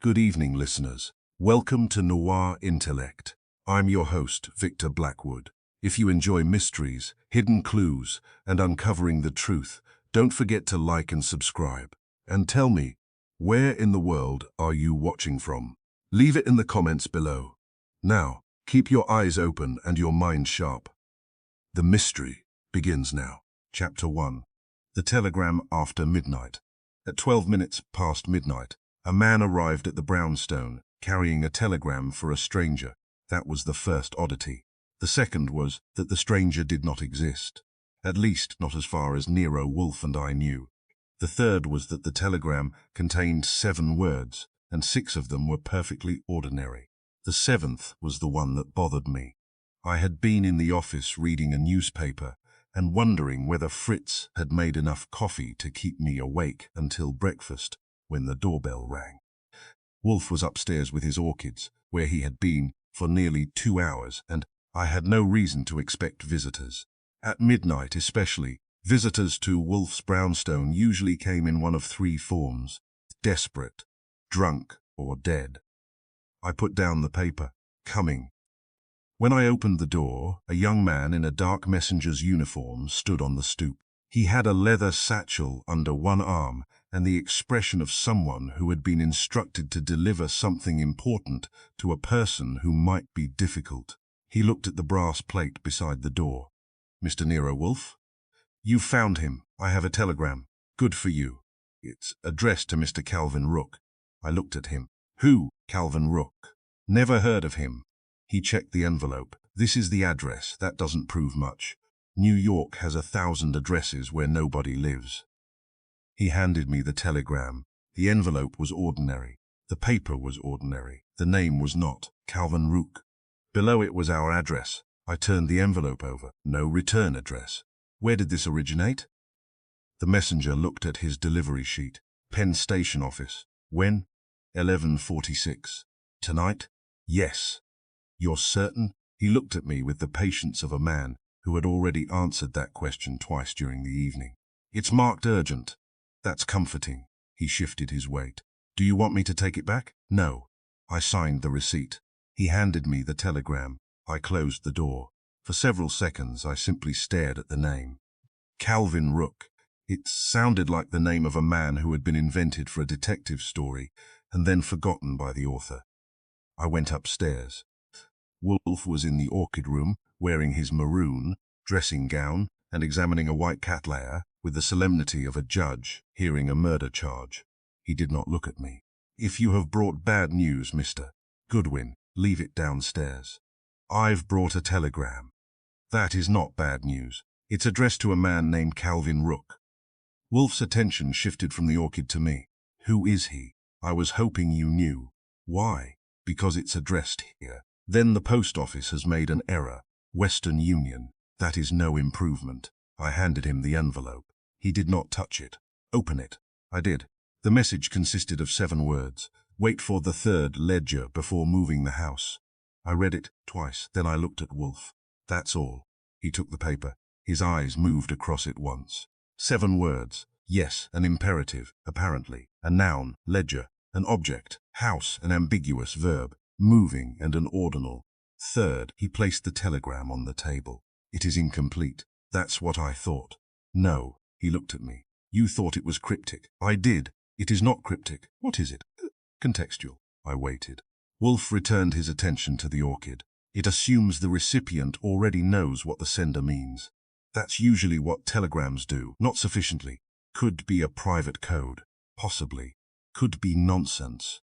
Good evening, listeners. Welcome to Noir Intellect. I'm your host, Victor Blackwood. If you enjoy mysteries, hidden clues, and uncovering the truth, don't forget to like and subscribe. And tell me, where in the world are you watching from? Leave it in the comments below. Now, keep your eyes open and your mind sharp. The mystery begins now. Chapter 1. The telegram after midnight. At 12 minutes past midnight, a man arrived at the brownstone, carrying a telegram for a stranger. That was the first oddity. The second was that the stranger did not exist. At least not as far as Nero Wolfe and I knew. The third was that the telegram contained 7 words, and 6 of them were perfectly ordinary. The 7th was the one that bothered me. I had been in the office reading a newspaper and wondering whether Fritz had made enough coffee to keep me awake until breakfast when the doorbell rang. Wolfe was upstairs with his orchids, where he had been for nearly 2 hours, and I had no reason to expect visitors. At midnight especially, visitors to Wolfe's brownstone usually came in one of 3 forms: desperate, drunk, or dead. I put down the paper. Coming. When I opened the door, a young man in a dark messenger's uniform stood on the stoop. He had a leather satchel under one arm and the expression of someone who had been instructed to deliver something important to a person who might be difficult. He looked at the brass plate beside the door. "Mr. Nero Wolfe? You've found him. I have a telegram. Good for you. It's addressed to Mr. Calvin Rook." I looked at him. "Who? Calvin Rook? Never heard of him." He checked the envelope. "This is the address. That doesn't prove much. New York has 1,000 addresses where nobody lives." He handed me the telegram. The envelope was ordinary. The paper was ordinary. The name was not Calvin Rook. Below it was our address. I turned the envelope over. No return address. Where did this originate? The messenger looked at his delivery sheet. Penn Station office. When? 11:46. Tonight? Yes. You're certain? He looked at me with the patience of a man who had already answered that question twice during the evening. "It's marked urgent." "That's comforting." He shifted his weight. "Do you want me to take it back?" "No." I signed the receipt. He handed me the telegram. I closed the door. For several seconds I simply stared at the name. Calvin Rook. It sounded like the name of a man who had been invented for a detective story and then forgotten by the author. I went upstairs. Wolfe was in the orchid room, wearing his maroon dressing gown and examining a white cattleya with the solemnity of a judge hearing a murder charge. He did not look at me. "If you have brought bad news, Mr. Goodwin, leave it downstairs." "I've brought a telegram." "That is not bad news. It's addressed to a man named Calvin Rook." Wolfe's attention shifted from the orchid to me. "Who is he?" "I was hoping you knew." "Why?" "Because it's addressed here." "Then the post office has made an error. Western Union. That is no improvement." I handed him the envelope. He did not touch it. "Open it." I did. The message consisted of 7 words. "Wait for the 3rd ledger before moving the house." I read it twice, then I looked at Wolfe. "That's all." He took the paper. His eyes moved across it once. 7 words. Yes, an imperative, apparently. A noun, ledger. An object, house, an ambiguous verb. Moving, and an ordinal. 3rd, he placed the telegram on the table. "It is incomplete." "That's what I thought." "No." He looked at me. "You thought it was cryptic." "I did. It is not cryptic." "What is it?" "Contextual." I waited. Wolfe returned his attention to the orchid. "It assumes the recipient already knows what the sender means. That's usually what telegrams do." "Not sufficiently." "Could be a private code." "Possibly." "Could be nonsense."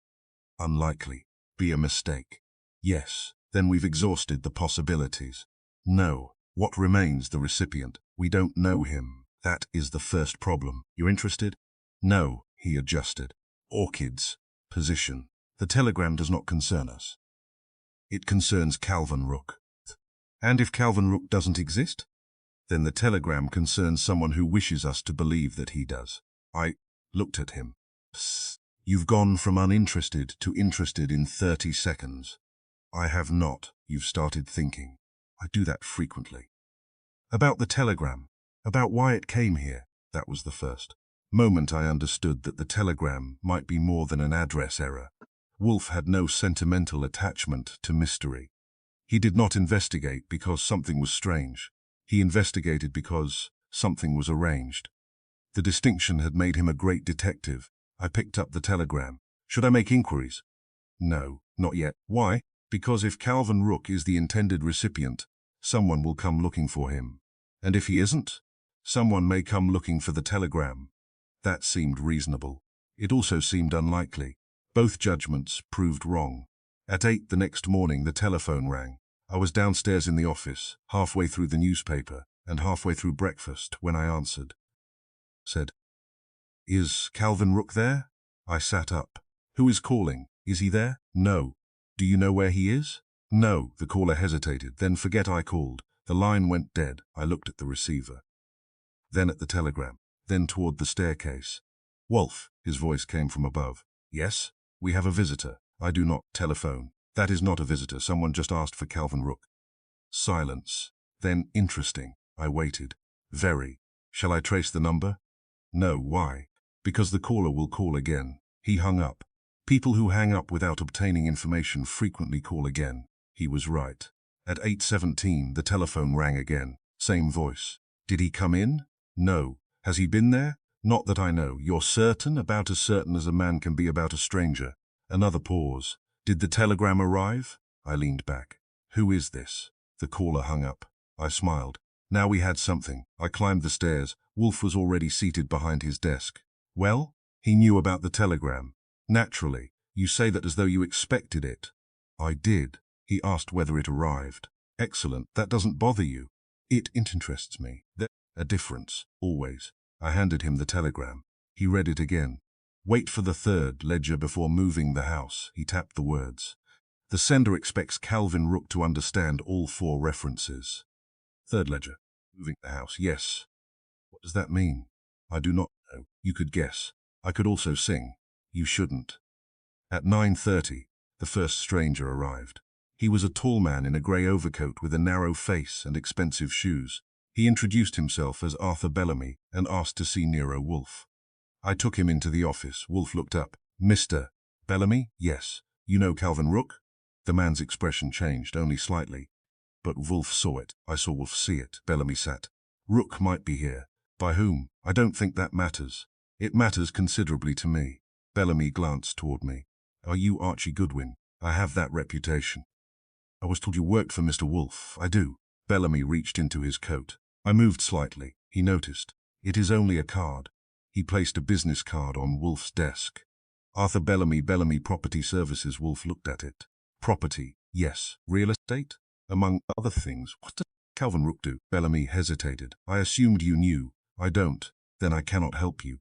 "Unlikely." "Be a mistake." "Yes." "Then we've exhausted the possibilities." "No." "What remains? The recipient. We don't know him. That is the first problem. You're interested?" "No." He adjusted. "Orchids. Position. The telegram does not concern us. It concerns Calvin Rook." "And if Calvin Rook doesn't exist?" "Then the telegram concerns someone who wishes us to believe that he does." I looked at him. "Psst. You've gone from uninterested to interested in 30 seconds. "I have not. You've started thinking." "I do that frequently." "About the telegram. About why it came here." That was the first moment I understood that the telegram might be more than an address error. Wolfe had no sentimental attachment to mystery. He did not investigate because something was strange. He investigated because something was arranged. The distinction had made him a great detective. I picked up the telegram. Should I make inquiries? No, not yet. Why? Because if Calvin Rook is the intended recipient, someone will come looking for him. And if he isn't, someone may come looking for the telegram. That seemed reasonable. It also seemed unlikely. Both judgments proved wrong. At 8 the next morning, the telephone rang. I was downstairs in the office, halfway through the newspaper and halfway through breakfast when I answered. Said, "Is Calvin Rook there?" I sat up. "Who is calling? Is he there?" "No." "Do you know where he is?" "No." The caller hesitated. "Then forget I called." The line went dead. I looked at the receiver, then at the telegram, then toward the staircase. "Wolfe," his voice came from above. "Yes? We have a visitor." "I do not telephone." "That is not a visitor. Someone just asked for Calvin Rook." Silence. Then, interesting. I waited. "Very. Shall I trace the number?" "No." "Why?" "Because the caller will call again." He hung up. People who hang up without obtaining information frequently call again. He was right. At 8:17, the telephone rang again. Same voice. "Did he come in?" "No." "Has he been there?" "Not that I know." "You're certain?" "About as certain as a man can be about a stranger." Another pause. "Did the telegram arrive?" I leaned back. "Who is this?" The caller hung up. I smiled. Now we had something. I climbed the stairs. Wolfe was already seated behind his desk. "Well?" "He knew about the telegram." "Naturally. You say that as though you expected it." "I did." He asked whether it arrived. "Excellent. That doesn't bother you." It interests me." "There's a difference, always." I handed him the telegram. He read it again. "Wait for the third ledger before moving the house." He tapped the words. "The sender expects Calvin Rook to understand all 4 references." "Third ledger. Moving the house." "Yes." "What does that mean?" "I do not know. You could guess. I could also sing." "You shouldn't." At 9:30, the first stranger arrived. He was a tall man in a grey overcoat with a narrow face and expensive shoes. He introduced himself as Arthur Bellamy and asked to see Nero Wolfe. I took him into the office. Wolfe looked up. "Mr. Bellamy?" "Yes." "You know Calvin Rook?" The man's expression changed, only slightly. But Wolfe saw it. I saw Wolfe see it. Bellamy sat. "Rook might be here." "By whom?" "I don't think that matters." "It matters considerably to me." Bellamy glanced toward me. "Are you Archie Goodwin?" "I have that reputation." "I was told you worked for Mr. Wolfe." "I do." Bellamy reached into his coat. I moved slightly. He noticed. "It is only a card." He placed a business card on Wolfe's desk. "Arthur Bellamy, Bellamy Property Services." Wolfe looked at it. "Property, yes. Real estate?" "Among other things." "What does Calvin Rook do?" Bellamy hesitated. "I assumed you knew." "I don't." "Then I cannot help you."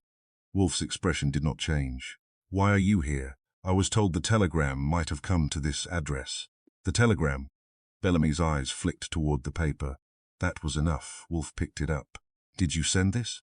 Wolfe's expression did not change. "Why are you here?" "I was told the telegram might have come to this address." "The telegram?" Bellamy's eyes flicked toward the paper. That was enough. Wolfe picked it up. "Did you send this?"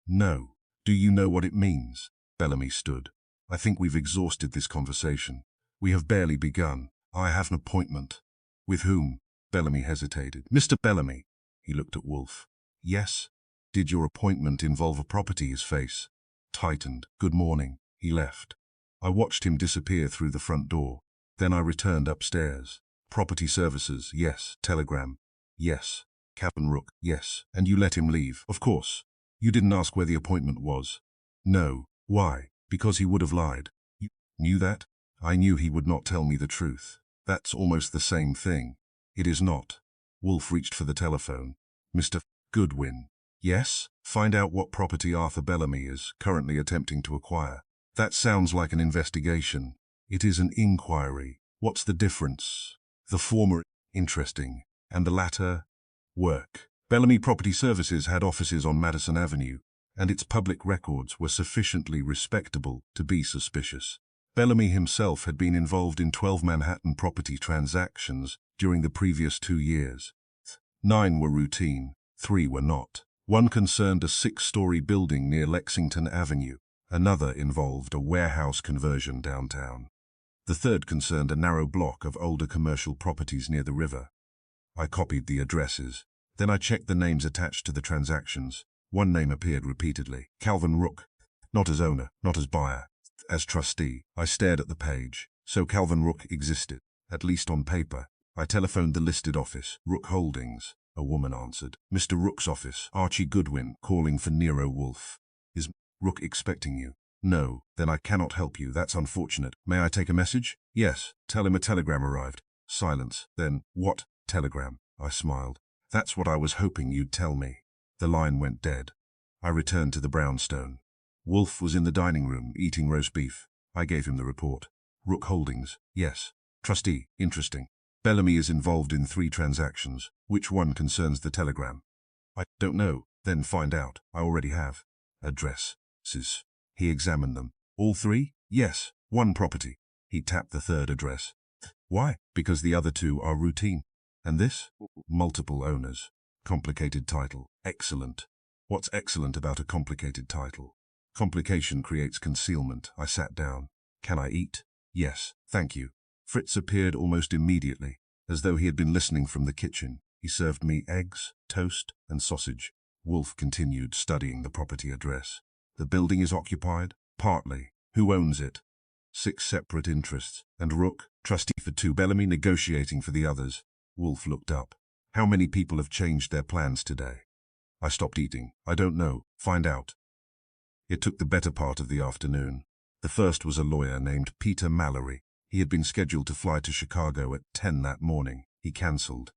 "No." "Do you know what it means?" Bellamy stood. "I think we've exhausted this conversation. We have barely begun. I have an appointment." "With whom?" Bellamy hesitated. "Mr. Bellamy." He looked at Wolfe. "Yes?" "Did your appointment involve a property?" His face tightened. "Good morning." He left. I watched him disappear through the front door. Then I returned upstairs. "Property services?" "Yes." "Telegram?" "Yes." "Calvin Rook?" "Yes." "And you let him leave?" "Of course." "You didn't ask where the appointment was?" "No." "Why?" "Because he would have lied." "You knew that?" "I knew he would not tell me the truth." "That's almost the same thing." "It is not." Wolfe reached for the telephone. "Mr. Goodwin." "Yes?" "Find out what property Arthur Bellamy is currently attempting to acquire." "That sounds like an investigation." "It is an inquiry." "What's the difference?" "The former, interesting, and the latter, work." Bellamy Property Services had offices on Madison Avenue, and its public records were sufficiently respectable to be suspicious. Bellamy himself had been involved in 12 Manhattan property transactions during the previous 2 years. 9 were routine, 3 were not. One concerned a 6-story building near Lexington Avenue. Another involved a warehouse conversion downtown. The third concerned a narrow block of older commercial properties near the river. I copied the addresses. Then I checked the names attached to the transactions. One name appeared repeatedly. Calvin Rook. Not as owner, not as buyer. As trustee, I stared at the page. So Calvin Rook existed, at least on paper. I telephoned the listed office, Rook Holdings. A woman answered. Mr. Rook's office, Archie Goodwin, calling for Nero Wolfe. Is Rook expecting you? No. Then I cannot help you. That's unfortunate. May I take a message? Yes. Tell him a telegram arrived. Silence. Then, what telegram? I smiled. That's what I was hoping you'd tell me. The line went dead. I returned to the brownstone. Wolfe was in the dining room, eating roast beef. I gave him the report. Rook Holdings. Yes. Trustee. Interesting. Bellamy is involved in 3 transactions. Which one concerns the telegram? I don't know. Then find out. I already have. Addresses. He examined them. All 3? Yes. 1 property. He tapped the 3rd address. Why? Because the other 2 are routine. And this? Multiple owners. Complicated title. Excellent. What's excellent about a complicated title? Complication creates concealment. I sat down. Can I eat? Yes, thank you. Fritz appeared almost immediately, as though he had been listening from the kitchen. He served me eggs, toast, and sausage. Wolfe continued studying the property address. The building is occupied? Partly. Who owns it? 6 separate interests. And Rook, trustee for 2. Bellamy negotiating for the others. Wolfe looked up. How many people have changed their plans today? I stopped eating. I don't know. Find out. It took the better part of the afternoon. The first was a lawyer named Peter Mallory. He had been scheduled to fly to Chicago at 10 that morning. He cancelled.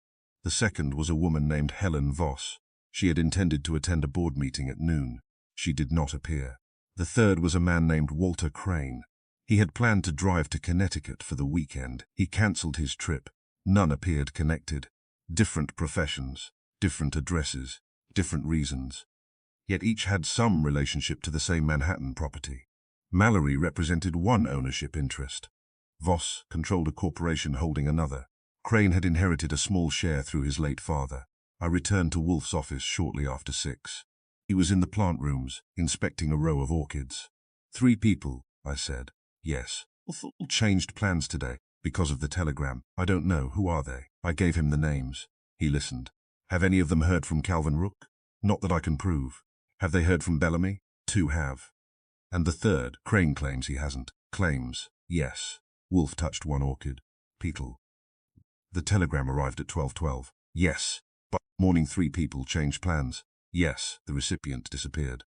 The second was a woman named Helen Voss. She had intended to attend a board meeting at noon. She did not appear. The third was a man named Walter Crane. He had planned to drive to Connecticut for the weekend. He cancelled his trip. None appeared connected. Different professions, different addresses, different reasons. Yet each had some relationship to the same Manhattan property. Mallory represented one ownership interest. Voss controlled a corporation holding another. Crane had inherited a small share through his late father. I returned to Wolfe's office shortly after 6. He was in the plant rooms, inspecting a row of orchids. 3 people, I said. Yes. All changed plans today, because of the telegram. I don't know. Who are they? I gave him the names. He listened. Have any of them heard from Calvin Rook? Not that I can prove. Have they heard from Bellamy? 2 have. And the third, Crane claims he hasn't. Claims, yes. Wolfe touched one orchid. Petal. The telegram arrived at 12:12. Yes. But morning 3 people changed plans. Yes. The recipient disappeared.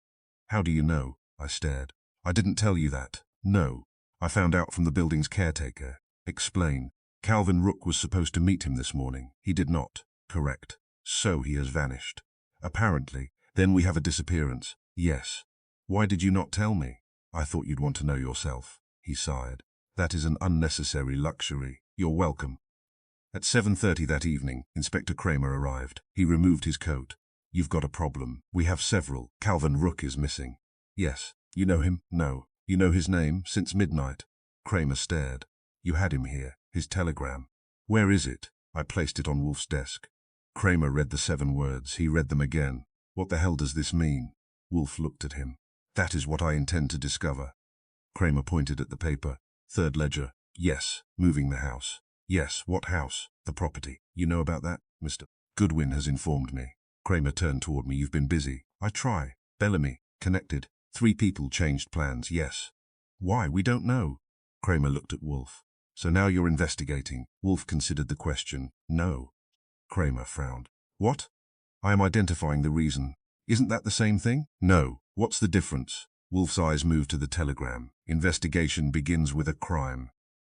How do you know? I stared. I didn't tell you that. No. I found out from the building's caretaker. Explain. Calvin Rook was supposed to meet him this morning. He did not. Correct. So he has vanished. Apparently. Then we have a disappearance. Yes. Why did you not tell me? I thought you'd want to know yourself. He sighed. That is an unnecessary luxury. You're welcome. At 7:30 that evening, Inspector Kramer arrived. He removed his coat. You've got a problem. We have several. Calvin Rook is missing. Yes. You know him? No. You know his name? Since midnight. Kramer stared. You had him here. His telegram. Where is it? I placed it on Wolfe's desk. Kramer read the 7 words. He read them again. What the hell does this mean? Wolfe looked at him. That is what I intend to discover. Kramer pointed at the paper. 3rd ledger. Yes. Moving the house. Yes. What house? The property. You know about that, Mr. Goodwin has informed me. Kramer turned toward me. You've been busy. I try. Bellamy. Connected. 3 people changed plans. Yes. Why? We don't know. Kramer looked at Wolfe. So now you're investigating. Wolfe considered the question. No. Kramer frowned. What? I am identifying the reason. Isn't that the same thing? No. What's the difference? Wolfe's eyes moved to the telegram. Investigation begins with a crime.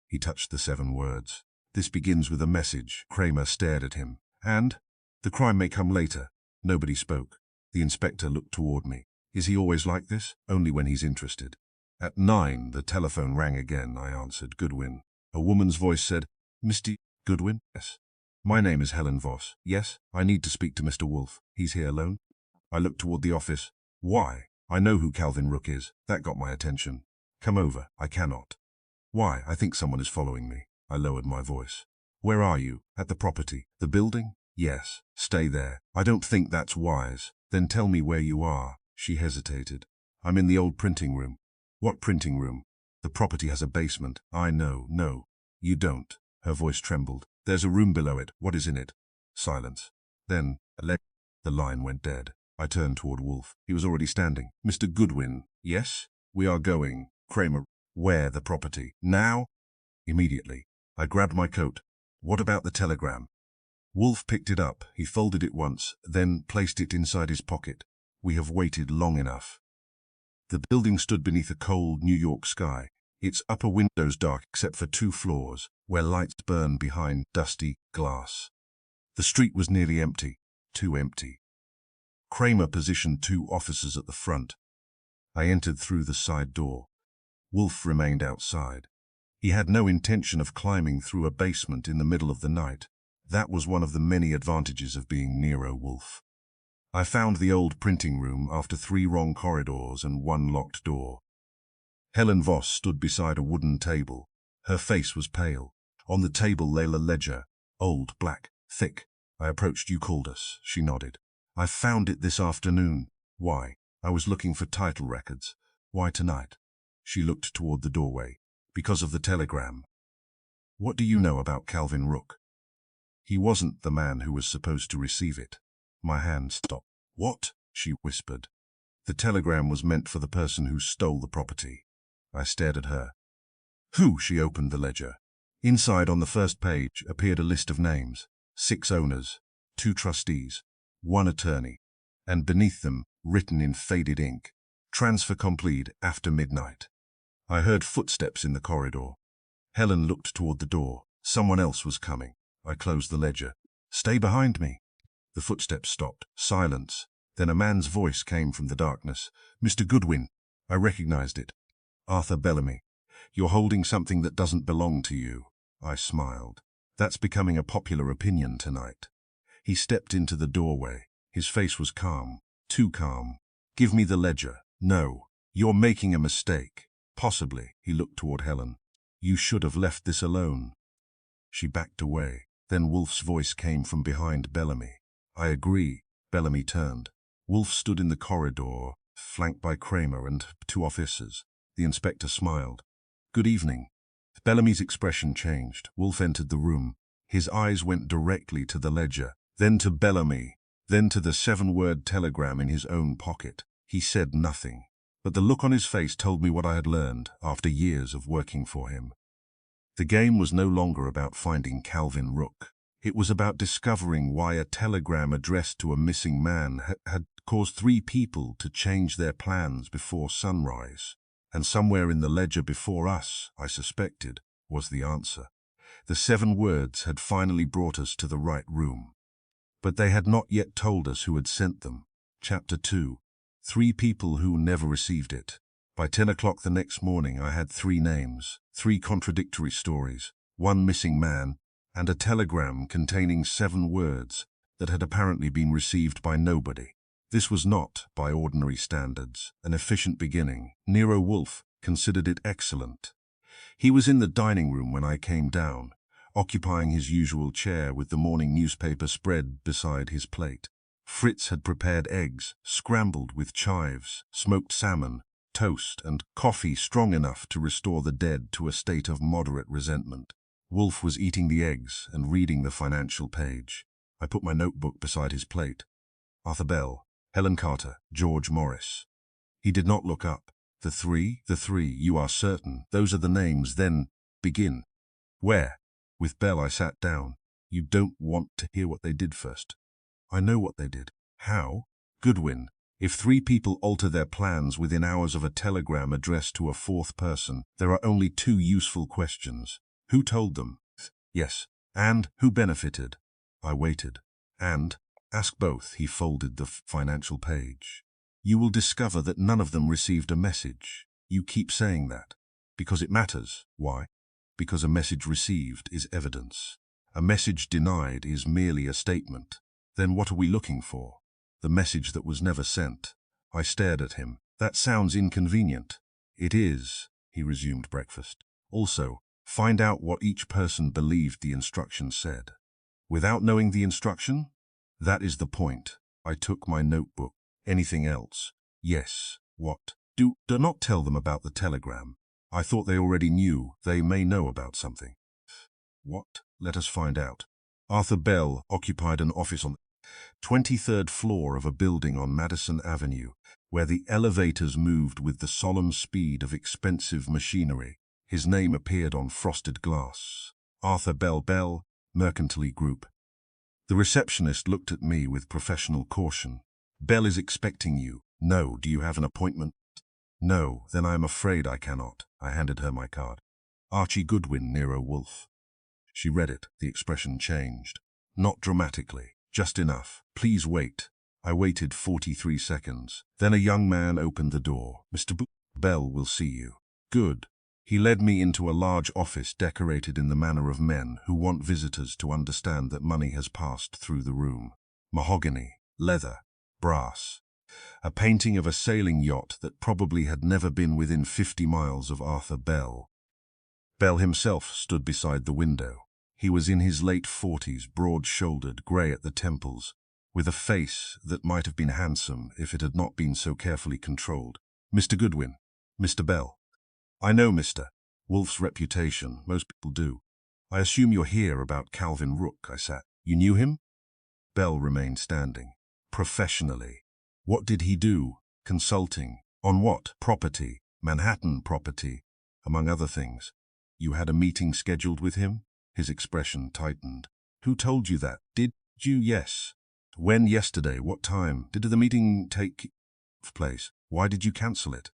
He touched the 7 words. This begins with a message. Kramer stared at him. And? The crime may come later. Nobody spoke. The inspector looked toward me. Is he always like this? Only when he's interested. At 9, the telephone rang again. I answered. Goodwin. A woman's voice said, Mr. Goodwin? Yes. My name is Helen Voss. Yes, I need to speak to Mr. Wolfe. He's here alone. I looked toward the office. Why? I know who Calvin Rook is. That got my attention. Come over. I cannot. Why? I think someone is following me. I lowered my voice. Where are you? At the property. The building? Yes. Stay there. I don't think that's wise. Then tell me where you are. She hesitated. I'm in the old printing room. What printing room? The property has a basement. I know. No. You don't. Her voice trembled. There's a room below it. What is in it? Silence. Then, the line went dead. I turned toward Wolfe. He was already standing. Mr. Goodwin. Yes? We are going. Kramer. Where the property? Now? Immediately. I grabbed my coat. What about the telegram? Wolfe picked it up. He folded it once, then placed it inside his pocket. We have waited long enough. The building stood beneath a cold New York sky, its upper windows dark except for 2 floors, where lights burned behind dusty glass. The street was nearly empty, too empty. Kramer positioned 2 officers at the front. I entered through the side door. Wolfe remained outside. He had no intention of climbing through a basement in the middle of the night. That was one of the many advantages of being Nero Wolfe. I found the old printing room after 3 wrong corridors and 1 locked door. Helen Voss stood beside a wooden table. Her face was pale. On the table lay a ledger, old, black, thick. I approached. You called us. She nodded. I found it this afternoon. Why? I was looking for title records. Why tonight? She looked toward the doorway. Because of the telegram. What do you know about Calvin Rook? He wasn't the man who was supposed to receive it. My hand stopped. What? She whispered. The telegram was meant for the person who stole the property. I stared at her. Who? She opened the ledger. Inside on the first page appeared a list of names. 6 owners, 2 trustees, 1 attorney, and beneath them, written in faded ink, transfer complete after midnight. I heard footsteps in the corridor. Helen looked toward the door. Someone else was coming. I closed the ledger. Stay behind me. The footsteps stopped. Silence. Then a man's voice came from the darkness. Mr. Goodwin. I recognized it. Arthur Bellamy. You're holding something that doesn't belong to you. I smiled. That's becoming a popular opinion tonight. He stepped into the doorway. His face was calm. Too calm. Give me the ledger. No. You're making a mistake. Possibly. He looked toward Helen. You should have left this alone. She backed away. Then Wolfe's voice came from behind Bellamy. I agree. Bellamy turned. Wolfe stood in the corridor, flanked by Kramer and 2 officers. The inspector smiled. Good evening. Bellamy's expression changed. Wolfe entered the room. His eyes went directly to the ledger, then to Bellamy, then to the 7-word telegram in his own pocket. He said nothing, but the look on his face told me what I had learned after years of working for him. The game was no longer about finding Calvin Rook. It was about discovering why a telegram addressed to a missing man had caused 3 people to change their plans before sunrise. And somewhere in the ledger before us, I suspected, was the answer. The 7 words had finally brought us to the right room. But they had not yet told us who had sent them. Chapter 2. 3 people who never received it. By 10 o'clock the next morning I had 3 names, 3 contradictory stories, 1 missing man, and a telegram containing 7 words that had apparently been received by nobody. This was not, by ordinary standards, an efficient beginning. Nero Wolfe considered it excellent. He was in the dining room when I came down, occupying his usual chair with the morning newspaper spread beside his plate. Fritz had prepared eggs, scrambled with chives, smoked salmon, toast, and coffee strong enough to restore the dead to a state of moderate resentment. Wolfe was eating the eggs and reading the financial page. I put my notebook beside his plate. Arthur Bell, Helen Carter, George Morris. He did not look up. The three, you are certain. Those are the names. Then begin. Where? With Bell I sat down. You don't want to hear what they did first. I know what they did. How? Goodwin. If 3 people alter their plans within hours of a telegram addressed to a 4th person, there are only 2 useful questions. Who told them? Yes. And who benefited? I waited. And? Ask both. He folded the financial page. You will discover that none of them received a message. You keep saying that. Because it matters. Why? Because a message received is evidence. A message denied is merely a statement. Then what are we looking for? The message that was never sent. I stared at him. That sounds inconvenient. It is, he resumed breakfast. Also, find out what each person believed the instruction said. Without knowing the instruction? That is the point. I took my notebook. Anything else? Yes. What? Do not tell them about the telegram. I thought they already knew. They may know about something. What? Let us find out. Arthur Bell occupied an office on the 23rd floor of a building on Madison Avenue. where the elevators moved with the solemn speed of expensive machinery. His name appeared on frosted glass. Arthur Bell, Mercantile Group. The receptionist looked at me with professional caution. Bell is expecting you. No, do you have an appointment? No, then I am afraid I cannot. I handed her my card. Archie Goodwin, Nero Wolfe. She read it. The expression changed. Not dramatically, just enough. Please wait. I waited 43 seconds. Then a young man opened the door. Mr. Bell will see you. Good. He led me into a large office decorated in the manner of men who want visitors to understand that money has passed through the room. Mahogany, leather, brass. A painting of a sailing yacht that probably had never been within 50 miles of Arthur Bell. Bell himself stood beside the window. He was in his late 40s, broad-shouldered, grey at the temples, with a face that might have been handsome if it had not been so carefully controlled. Mr. Goodwin, Mr. Bell. I know Mr. Wolfe's reputation, most people do. I assume you're here about Calvin Rook, I said. You knew him? Bell remained standing. Professionally. What did he do? Consulting. On what? Property. Manhattan property, among other things. You had a meeting scheduled with him? His expression tightened. Who told you that? Did you? Yes. When? Yesterday. What time? Did the meeting take place? Why did you cancel it?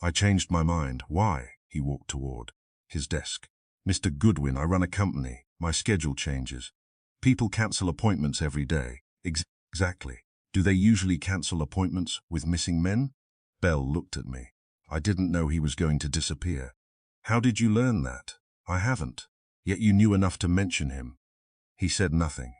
I changed my mind. Why? He walked toward his desk. Mr. Goodwin, I run a company. My schedule changes. People cancel appointments every day. Exactly. Do they usually cancel appointments with missing men? Bell looked at me. I didn't know he was going to disappear. How did you learn that? I haven't. Yet you knew enough to mention him. He said nothing.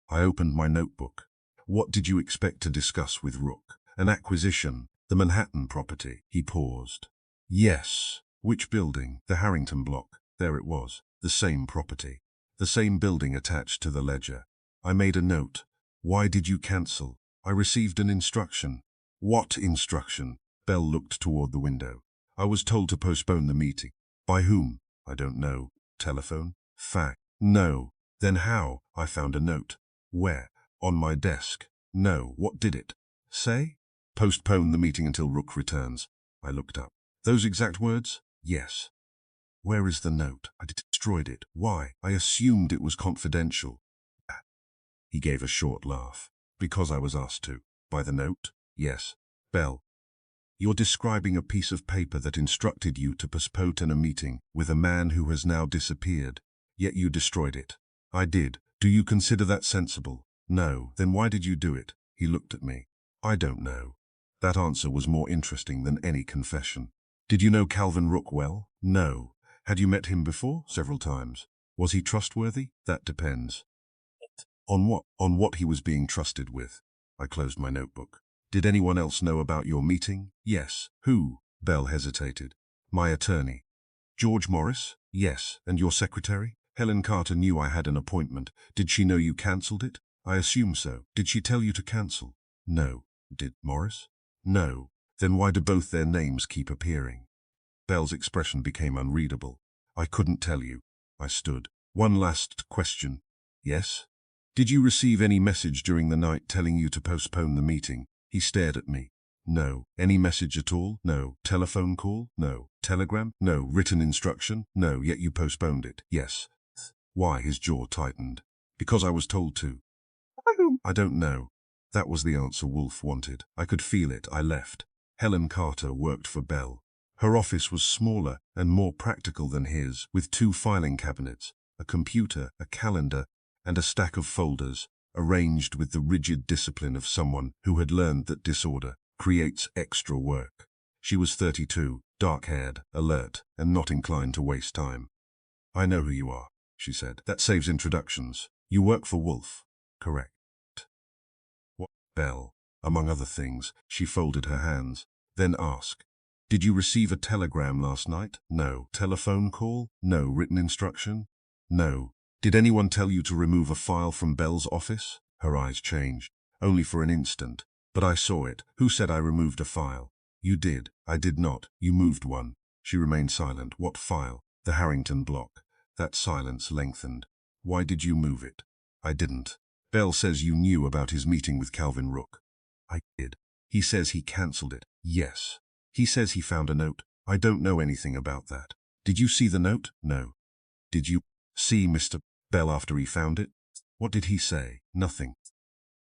I opened my notebook. What did you expect to discuss with Rook? An acquisition, the Manhattan property. He paused. Yes. Which building? The Harrington block. There it was. The same property. The same building attached to the ledger. I made a note. Why did you cancel? I received an instruction. What instruction? Bell looked toward the window. I was told to postpone the meeting. By whom? I don't know. Telephone? Fax? No. Then how? I found a note. Where? On my desk. No. What did it say? Postpone the meeting until Rook returns. I looked up. Those exact words? Yes. Where is the note? I destroyed it. Why? I assumed it was confidential. He gave a short laugh. Because I was asked to. By the note? Yes. Bell. You're describing a piece of paper that instructed you to postpone a meeting with a man who has now disappeared, yet you destroyed it. I did. Do you consider that sensible? No. Then why did you do it? He looked at me. I don't know. That answer was more interesting than any confession. Did you know Calvin Rook well? No. Had you met him before? Several times. Was he trustworthy? That depends. On what? On what he was being trusted with. I closed my notebook. Did anyone else know about your meeting? Yes. Who? Bell hesitated. My attorney. George Morris? Yes. And your secretary? Helen Carter knew I had an appointment. Did she know you cancelled it? I assume so. Did she tell you to cancel? No. Did Morris? No. Then why do both their names keep appearing? Bell's expression became unreadable. I couldn't tell you. I stood. One last question. Yes? Did you receive any message during the night telling you to postpone the meeting? He stared at me. No. Any message at all? No. Telephone call? No. Telegram? No. Written instruction? No. Yet you postponed it? Yes. Why? His jaw tightened. Because I was told to. I don't know. That was the answer Wolfe wanted. I could feel it. I left. Helen Carter worked for Bell. Her office was smaller and more practical than his, with 2 filing cabinets, a computer, a calendar, and a stack of folders, arranged with the rigid discipline of someone who had learned that disorder creates extra work. She was 32, dark-haired, alert, and not inclined to waste time. I know who you are, she said. That saves introductions. You work for Wolfe. Correct. What? Bell. Among other things, she folded her hands, then asked, did you receive a telegram last night? No. Telephone call? No. Written instruction? No. Did anyone tell you to remove a file from Bell's office? Her eyes changed. Only for an instant. But I saw it. Who said I removed a file? You did. I did not. You moved one. She remained silent. What file? The Harrington block. That silence lengthened. Why did you move it? I didn't. Bell says you knew about his meeting with Calvin Rook. I did. He says he cancelled it. Yes. He says he found a note. I don't know anything about that. Did you see the note? No. Did you see Mr. Bell after he found it? What did he say? Nothing.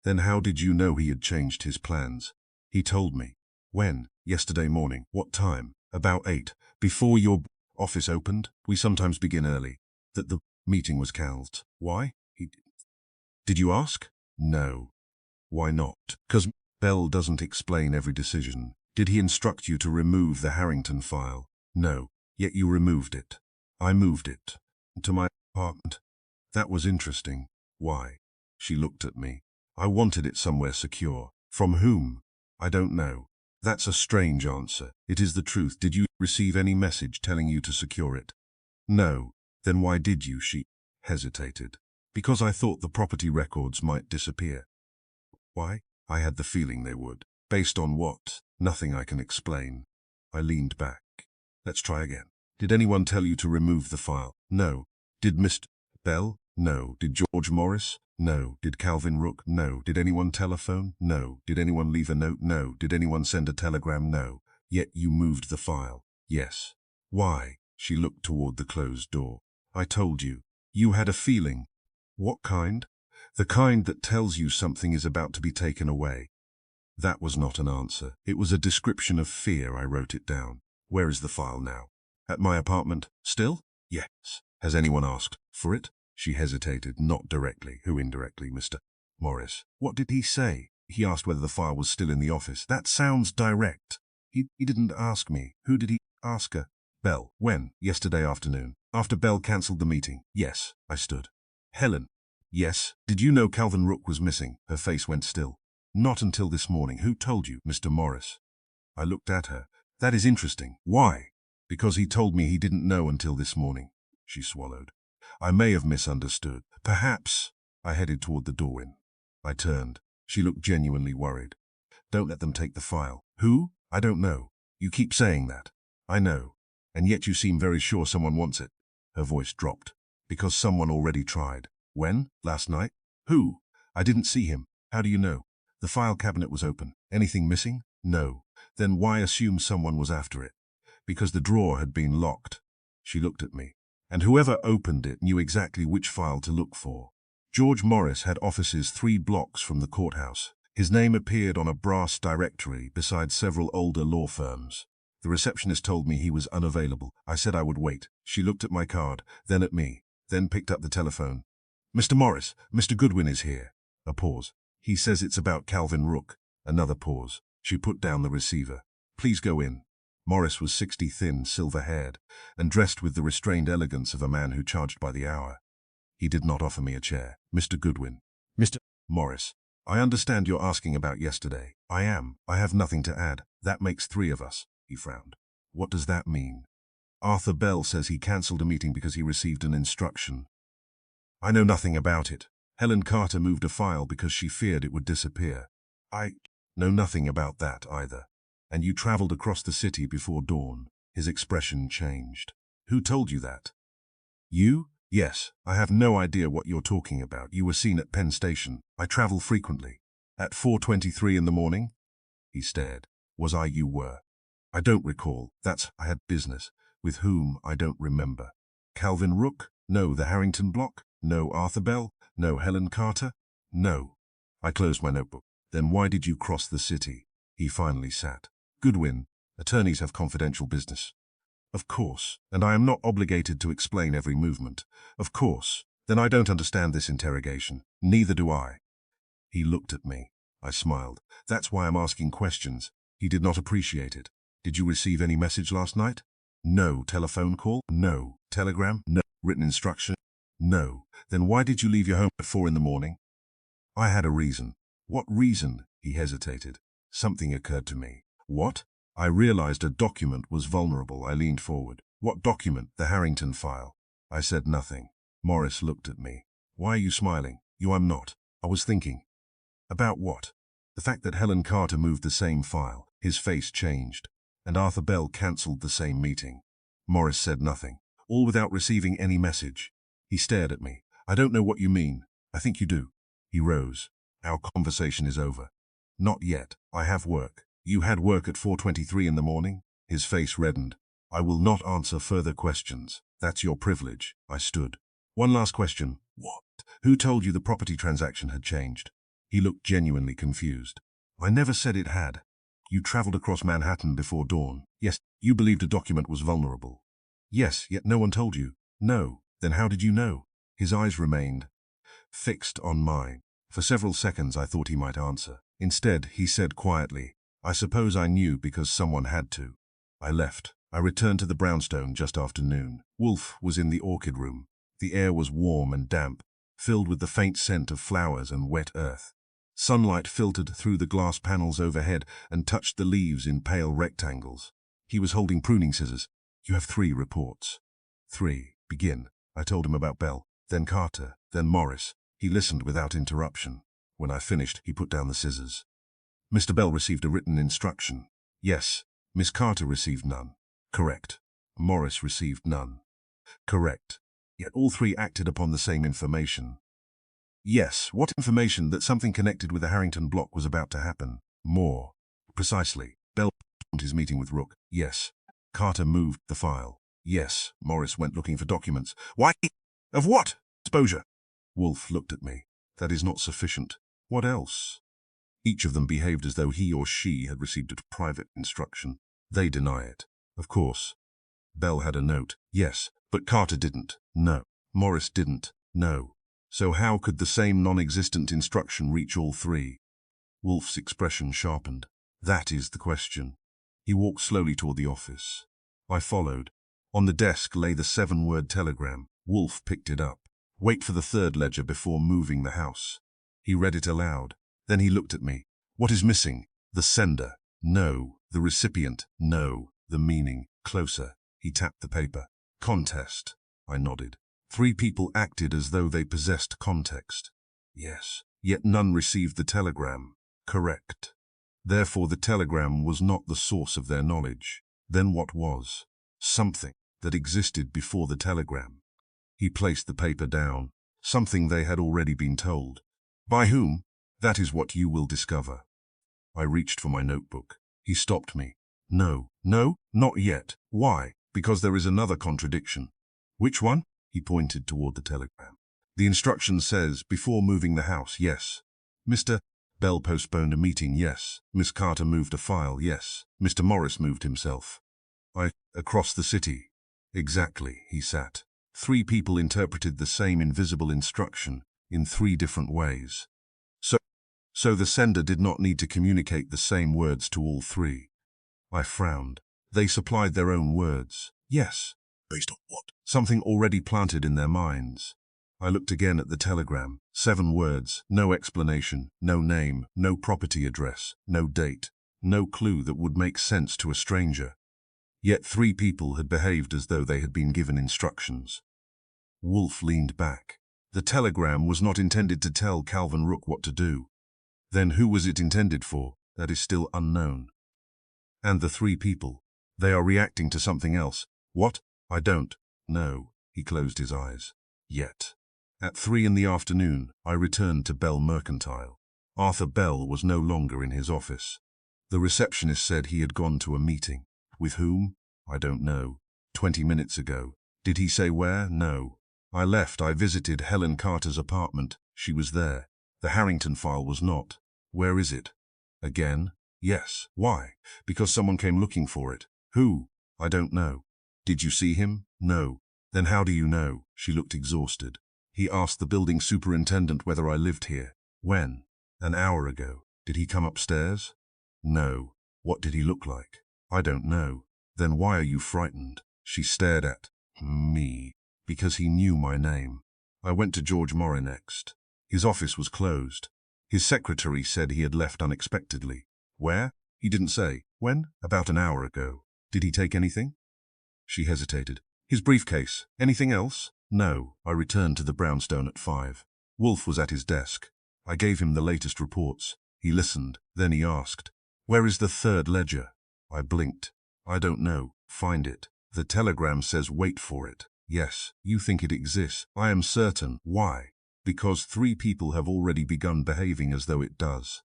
Then how did you know he had changed his plans? He told me. When? Yesterday morning. What time? About 8. Before your office opened? We sometimes begin early. That the meeting was cancelled. Why? Did you ask? No. Why not? 'Cause Bell doesn't explain every decision. Did he instruct you to remove the Harrington file? No. Yet you removed it. I moved it. To my apartment. That was interesting. Why? She looked at me. I wanted it somewhere secure. From whom? I don't know. That's a strange answer. It is the truth. Did you receive any message telling you to secure it? No. Then why did you? She hesitated. Because I thought the property records might disappear. Why? I had the feeling they would. Based on what? Nothing I can explain. I leaned back. Let's try again. Did anyone tell you to remove the file? No. Did Mr. Bell? No. Did George Morris? No. Did Calvin Rook? No. Did anyone telephone? No. Did anyone leave a note? No. Did anyone send a telegram? No. Yet you moved the file. Yes. Why? She looked toward the closed door. I told you. You had a feeling. What kind? The kind that tells you something is about to be taken away. That was not an answer. It was a description of fear. I wrote it down. Where is the file now? At my apartment. Still? Yes. Has anyone asked for it? She hesitated. Not directly. Who indirectly? Mr. Morris. What did he say? He asked whether the file was still in the office. That sounds direct. He didn't ask me. Who did he ask her? Bell. When? Yesterday afternoon. After Bell cancelled the meeting. Yes. I stood. Helen. Yes. Did you know Calvin Rook was missing? Her face went still. Not until this morning. Who told you? Mr. Morris. I looked at her. That is interesting. Why? Because he told me he didn't know until this morning. She swallowed. I may have misunderstood. Perhaps. I headed toward the doorway. I turned. She looked genuinely worried. Don't let them take the file. Who? I don't know. You keep saying that. I know. And yet you seem very sure someone wants it. Her voice dropped. Because someone already tried. When? Last night? Who? I didn't see him. How do you know? The file cabinet was open. Anything missing? No. Then why assume someone was after it? Because the drawer had been locked. She looked at me. And whoever opened it knew exactly which file to look for. George Morris had offices 3 blocks from the courthouse. His name appeared on a brass directory beside several older law firms. The receptionist told me he was unavailable. I said I would wait. She looked at my card, then at me, then picked up the telephone. Mr. Morris, Mr. Goodwin is here. A pause. He says it's about Calvin Rook. Another pause. She put down the receiver. Please go in. Morris was 60, thin, silver-haired, and dressed with the restrained elegance of a man who charged by the hour. He did not offer me a chair. Mr. Goodwin. Mr. Morris. I understand you're asking about yesterday. I am. I have nothing to add. That makes 3 of us. He frowned. What does that mean? Arthur Bell says he cancelled a meeting because he received an instruction. I know nothing about it. Helen Carter moved a file because she feared it would disappear. I know nothing about that either. And you traveled across the city before dawn. His expression changed. Who told you that? You? Yes. I have no idea what you're talking about. You were seen at Penn Station. I travel frequently. At 4:23 in the morning? He stared. Was I? You were. I don't recall. I had business. With whom? I don't remember. Calvin Rook? No. The Harrington block? No. Arthur Bell? No. Helen Carter? No. I closed my notebook. Then why did you cross the city? He finally sat. Goodwin, attorneys have confidential business. Of course, and I am not obligated to explain every movement. Of course. Then I don't understand this interrogation. Neither do I. He looked at me. I smiled. That's why I'm asking questions. He did not appreciate it. Did you receive any message last night? No. Telephone call? No. Telegram? No. Written instruction? No. Then why did you leave your home at 4 in the morning? I had a reason. What reason? He hesitated. Something occurred to me. What? I realized a document was vulnerable. I leaned forward. What document? The Harrington file. I said nothing. Morris looked at me. Why are you smiling? I'm not. I was thinking. About what? The fact that Helen Carter moved the same file. His face changed. And Arthur Bell cancelled the same meeting. Morris said nothing. All without receiving any message. He stared at me. I don't know what you mean. I think you do. He rose. Our conversation is over. Not yet. I have work. You had work at 4:23 in the morning? His face reddened. I will not answer further questions. That's your privilege. I stood. One last question. What? Who told you the property transaction had changed? He looked genuinely confused. I never said it had. You traveled across Manhattan before dawn. Yes. You believed a document was vulnerable. Yes, yet no one told you. No. Then how did you know? His eyes remained fixed on mine. For several seconds I thought he might answer. Instead, he said quietly, I suppose I knew because someone had to. I left. I returned to the brownstone just after noon. Wolfe was in the orchid room. The air was warm and damp, filled with the faint scent of flowers and wet earth. Sunlight filtered through the glass panels overhead and touched the leaves in pale rectangles. He was holding pruning scissors. You have 3 reports. 3. Begin. I told him about Bell, then Carter, then Morris. He listened without interruption. When I finished, he put down the scissors. Mr. Bell received a written instruction. Yes. Miss Carter received none. Correct. Morris received none. Correct. Yet all 3 acted upon the same information. Yes. What information? That something connected with the Harrington block was about to happen. More. Precisely. Bell postponed his meeting with Rook. Yes. Carter moved the file. Yes. Morris went looking for documents. Why? Of what? Exposure. Wolfe looked at me. That is not sufficient. What else? Each of them behaved as though he or she had received a private instruction. They deny it. Of course. Bell had a note. Yes, but Carter didn't. No. Morris didn't. No. So how could the same non-existent instruction reach all 3? Wolfe's expression sharpened. That is the question. He walked slowly toward the office. I followed. On the desk lay the 7-word telegram. Wolfe picked it up. Wait for the 3rd ledger before moving the house. He read it aloud. Then he looked at me. What is missing? The sender. No. The recipient. No. The meaning. Closer. He tapped the paper. Contest. I nodded. 3 people acted as though they possessed context. Yes. Yet none received the telegram. Correct. Therefore the telegram was not the source of their knowledge. Then what was? Something that existed before the telegram. He placed the paper down. Something they had already been told. By whom? That is what you will discover. I reached for my notebook. He stopped me. No, not yet. Why? Because there is another contradiction. Which one? He pointed toward the telegram. The instruction says, before moving the house, yes. Mr. Bell postponed a meeting, yes. Miss Carter moved a file, yes. Mr. Morris moved himself. Across the city. Exactly, he sat. 3 people interpreted the same invisible instruction in 3 different ways. So the sender did not need to communicate the same words to all 3. I frowned. They supplied their own words. Yes. Based on what? Something already planted in their minds. I looked again at the telegram. 7 words, no explanation, no name, no property address, no date, no clue that would make sense to a stranger. Yet 3 people had behaved as though they had been given instructions. Wolfe leaned back. The telegram was not intended to tell Calvin Rook what to do. Then who was it intended for? That is still unknown. And the 3 people. They are reacting to something else. What? I don't know. He closed his eyes. Yet. At 3 in the afternoon, I returned to Bell Mercantile. Arthur Bell was no longer in his office. The receptionist said he had gone to a meeting. With whom? I don't know. 20 minutes ago. Did he say where? No. I left. I visited Helen Carter's apartment. She was there. The Harrington file was not. Where is it? Again? Yes. Why? Because someone came looking for it. Who? I don't know. Did you see him? No. Then how do you know? She looked exhausted. He asked the building superintendent whether I lived here. When? An hour ago. Did he come upstairs? No. What did he look like? I don't know. Then why are you frightened? She stared at me. Because he knew my name. I went to George Morrow next. His office was closed. His secretary said he had left unexpectedly. Where? He didn't say. When? About an hour ago. Did he take anything? She hesitated. His briefcase. Anything else? No. I returned to the brownstone at 5. Wolfe was at his desk. I gave him the latest reports. He listened. Then he asked, "Where is the 3rd ledger?" I blinked. I don't know. Find it. The telegram says wait for it. Yes, you think it exists. I am certain. Why? Because 3 people have already begun behaving as though it does.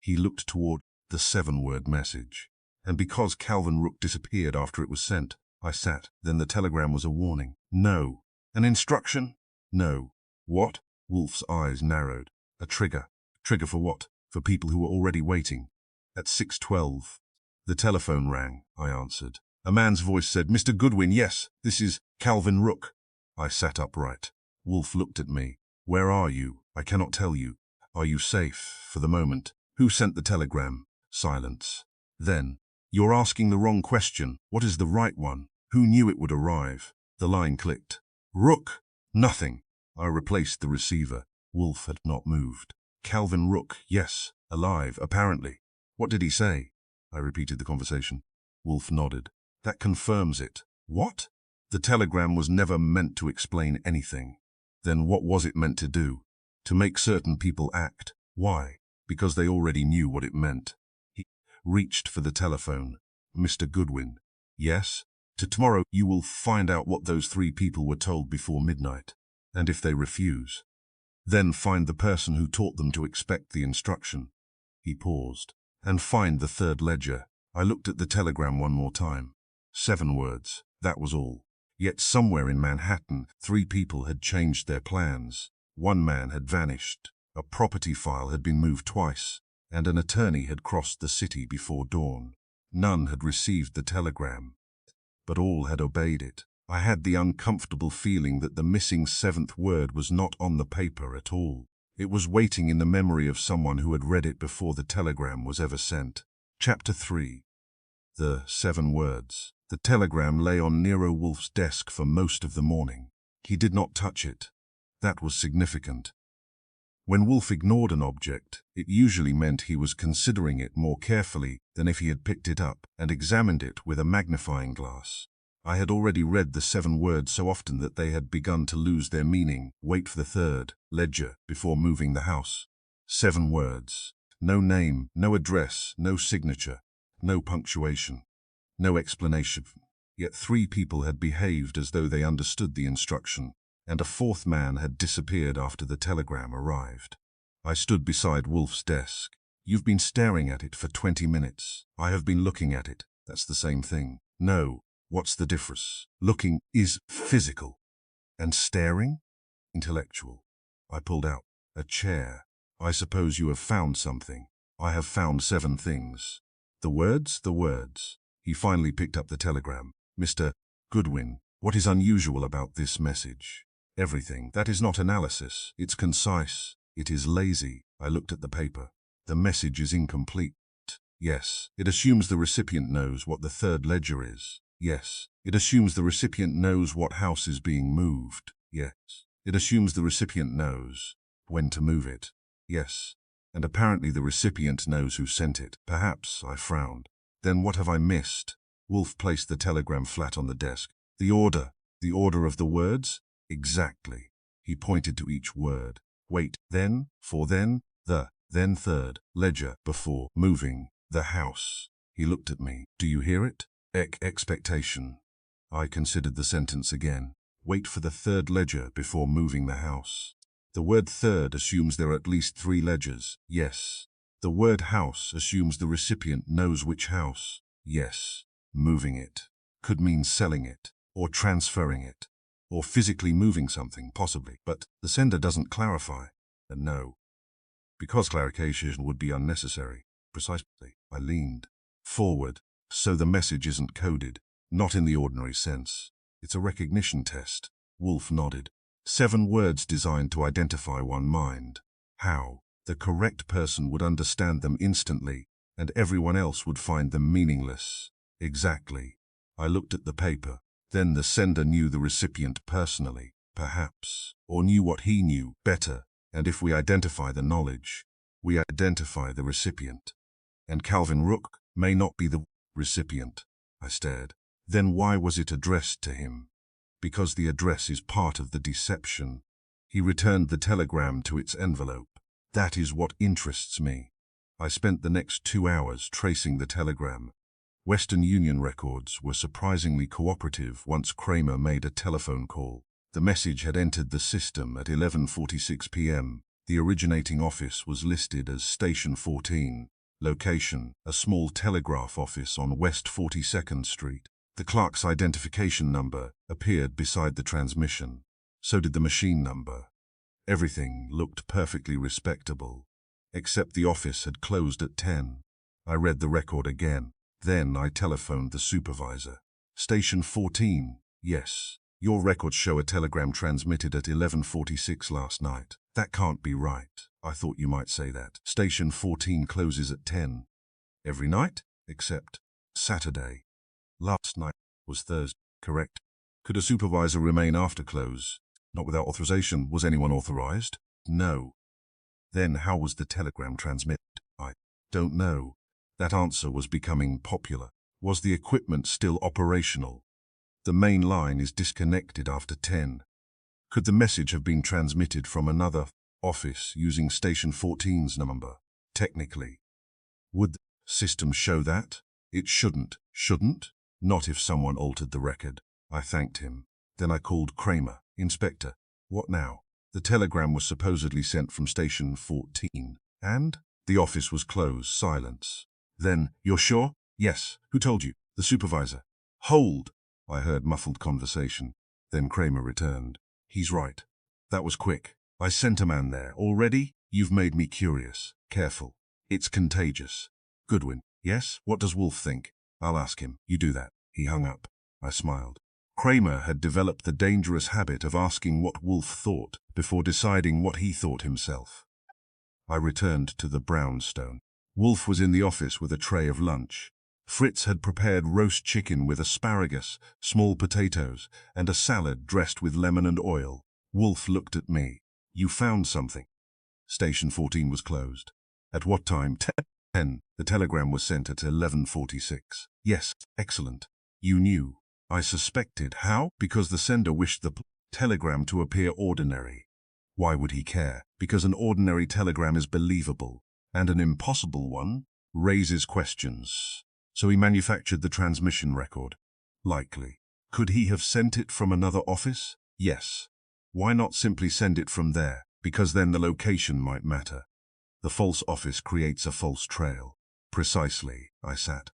He looked toward the 7-word message. And because Calvin Rook disappeared after it was sent, I sat. Then the telegram was a warning. No. An instruction? No. What? Wolfe's eyes narrowed. A trigger. Trigger for what? For people who were already waiting. At 6:12. The telephone rang, I answered. A man's voice said, "Mr. Goodwin, yes, this is Calvin Rook." I sat upright. Wolfe looked at me. "Where are you? I cannot tell you. Are you safe, for the moment? Who sent the telegram?" Silence. Then, "You're asking the wrong question. What is the right one? Who knew it would arrive?" The line clicked. "Rook." Nothing. I replaced the receiver. Wolfe had not moved. "Calvin Rook, yes, alive, apparently." "What did he say?" I repeated the conversation. Wolfe nodded. "That confirms it." "What?" "The telegram was never meant to explain anything." "Then what was it meant to do?" "To make certain people act." "Why?" "Because they already knew what it meant." He reached for the telephone. "Mr. Goodwin." "Yes?" Tomorrow you will find out what those 3 people were told before midnight. And if they refuse, then find the person who taught them to expect the instruction." He paused. "And find the 3rd ledger." I looked at the telegram one more time. 7 words, that was all. Yet somewhere in Manhattan, 3 people had changed their plans. 1 man had vanished, a property file had been moved twice, and an attorney had crossed the city before dawn. None had received the telegram, but all had obeyed it. I had the uncomfortable feeling that the missing 7th word was not on the paper at all. It was waiting in the memory of someone who had read it before the telegram was ever sent. Chapter 3. The 7 words. The telegram lay on Nero Wolfe's desk for most of the morning. He did not touch it. That was significant. When Wolfe ignored an object, it usually meant he was considering it more carefully than if he had picked it up and examined it with a magnifying glass. I had already read the 7 words so often that they had begun to lose their meaning. Wait for the 3rd ledger before moving the house. 7 words. No name, no address, no signature, no punctuation, no explanation. Yet 3 people had behaved as though they understood the instruction, and a 4th man had disappeared after the telegram arrived. I stood beside Wolfe's desk. "You've been staring at it for 20 minutes. I have been looking at it. That's the same thing." "No. What's the difference?" "Looking is physical, and staring, intellectual." I pulled out a chair. "I suppose you have found something." "I have found 7 things." The words, the words. He finally picked up the telegram. "Mr. Goodwin, what is unusual about this message?" "Everything. That is not analysis. It's concise. It is lazy." I looked at the paper. "The message is incomplete." "Yes." "It assumes the recipient knows what the 3rd ledger is." "Yes." "It assumes the recipient knows what house is being moved." "Yes." "It assumes the recipient knows when to move it." "Yes." "And apparently the recipient knows who sent it." "Perhaps." I frowned. "Then what have I missed?" Wolfe placed the telegram flat on the desk. "The order. The order of the words?" "Exactly." He pointed to each word. "Wait, then, for then, the, then 3rd ledger before moving the house." He looked at me. "Do you hear it?" Expectation." I considered the sentence again. "Wait for the 3rd ledger before moving the house." The word 3rd assumes there are at least 3 ledgers. Yes. The word house assumes the recipient knows which house. Yes. Moving it could mean selling it, or transferring it, or physically moving something, possibly. But the sender doesn't clarify. And no, because clarification would be unnecessary. Precisely. I leaned forward. "So the message isn't coded." "Not in the ordinary sense. It's a recognition test." Wolfe nodded. 7 words designed to identify one mind. How? The correct person would understand them instantly, and everyone else would find them meaningless. Exactly. I looked at the paper. Then the sender knew the recipient personally, perhaps, or knew what he knew better. And if we identify the knowledge, we identify the recipient. And Calvin Rook may not be the recipient. I stared. Then why was it addressed to him? Because the address is part of the deception. He returned the telegram to its envelope. That is what interests me. I spent the next 2 hours tracing the telegram. Western Union records were surprisingly cooperative once Kramer made a telephone call. The message had entered the system at 11:46 p.m. The originating office was listed as Station 14. Location, a small telegraph office on West 42nd Street. The clerk's identification number appeared beside the transmission. So did the machine number. Everything looked perfectly respectable, except the office had closed at 10. I read the record again. Then I telephoned the supervisor. Station 14, yes. Your records show a telegram transmitted at 11:46 last night. That can't be right. I thought you might say that. Station 14 closes at 10. Every night? Except Saturday. Last night was Thursday, correct? Could a supervisor remain after close? Not without authorization. Was anyone authorized? No. Then how was the telegram transmitted? I don't know. That answer was becoming popular. Was the equipment still operational? The main line is disconnected after 10. Could the message have been transmitted from another office using Station 14's number? Technically. Would the system show that? It shouldn't. Shouldn't? Not if someone altered the record. I thanked him. Then I called Kramer. Inspector. What now? The telegram was supposedly sent from Station 14. And? The office was closed. Silence. Then, you're sure? Yes. Who told you? The supervisor. Hold! I heard muffled conversation. Then Kramer returned. He's right. That was quick. I sent a man there. Already? You've made me curious. Careful. It's contagious. Goodwin. Yes? What does Wolfe think? I'll ask him. You do that. He hung up. I smiled. Kramer had developed the dangerous habit of asking what Wolfe thought before deciding what he thought himself. I returned to the brownstone. Wolfe was in the office with a tray of lunch. Fritz had prepared roast chicken with asparagus, small potatoes, and a salad dressed with lemon and oil. Wolfe looked at me. You found something. Station 14 was closed. At what time? 10. The telegram was sent at 11:46. Yes, excellent. You knew. I suspected. How? Because the sender wished the telegram to appear ordinary. Why would he care? Because an ordinary telegram is believable, and an impossible one raises questions. So he manufactured the transmission record. Likely. Could he have sent it from another office? Yes. Why not simply send it from there? Because then the location might matter. The false office creates a false trail. Precisely, I sat.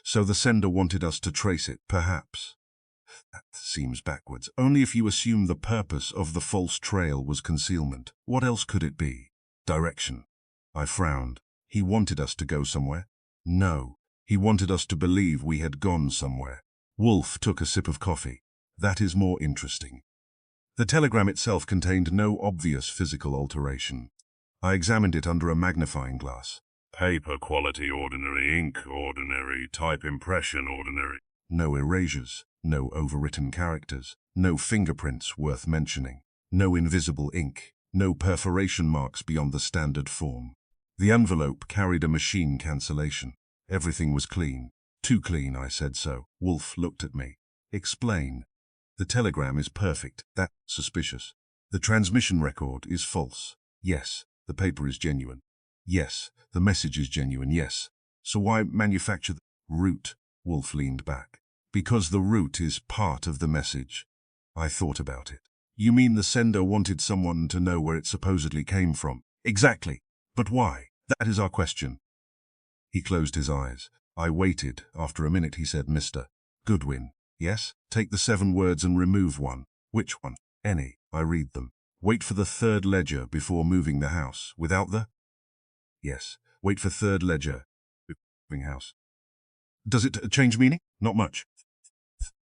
So the sender wanted us to trace it, perhaps. That seems backwards. Only if you assume the purpose of the false trail was concealment. What else could it be? Direction. I frowned. He wanted us to go somewhere? No. He wanted us to believe we had gone somewhere. Wolfe took a sip of coffee. That is more interesting. The telegram itself contained no obvious physical alteration. I examined it under a magnifying glass. Paper quality ordinary, ink ordinary, type impression ordinary. No erasures, no overwritten characters, no fingerprints worth mentioning, no invisible ink, no perforation marks beyond the standard form. The envelope carried a machine cancellation. Everything was clean. Too clean, I said so. Wolfe looked at me. Explain. The telegram is perfect. That's suspicious. The transmission record is false. Yes. The paper is genuine. Yes. The message is genuine. Yes. So why manufacture the route? Wolfe leaned back. Because the route is part of the message. I thought about it. You mean the sender wanted someone to know where it supposedly came from? Exactly. But why? That is our question. He closed his eyes. I waited. After a minute he said, Mr. Goodwin. Yes? Take the 7 words and remove one. Which one? Any. I read them. Wait for the third ledger before moving the house. Without the? Yes. Wait for third ledger before moving house. Does it change meaning? Not much.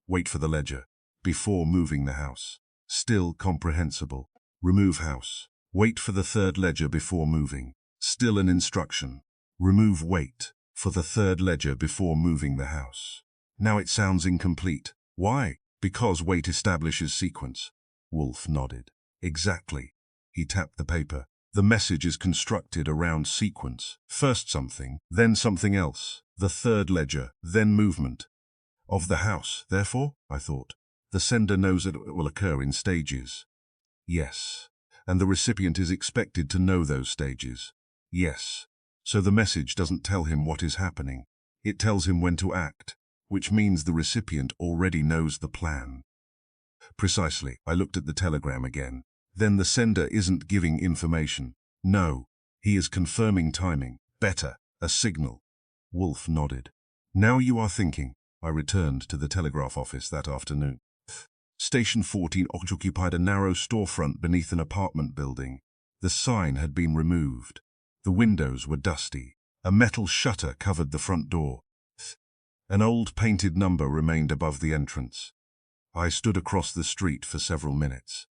Wait for the ledger before moving the house. Still comprehensible. Remove house. Wait for the third ledger before moving. Still an instruction. Remove wait for the third ledger before moving the house. Now it sounds incomplete. Why? Because wait establishes sequence. Wolfe nodded. Exactly. He tapped the paper. The message is constructed around sequence. First something, then something else. The third ledger, then movement. Of the house, therefore, I thought. The sender knows that it will occur in stages. Yes. And the recipient is expected to know those stages. Yes. So the message doesn't tell him what is happening. It tells him when to act, which means the recipient already knows the plan. Precisely. I looked at the telegram again. Then the sender isn't giving information. No. He is confirming timing. Better. A signal. Wolfe nodded. Now you are thinking. I returned to the telegraph office that afternoon. Station 14 occupied a narrow storefront beneath an apartment building. The sign had been removed. The windows were dusty. A metal shutter covered the front door. An old painted number remained above the entrance. I stood across the street for several minutes.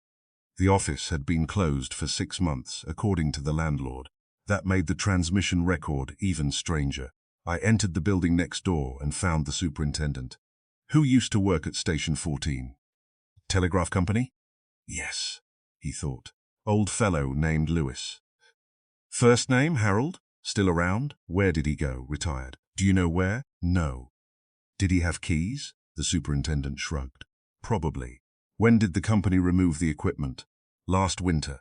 The office had been closed for 6 months, according to the landlord. That made the transmission record even stranger. I entered the building next door and found the superintendent. Who used to work at Station 14? Telegraph company? Yes, he thought. Old fellow named Lewis. First name, Harold? Still around? Where did he go? Retired. Do you know where? No. Did he have keys? The superintendent shrugged. Probably. When did the company remove the equipment? Last winter.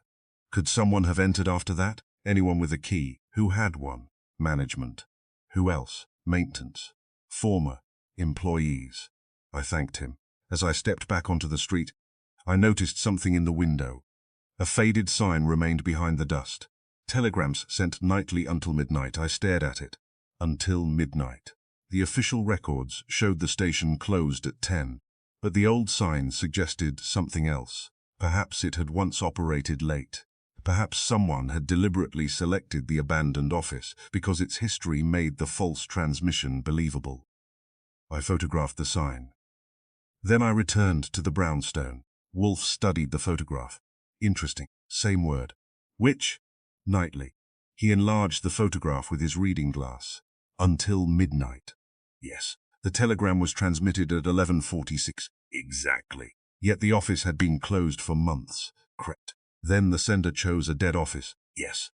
Could someone have entered after that? Anyone with a key? Who had one? Management. Who else? Maintenance. Former employees. I thanked him. As I stepped back onto the street, I noticed something in the window. A faded sign remained behind the dust. Telegrams sent nightly until midnight. I stared at it. Until midnight. The official records showed the station closed at 10, but the old sign suggested something else. Perhaps it had once operated late. Perhaps someone had deliberately selected the abandoned office because its history made the false transmission believable. I photographed the sign. Then I returned to the brownstone. Wolfe studied the photograph. Interesting. Same word. Which? Nightly. He enlarged the photograph with his reading glass. Until midnight. Yes. The telegram was transmitted at 11:46. Exactly. Yet the office had been closed for months. Correct. Then the sender chose a dead office. Yes.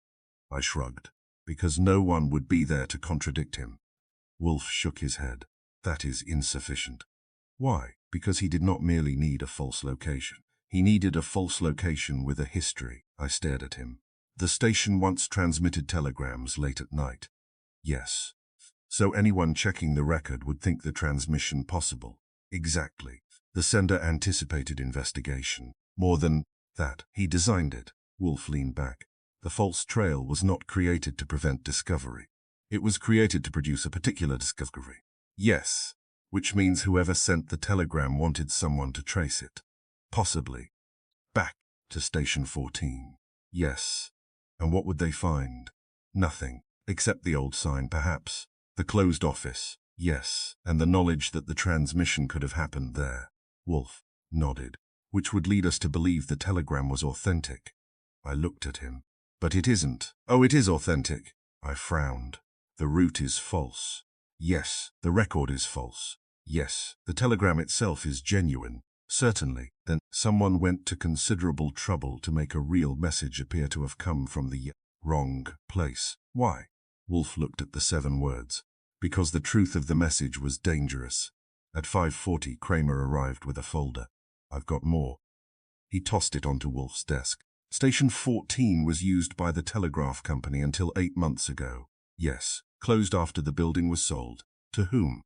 I shrugged. Because no one would be there to contradict him. Wolfe shook his head. That is insufficient. Why? Because he did not merely need a false location. He needed a false location with a history. I stared at him. The station once transmitted telegrams late at night. Yes. So anyone checking the record would think the transmission possible. Exactly. The sender anticipated investigation. More than that, he designed it. Wolfe leaned back. The false trail was not created to prevent discovery. It was created to produce a particular discovery. Yes. Which means whoever sent the telegram wanted someone to trace it. Possibly. Back to Station 14. Yes. And what would they find? Nothing. Except the old sign, perhaps. The closed office. Yes. And the knowledge that the transmission could have happened there. Wolfe nodded. Which would lead us to believe the telegram was authentic. I looked at him. But it isn't. Oh, it is authentic. I frowned. The route is false. Yes, the record is false. Yes, the telegram itself is genuine. Certainly. Then someone went to considerable trouble to make a real message appear to have come from the wrong place. Why? Wolfe looked at the 7 words. Because the truth of the message was dangerous. At 5:40, Kramer arrived with a folder. I've got more. He tossed it onto Wolfe's desk. Station 14 was used by the telegraph company until 8 months ago. Yes, closed after the building was sold. To whom?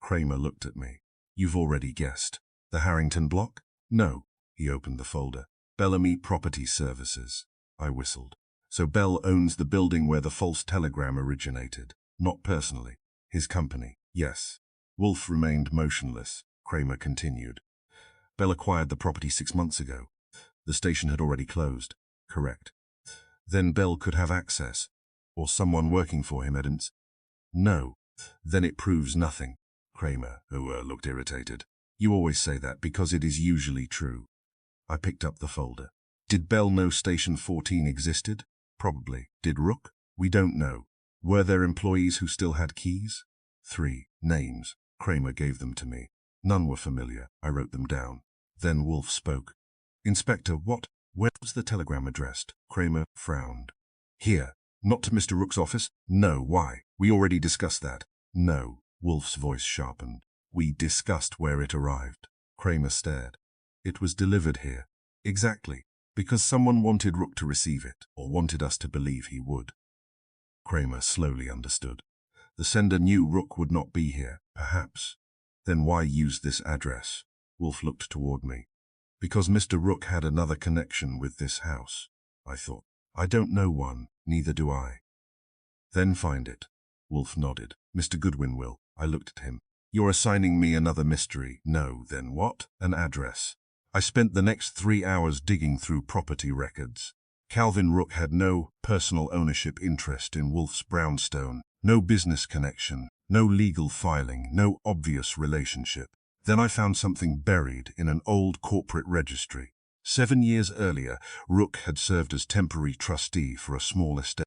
Kramer looked at me. You've already guessed. The Harrington block? No. He opened the folder. Bellamy Property Services. I whistled. So Bell owns the building where the false telegram originated. Not personally. His company. Yes. Wolfe remained motionless. Kramer continued. Bell acquired the property 6 months ago. The station had already closed. Correct. Then Bell could have access. Or someone working for him hadn't. No. Then it proves nothing. Kramer, who looked irritated. You always say that because it is usually true. I picked up the folder. Did Bell know Station 14 existed? Probably. Did Rook? We don't know. Were there employees who still had keys? 3 names. Kramer gave them to me. None were familiar. I wrote them down. Then Wolfe spoke. Inspector, what? Where was the telegram addressed? Kramer frowned. Here. Not to Mr. Rook's office? No. Why? We already discussed that. No. Wolfe's voice sharpened. We discussed where it arrived. Kramer stared. It was delivered here. Exactly. Because someone wanted Rook to receive it, or wanted us to believe he would. Kramer slowly understood. The sender knew Rook would not be here, perhaps. Then why use this address? Wolfe looked toward me. Because Mr. Rook had another connection with this house, I thought. I don't know one, neither do I. Then find it. Wolfe nodded. Mr. Goodwin will. I looked at him. You're assigning me another mystery. No, then what? An address. I spent the next 3 hours digging through property records. Calvin Rook had no personal ownership interest in Wolfe's brownstone, no business connection, no legal filing, no obvious relationship. Then I found something buried in an old corporate registry. 7 years earlier, Rook had served as temporary trustee for a small estate.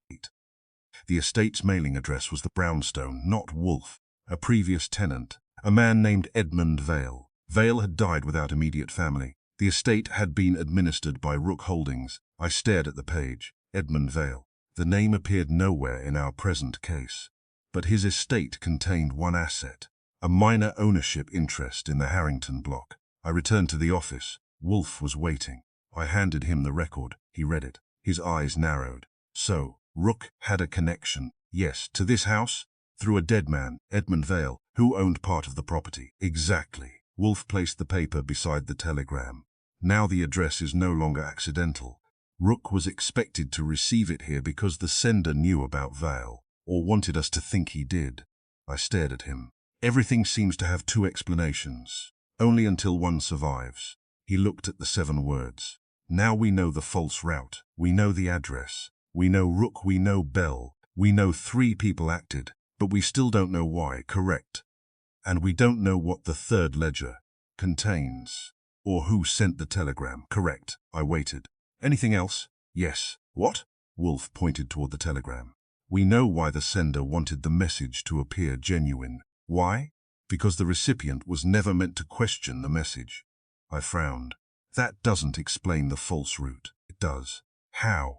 The estate's mailing address was the brownstone, not Wolfe, a previous tenant, a man named Edmund Vale. Vale had died without immediate family. The estate had been administered by Rook Holdings. I stared at the page. Edmund Vale. The name appeared nowhere in our present case. But his estate contained one asset, a minor ownership interest in the Harrington block. I returned to the office. Wolfe was waiting. I handed him the record. He read it. His eyes narrowed. So, Rook had a connection, yes, to this house? Through a dead man, Edmund Vale, who owned part of the property. Exactly. Wolfe placed the paper beside the telegram. Now the address is no longer accidental. Rook was expected to receive it here because the sender knew about Vale, or wanted us to think he did. I stared at him. Everything seems to have 2 explanations, only until one survives. He looked at the 7 words. Now we know the false route. We know the address. We know Rook. We know Bell. We know 3 people acted, but we still don't know why, correct? And we don't know what the third ledger contains, or who sent the telegram, correct? I waited. Anything else? Yes. What? Wolfe pointed toward the telegram. We know why the sender wanted the message to appear genuine. Why? Because the recipient was never meant to question the message. I frowned. That doesn't explain the false route. It does. How?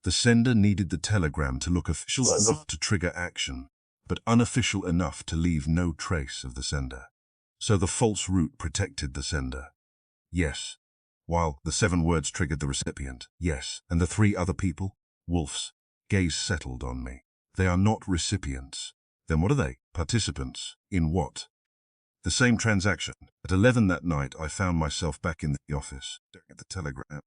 The sender needed the telegram to look official enough to trigger action, but unofficial enough to leave no trace of the sender. So the false route protected the sender. Yes. While the 7 words triggered the recipient. Yes. And the 3 other people? Wolfe's gaze settled on me. They are not recipients. Then what are they? Participants. In what? The same transaction. At 11 that night, I found myself back in the office, staring at the telegram.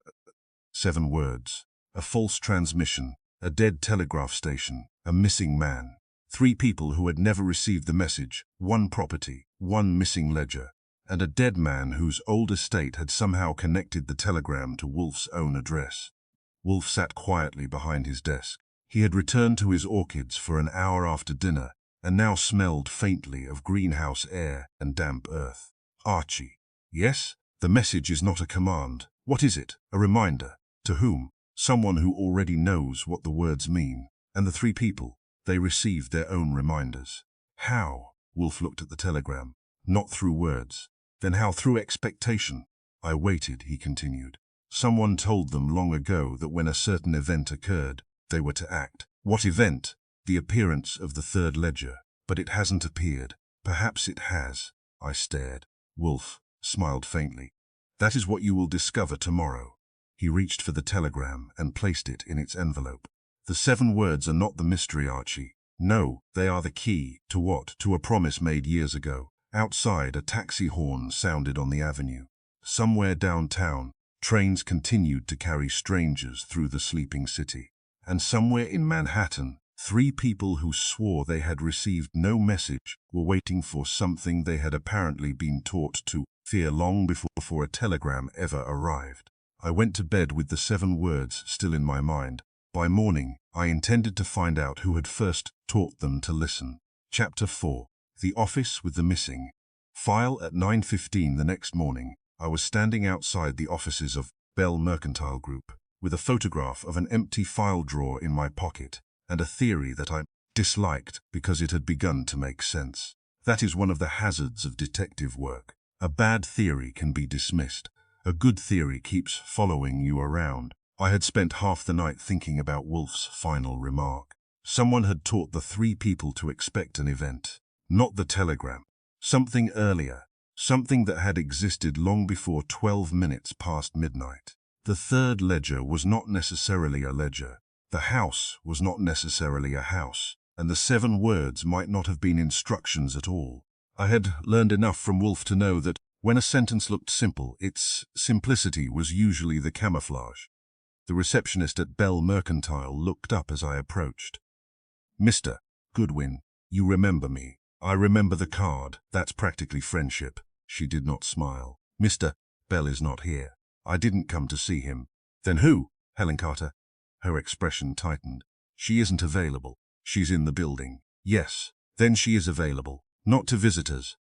7 words. A false transmission, a dead telegraph station, a missing man. 3 people who had never received the message, 1 property, 1 missing ledger, and a dead man whose old estate had somehow connected the telegram to Wolfe's own address. Wolfe sat quietly behind his desk. He had returned to his orchids for an hour after dinner, and now smelled faintly of greenhouse air and damp earth. Archie. Yes? The message is not a command. What is it? A reminder. To whom? Someone who already knows what the words mean. And the 3 people, they received their own reminders. How? Wolfe looked at the telegram. Not through words. Then how? Through expectation. I waited, he continued. Someone told them long ago that when a certain event occurred, they were to act. What event? The appearance of the third ledger. But it hasn't appeared. Perhaps it has. I stared. Wolfe smiled faintly. That is what you will discover tomorrow. He reached for the telegram and placed it in its envelope. The 7 words are not the mystery, Archie. No, they are the key. To what? To a promise made years ago. Outside, a taxi horn sounded on the avenue. Somewhere downtown, trains continued to carry strangers through the sleeping city. And somewhere in Manhattan, 3 people who swore they had received no message were waiting for something they had apparently been taught to fear long before a telegram ever arrived. I went to bed with the 7 words still in my mind. By morning, I intended to find out who had first taught them to listen. Chapter 4. The Office with the Missing. File at 9:15 the next morning, I was standing outside the offices of Bell Mercantile Group, with a photograph of an empty file drawer in my pocket, and a theory that I disliked because it had begun to make sense. That is one of the hazards of detective work. A bad theory can be dismissed. A good theory keeps following you around. I had spent half the night thinking about Wolfe's final remark. Someone had taught the 3 people to expect an event. Not the telegram. Something earlier. Something that had existed long before 12 minutes past midnight. The third ledger was not necessarily a ledger. The house was not necessarily a house. And the 7 words might not have been instructions at all. I had learned enough from Wolfe to know that when a sentence looked simple, its simplicity was usually the camouflage. The receptionist at Bell Mercantile looked up as I approached. Mr. Goodwin, You remember me. I remember the card. That's practically friendship. She did not smile. Mr. Bell is not here. I didn't come to see him. Then who? Helen Carter. Her expression tightened. She isn't available. She's in the building. Yes. Then she is available. Not to visitors.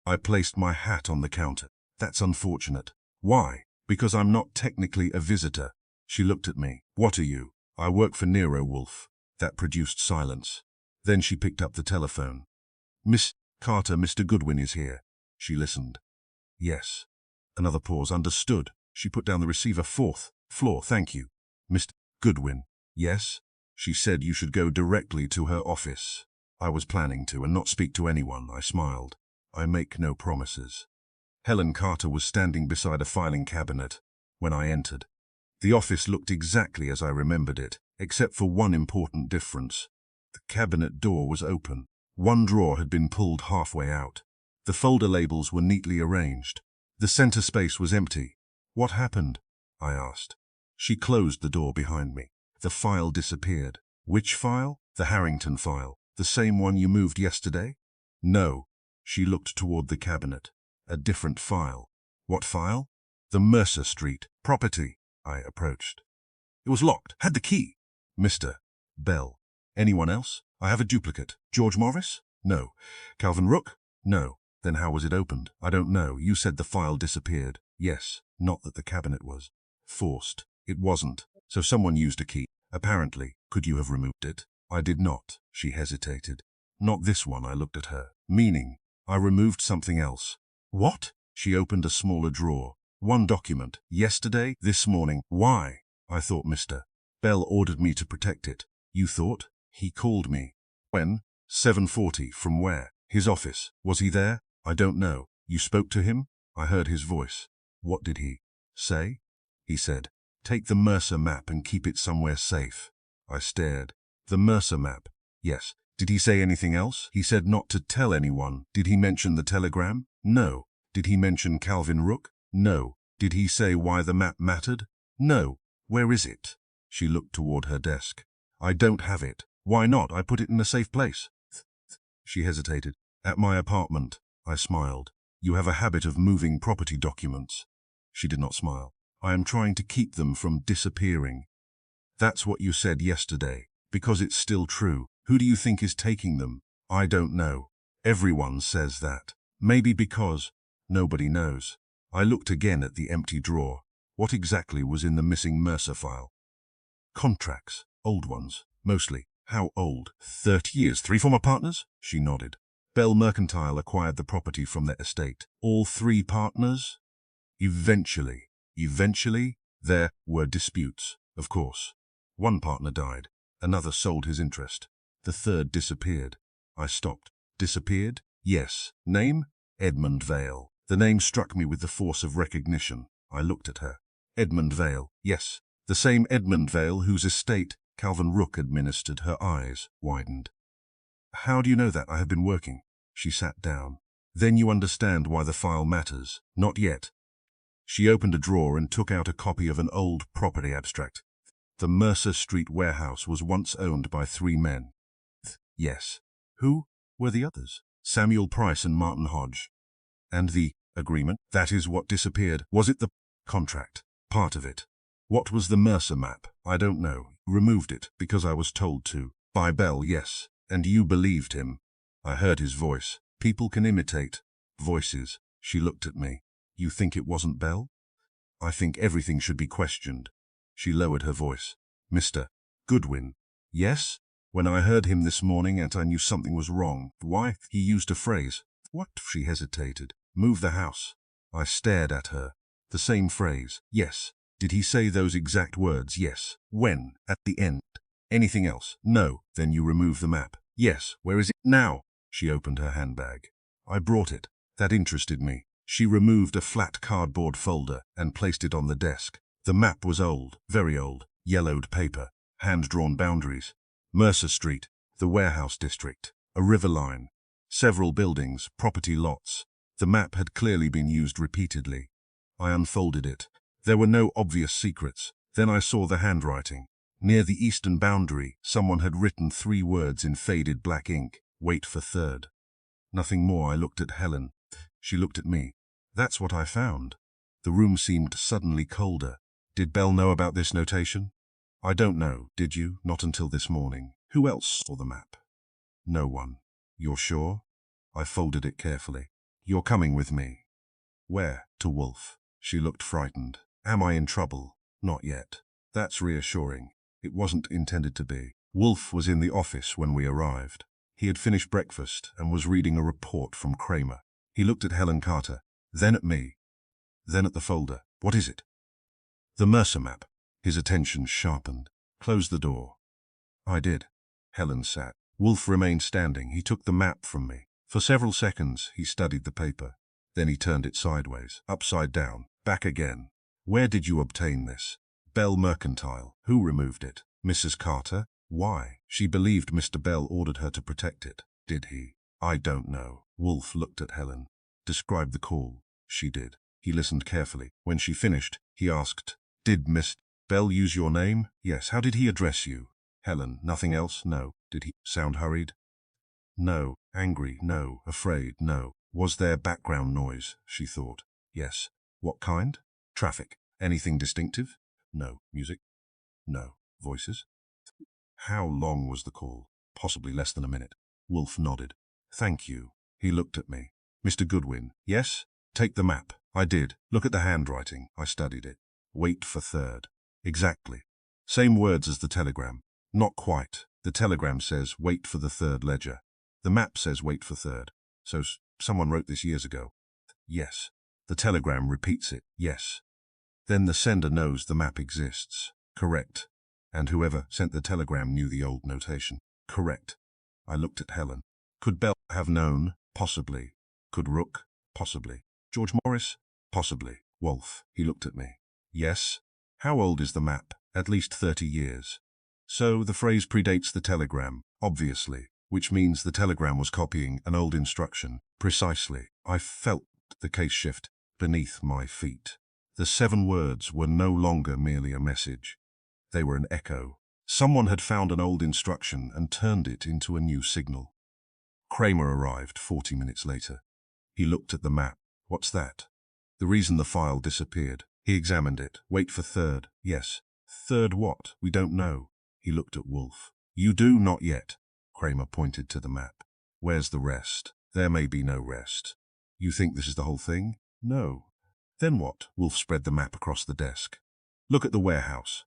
I placed my hat on the counter. That's unfortunate. Why? Because I'm not technically a visitor. She looked at me. What are you? I work for Nero Wolfe. That produced silence. Then she picked up the telephone. Miss Carter, Mr. Goodwin is here. She listened. Yes. Another pause. Understood. She put down the receiver. Fourth floor, thank you. Mr. Goodwin. Yes? She said you should go directly to her office. I was planning to and not speak to anyone. I smiled. I make no promises. Helen Carter was standing beside a filing cabinet when I entered. The office looked exactly as I remembered it, except for one important difference. The cabinet door was open. One drawer had been pulled halfway out. The folder labels were neatly arranged. The center space was empty. What happened? I asked. She closed the door behind me. The file disappeared. Which file? The Harrington file. The same one you moved yesterday? No. She looked toward the cabinet. A different file. What file? The Mercer Street property. I approached. It was locked. Had the key. Mr. Bell. Anyone else? I have a duplicate. George Morris? No. Calvin Rook? No. Then how was it opened? I don't know. You said the file disappeared. Yes. Not that the cabinet was forced. It wasn't. So someone used a key. Apparently. Could you have removed it? I did not. She hesitated. Not this one. I looked at her. Meaning, I removed something else. What? She opened a smaller drawer. One document. Yesterday, this morning. Why? I thought Mr. Bell ordered me to protect it. You thought? He called me. When? 7:40. From where? His office. Was he there? I don't know. You spoke to him? I heard his voice. What did he say? He said, take the Mercer map and keep it somewhere safe. I stared. The Mercer map? Yes. Did he say anything else? He said not to tell anyone. Did he mention the telegram? No. Did he mention Calvin Rook? No. Did he say why the map mattered? No. Where is it? She looked toward her desk. I don't have it. Why not? I put it in a safe place. She hesitated. At my apartment. I smiled. You have a habit of moving property documents. She did not smile. I am trying to keep them from disappearing. That's what you said yesterday. Because it's still true. Who do you think is taking them? I don't know. Everyone says that. Maybe because nobody knows. I looked again at the empty drawer. What exactly was in the missing Mercer file? Contracts. Old ones. Mostly. How old? 30 years. 3 former partners? She nodded. Bell Mercantile acquired the property from their estate. All 3 partners? Eventually. Eventually, there were disputes, of course. One partner died. Another sold his interest. The third disappeared. I stopped. Disappeared? Yes. Name? Edmund Vale. The name struck me with the force of recognition. I looked at her. Edmund Vale. Yes. The same Edmund Vale whose estate Calvin Rook administered. Her eyes widened. How do you know that? I have been working. She sat down. Then you understand why the file matters. Not yet. She opened a drawer and took out a copy of an old property abstract. The Mercer Street warehouse was once owned by 3 men. Yes. Who were the others? Samuel Price and Martin Hodge. And the agreement? That is what disappeared. Was it the contract? Part of it. What was the Mercer map? I don't know. Removed it because I was told to. By Bell, yes. And you believed him. I heard his voice. People can imitate voices. She looked at me. You think it wasn't Bell? I think everything should be questioned. She lowered her voice. Mr. Goodwin. Yes? When I heard him this morning and I knew something was wrong. Why? He used a phrase. What? She hesitated. Move the house. I stared at her. The same phrase. Yes. Did he say those exact words? Yes. When? At the end. Anything else? No. Then you remove the map. Yes. Where is it now? She opened her handbag. I brought it. That interested me. She removed a flat cardboard folder and placed it on the desk. The map was old, very old, yellowed paper, hand-drawn boundaries. Mercer Street, the warehouse district, a river line, several buildings, property lots. The map had clearly been used repeatedly. I unfolded it. There were no obvious secrets. Then I saw the handwriting. Near the eastern boundary, someone had written 3 words in faded black ink. Wait for third. Nothing more. I looked at Helen. She looked at me. That's what I found. The room seemed suddenly colder. Did Belle know about this notation? I don't know. Did you? Not until this morning. Who else saw the map? No one. You're sure? I folded it carefully. You're coming with me. Where? To Wolfe. She looked frightened. Am I in trouble? Not yet. That's reassuring. It wasn't intended to be. Wolfe was in the office when we arrived. He had finished breakfast and was reading a report from Kramer. He looked at Helen Carter, then at me, then at the folder. What is it? The Mercer map. His attention sharpened. Close the door. I did. Helen sat. Wolfe remained standing. He took the map from me. For several seconds, he studied the paper. Then he turned it sideways, upside down, back again. Where did you obtain this? Bell Mercantile. Who removed it? Mrs. Carter. Why? She believed Mr. Bell ordered her to protect it. Did he? I don't know. Wolfe looked at Helen. Describe the call. She did. He listened carefully. When she finished, he asked, Did Miss Bell use your name? Yes. How did he address you? Helen. Nothing else? No. Did he sound hurried? No. Angry? No. Afraid? No. Was there background noise? She thought. Yes. What kind? Traffic. Anything distinctive? No. Music? No. Voices? How long was the call? Possibly less than a minute. Wolfe nodded. Thank you. He looked at me. Mr. Goodwin. Yes? Take the map. I did. Look at the handwriting. I studied it. Wait for third. Exactly. Same words as the telegram. Not quite. The telegram says wait for the third ledger. The map says wait for third. So someone wrote this years ago. Yes. The telegram repeats it. Yes. Then the sender knows the map exists. Correct. And whoever sent the telegram knew the old notation. Correct. I looked at Helen. Could Bell have known? Possibly. Could Rook? Possibly. George Morris? Possibly. Wolfe. He looked at me. Yes. How old is the map? At least 30 years. So the phrase predates the telegram, obviously, which means the telegram was copying an old instruction. Precisely. I felt the case shift beneath my feet. The 7 words were no longer merely a message. They were an echo. Someone had found an old instruction and turned it into a new signal. Kramer arrived 40 minutes later. He looked at the map. What's that? The reason the file disappeared. He examined it. Wait for third. Yes. Third what? We don't know. He looked at Wolfe. You do? Not yet. Kramer pointed to the map. Where's the rest? There may be no rest. You think this is the whole thing? No. Then what? Wolfe spread the map across the desk. Look at the warehouse.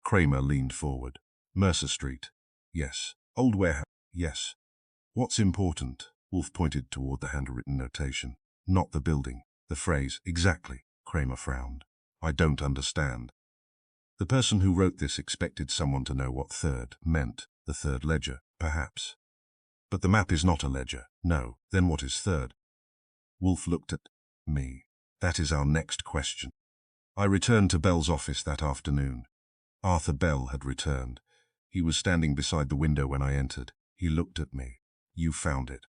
Kramer leaned forward. Mercer Street. Yes. Old warehouse. Yes. What's important? Wolfe pointed toward the handwritten notation. Not the building. The phrase. Exactly. Kramer frowned. I don't understand. The person who wrote this expected someone to know what third meant. The third ledger, perhaps. But the map is not a ledger. No. Then what is third? Wolfe looked at me. That is our next question. I returned to Bell's office that afternoon. Arthur Bell had returned. He was standing beside the window when I entered. He looked at me. You found it.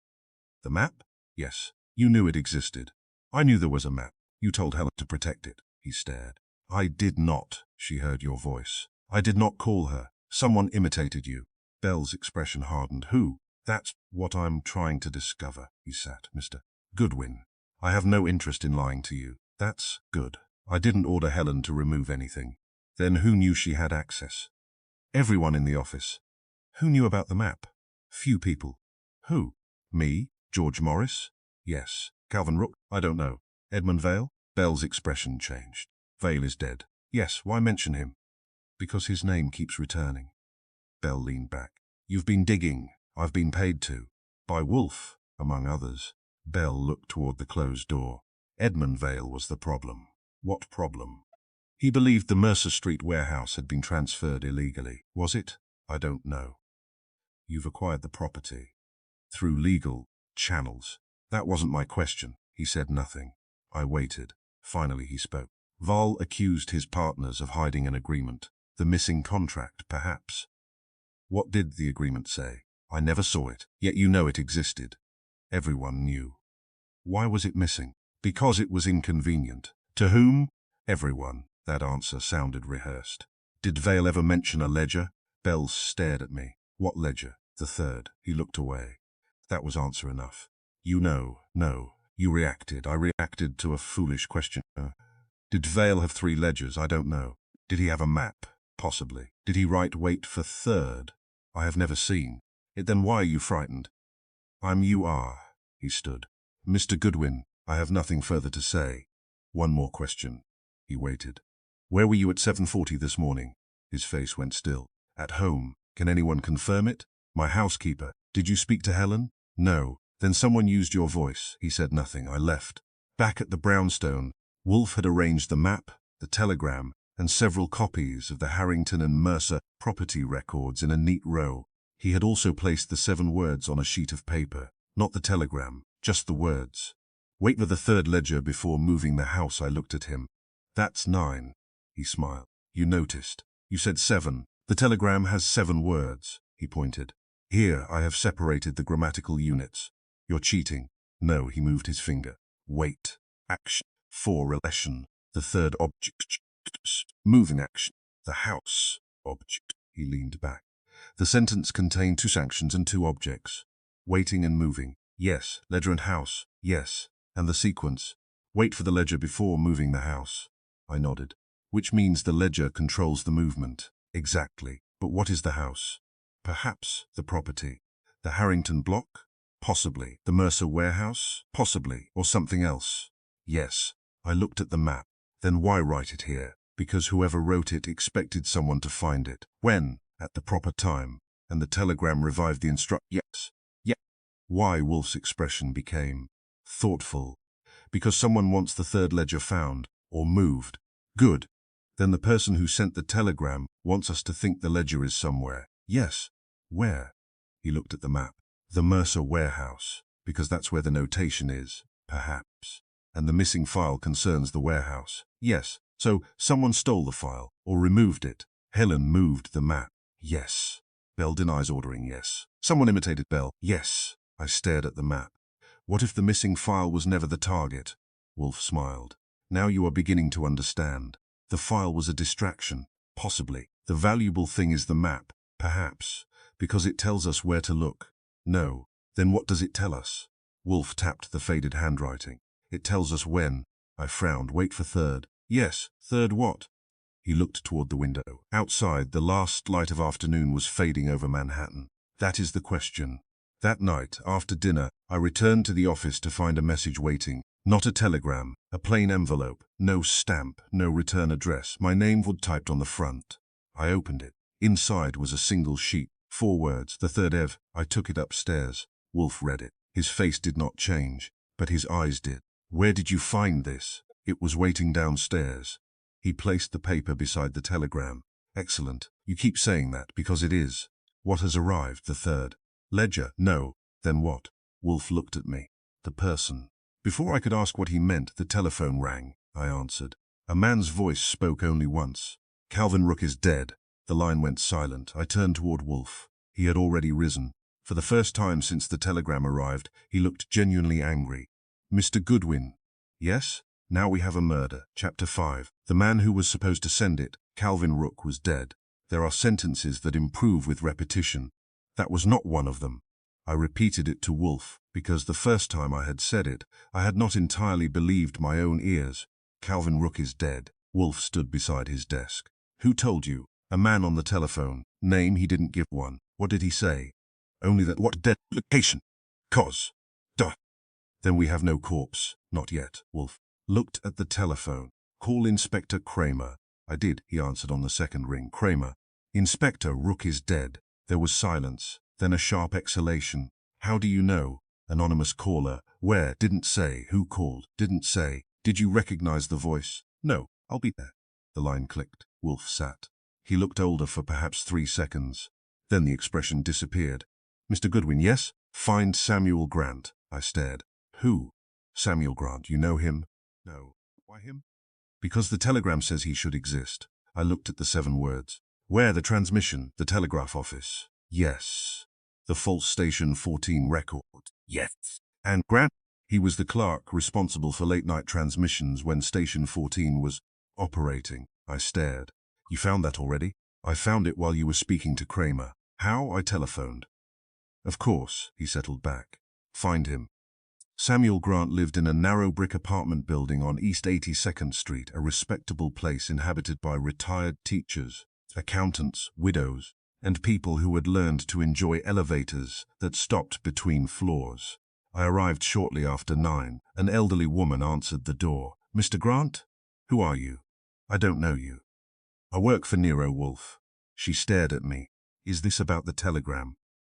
The map? Yes. You knew it existed. I knew there was a map. You told Helen to protect it. He stared. I did not. She heard your voice. I did not call her. Someone imitated you. Bell's expression hardened. Who? That's what I'm trying to discover. He sat. Mr. Goodwin. I have no interest in lying to you. That's good. I didn't order Helen to remove anything. Then who knew she had access? Everyone in the office. Who knew about the map? Few people. Who? Me? George Morris? Yes. Calvin Rook? I don't know. Edmund Vale? Bell's expression changed. Vale is dead. Yes, why mention him? Because his name keeps returning. Bell leaned back. You've been digging. I've been paid to. By Wolfe, among others. Bell looked toward the closed door. Edmund Vale was the problem. What problem? He believed the Mercer Street warehouse had been transferred illegally. Was it? I don't know. You've acquired the property. Through legal channels. That wasn't my question. He said nothing. I waited. Finally he spoke. Val accused his partners of hiding an agreement. The missing contract, perhaps. What did the agreement say? I never saw it, yet you know it existed. Everyone knew. Why was it missing? Because it was inconvenient. To whom? Everyone. That answer sounded rehearsed. Did Vale ever mention a ledger? Bell stared at me. What ledger? The third. He looked away. That was answer enough. You know, no. You reacted. I reacted to a foolish question. Did Vale have 3 ledgers? I don't know. Did he have a map? Possibly. Did he write wait for third? I have never seen it. Then why are you frightened? You are. He stood. Mr. Goodwin, I have nothing further to say. One more question. He waited. Where were you at 7:40 this morning? His face went still. At home. Can anyone confirm it? My housekeeper. Did you speak to Helen? No. Then someone used your voice. He said nothing. I left. Back at the brownstone, Wolfe had arranged the map, the telegram, and several copies of the Harrington and Mercer property records in a neat row. He had also placed the 7 words on a sheet of paper. Not the telegram, just the words. Wait for the 3rd ledger before moving the house. I looked at him. That's 9. He smiled. You noticed. You said 7. The telegram has 7 words. He pointed. Here I have separated the grammatical units. You're cheating. No, he moved his finger. Wait. Action. 4 relation. The 3rd object. Moving action. The house. Object. He leaned back. The sentence contained 2 sanctions and 2 objects. Waiting and moving. Yes. Ledger and house. Yes. And the sequence. Wait for the ledger before moving the house. I nodded. Which means the ledger controls the movement. Exactly. But what is the house? Perhaps the property. The Harrington block? Possibly. The Mercer warehouse? Possibly. Or something else? Yes. I looked at the map. Then why write it here? Because whoever wrote it expected someone to find it. When? At the proper time. And the telegram revived the Yes. Yeah. Why? Wolfe's expression became thoughtful. Because someone wants the 3rd ledger found. Or moved. Good. Then the person who sent the telegram wants us to think the ledger is somewhere. Yes. Where? He looked at the map. The Mercer warehouse. Because that's where the notation is. Perhaps. And the missing file concerns the warehouse. Yes. So someone stole the file. Or removed it. Helen moved the map. Yes. Bell denies ordering. Yes. Someone imitated Bell. Yes. I stared at the map. What if the missing file was never the target? Wolfe smiled. Now you are beginning to understand. The file was a distraction. Possibly. The valuable thing is the map. Perhaps. Because it tells us where to look. No. Then what does it tell us? Wolfe tapped the faded handwriting. It tells us when. I frowned. Wait for 3rd. Yes. 3rd what? He looked toward the window. Outside, the last light of afternoon was fading over Manhattan. That is the question. That night, after dinner, I returned to the office to find a message waiting. Not a telegram, a plain envelope, no stamp, no return address. My name was typed on the front. I opened it. Inside was a single sheet, 4 words, the 3rd Ev. I took it upstairs. Wolfe read it. His face did not change, but his eyes did. Where did you find this? It was waiting downstairs. He placed the paper beside the telegram. Excellent. You keep saying that because it is. What has arrived? The 3rd ledger? No. Then what? Wolfe looked at me. The person. Before I could ask what he meant, the telephone rang. I answered. A man's voice spoke only once. Calvin Rook is dead. The line went silent. I turned toward Wolfe. He had already risen. For the first time since the telegram arrived, he looked genuinely angry. Mr. Goodwin. Yes? Now we have a murder. Chapter 5. The man who was supposed to send it, Calvin Rook, was dead. There are sentences that improve with repetition. That was not one of them. I repeated it to Wolfe, because the first time I had said it, I had not entirely believed my own ears. Calvin Rook is dead. Wolfe stood beside his desk. Who told you? A man on the telephone. Name, he didn't give one. What did he say? Only that what dead location. Cause. Duh. Then we have no corpse. Not yet. Wolfe looked at the telephone. Call Inspector Kramer. I did, he answered on the 2nd ring. Kramer. Inspector, Rook is dead. There was silence, then a sharp exhalation. How do you know? Anonymous caller. Where? Didn't say. Who called? Didn't say. Did you recognize the voice? No. I'll be there. The line clicked. Wolfe sat. He looked older for perhaps 3 seconds. Then the expression disappeared. Mr. Goodwin, yes? Find Samuel Grant. I stared. Who? Samuel Grant. You know him? No. Why him? Because the telegram says he should exist. I looked at the 7 words. Where? The transmission? The telegraph office? Yes. The false Station 14 record? Yes. And Grant? He was the clerk responsible for late-night transmissions when Station 14 was operating. I stared. You found that already? I found it while you were speaking to Kramer. How? I telephoned. Of course, he settled back. Find him. Samuel Grant lived in a narrow brick apartment building on East 82nd Street, a respectable place inhabited by retired teachers, accountants, widows, and people who had learned to enjoy elevators that stopped between floors. I arrived shortly after 9. An elderly woman answered the door. "Mr. Grant? Who are you?" "I don't know you." "I work for Nero Wolfe." She stared at me. "Is this about the telegram?"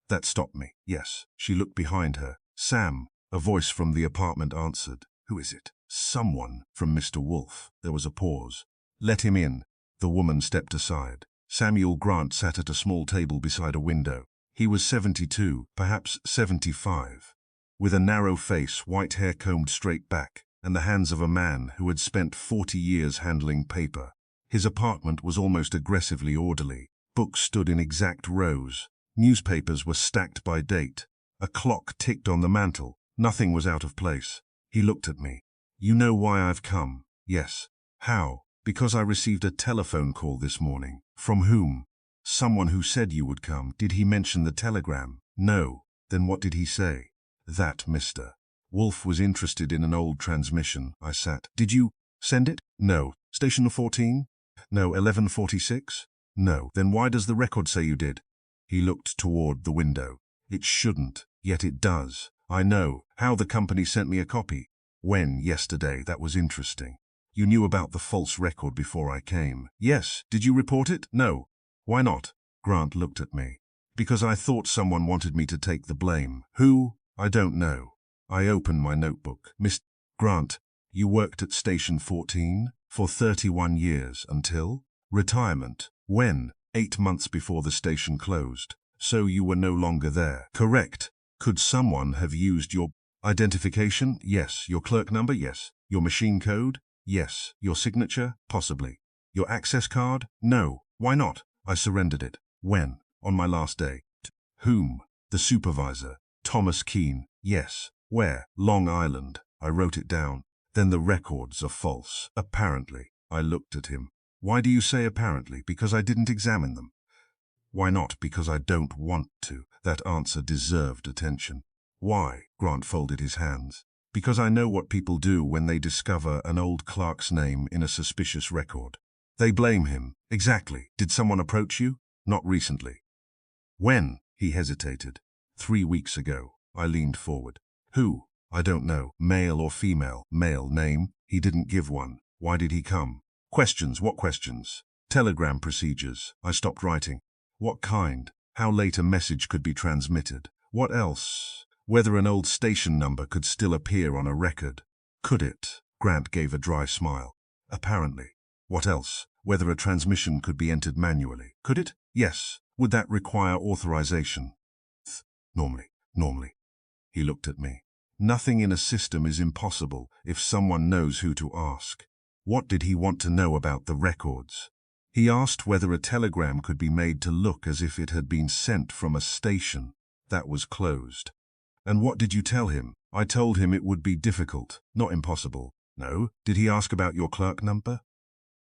That stopped me. Yes. She looked behind her. "Sam," a voice from the apartment answered. "Who is it?" "Someone from Mr. Wolfe." There was a pause. "Let him in." The woman stepped aside. Samuel Grant sat at a small table beside a window. He was 72, perhaps 75, with a narrow face, white hair combed straight back, and the hands of a man who had spent 40 years handling paper. His apartment was almost aggressively orderly. Books stood in exact rows. Newspapers were stacked by date. A clock ticked on the mantel. Nothing was out of place. He looked at me. "You know why I've come?" "Yes." "How?" "Because I received a telephone call this morning." "From whom?" "Someone who said you would come." "Did he mention the telegram?" "No." "Then what did he say?" "That Mr. Wolfe was interested in an old transmission." I sat. "Did you send it?" "No." "Station 14? No. 1146? No." "Then why does the record say you did?" He looked toward the window. "It shouldn't, yet it does." "I know. How the company sent me a copy." "When? Yesterday. That was interesting." "You knew about the false record before I came?" "Yes." "Did you report it?" "No." "Why not?" Grant looked at me. "Because I thought someone wanted me to take the blame." "Who?" "I don't know." I opened my notebook. "Miss Grant, you worked at Station 14 for 31 years until retirement." "When?" 8 months before the station closed. "So you were no longer there." "Correct." "Could someone have used your identification?" "Yes." "Your clerk number?" "Yes." "Your machine code?" "Yes." "Your signature?" "Possibly." "Your access card?" "No." "Why not?" "I surrendered it." "When?" "On my last day." "Whom?" "The supervisor." "Thomas Keene." "Yes." "Where?" "Long Island." I wrote it down. "Then the records are false." "Apparently." I looked at him. "Why do you say apparently?" "Because I didn't examine them." "Why not?" "Because I don't want to." That answer deserved attention. "Why?" Grant folded his hands. "Because I know what people do when they discover an old clerk's name in a suspicious record. They blame him." "Exactly. Did someone approach you?" "Not recently." "When?" He hesitated. 3 weeks ago. I leaned forward. "Who?" "I don't know." "Male or female?" "Male." "Name?" He didn't give one. "Why did he come?" "Questions." "What questions?" "Telegram procedures." I stopped writing. "What kind?" "How late a message could be transmitted." "What else?" "Whether an old station number could still appear on a record." "Could it?" Grant gave a dry smile. "Apparently." "What else?" "Whether a transmission could be entered manually." "Could it?" "Yes." "Would that require authorization?" Normally. He looked at me. "Nothing in a system is impossible if someone knows who to ask." What did he want to know about the records? He asked whether a telegram could be made to look as if it had been sent from a station that was closed. "And what did you tell him?" "I told him it would be difficult, not impossible." "No." "Did he ask about your clerk number?"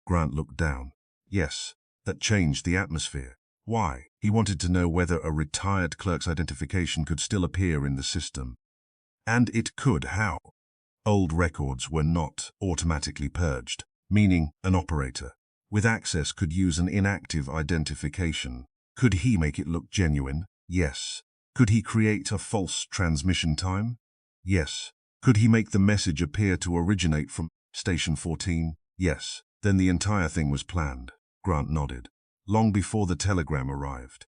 Grant looked down. "Yes." "That changed the atmosphere." "Why?" "He wanted to know whether a retired clerk's identification could still appear in the system." "And it could. How?" "Old records were not automatically purged," meaning an operator with access could use an inactive identification. "Could he make it look genuine?" "Yes." "Could he create a false transmission time?" "Yes." "Could he make the message appear to originate from Station 14? "Yes." "Then the entire thing was planned." Grant nodded. "Long before the telegram arrived?"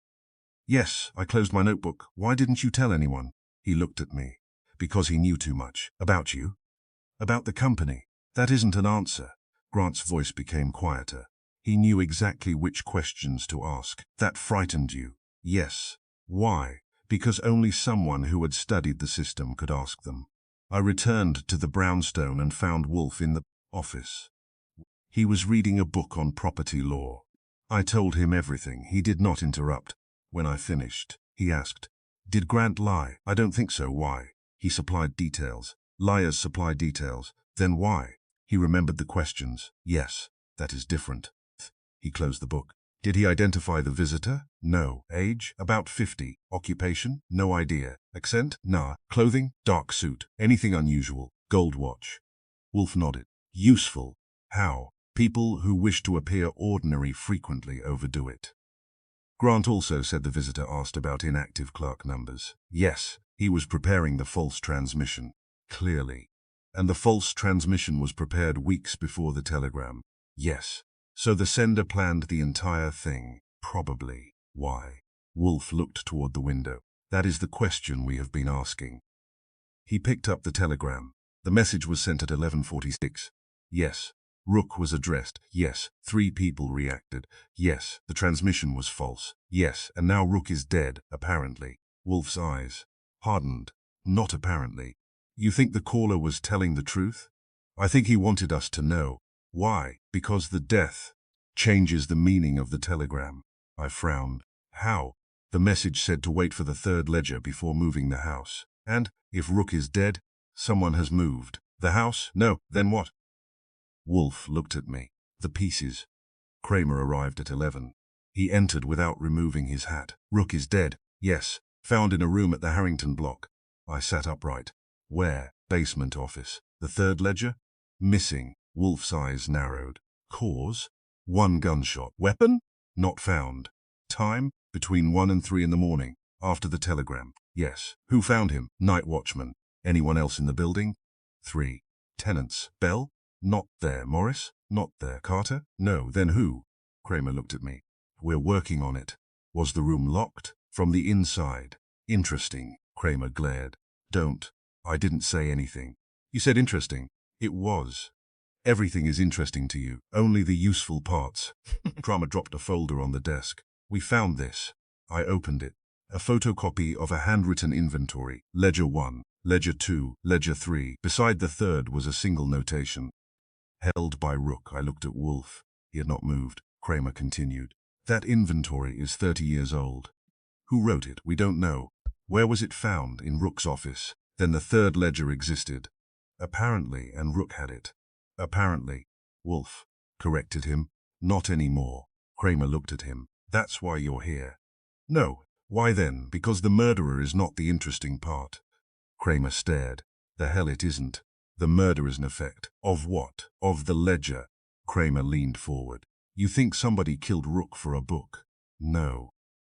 "Yes." I closed my notebook. "Why didn't you tell anyone?" He looked at me. "Because he knew too much." "About you?" "About the company." "That isn't an answer." Grant's voice became quieter. He knew exactly which questions to ask. "That frightened you?" "Yes." "Why?" "Because only someone who had studied the system could ask them." I returned to the brownstone and found Wolfe in the office. He was reading a book on property law. I told him everything. He did not interrupt. When I finished, he asked, "Did Grant lie?" "I don't think so." "Why?" "He supplied details." "Liars supply details." "Then why?" He remembered the questions. "Yes, that is different." He closed the book. Did he identify the visitor? No. Age? About 50. Occupation? No idea. Accent? Nah. Clothing? Dark suit. Anything unusual? Gold watch. Wolfe nodded. Useful. How? People who wish to appear ordinary frequently overdo it. Grant also said the visitor asked about inactive clerk numbers. Yes, he was preparing the false transmission. Clearly. And the false transmission was prepared weeks before the telegram. Yes. So the sender planned the entire thing. Probably. Why? Wolfe looked toward the window. That is the question we have been asking. He picked up the telegram. The message was sent at 11:46. Yes. Rook was addressed. Yes. 3 people reacted. Yes. The transmission was false. Yes. And now Rook is dead, apparently. Wolfe's eyes hardened. Not apparently. You think the caller was telling the truth? I think he wanted us to know. Why? Because the death changes the meaning of the telegram. I frowned. How? The message said to wait for the 3rd ledger before moving the house. And, if Rook is dead, someone has moved. The house? No. Then what? Wolfe looked at me. The pieces. Kramer arrived at 11. He entered without removing his hat. Rook is dead. Yes. Found in a room at the Harrington block. I sat upright. Where? Basement office. The 3rd ledger? Missing. Wolfe's eyes narrowed. Cause? 1 gunshot. Weapon? Not found. Time? Between 1 and 3 in the morning. After the telegram. Yes. Who found him? Night watchman. Anyone else in the building? 3. Tenants. Bell? Not there. Morris? Not there. Carter? No. Then who? Kramer looked at me. We're working on it. Was the room locked? From the inside. Interesting. Kramer glared. Don't. I didn't say anything. You said interesting. It was. Everything is interesting to you. Only the useful parts. Kramer dropped a folder on the desk. We found this. I opened it. A photocopy of a handwritten inventory. Ledger 1, Ledger 2, Ledger 3. Beside the 3rd was a single notation. Held by Rook. I looked at Wolfe. He had not moved. Kramer continued. That inventory is 30 years old. Who wrote it? We don't know. Where was it found? In Rook's office. Then the 3rd ledger existed. Apparently, and Rook had it. Apparently. Wolfe corrected him. Not anymore. Kramer looked at him. That's why you're here. No. Why then? Because the murderer is not the interesting part. Kramer stared. The hell it isn't. The murder is an effect. Of what? Of the ledger. Kramer leaned forward. You think somebody killed Rook for a book? No.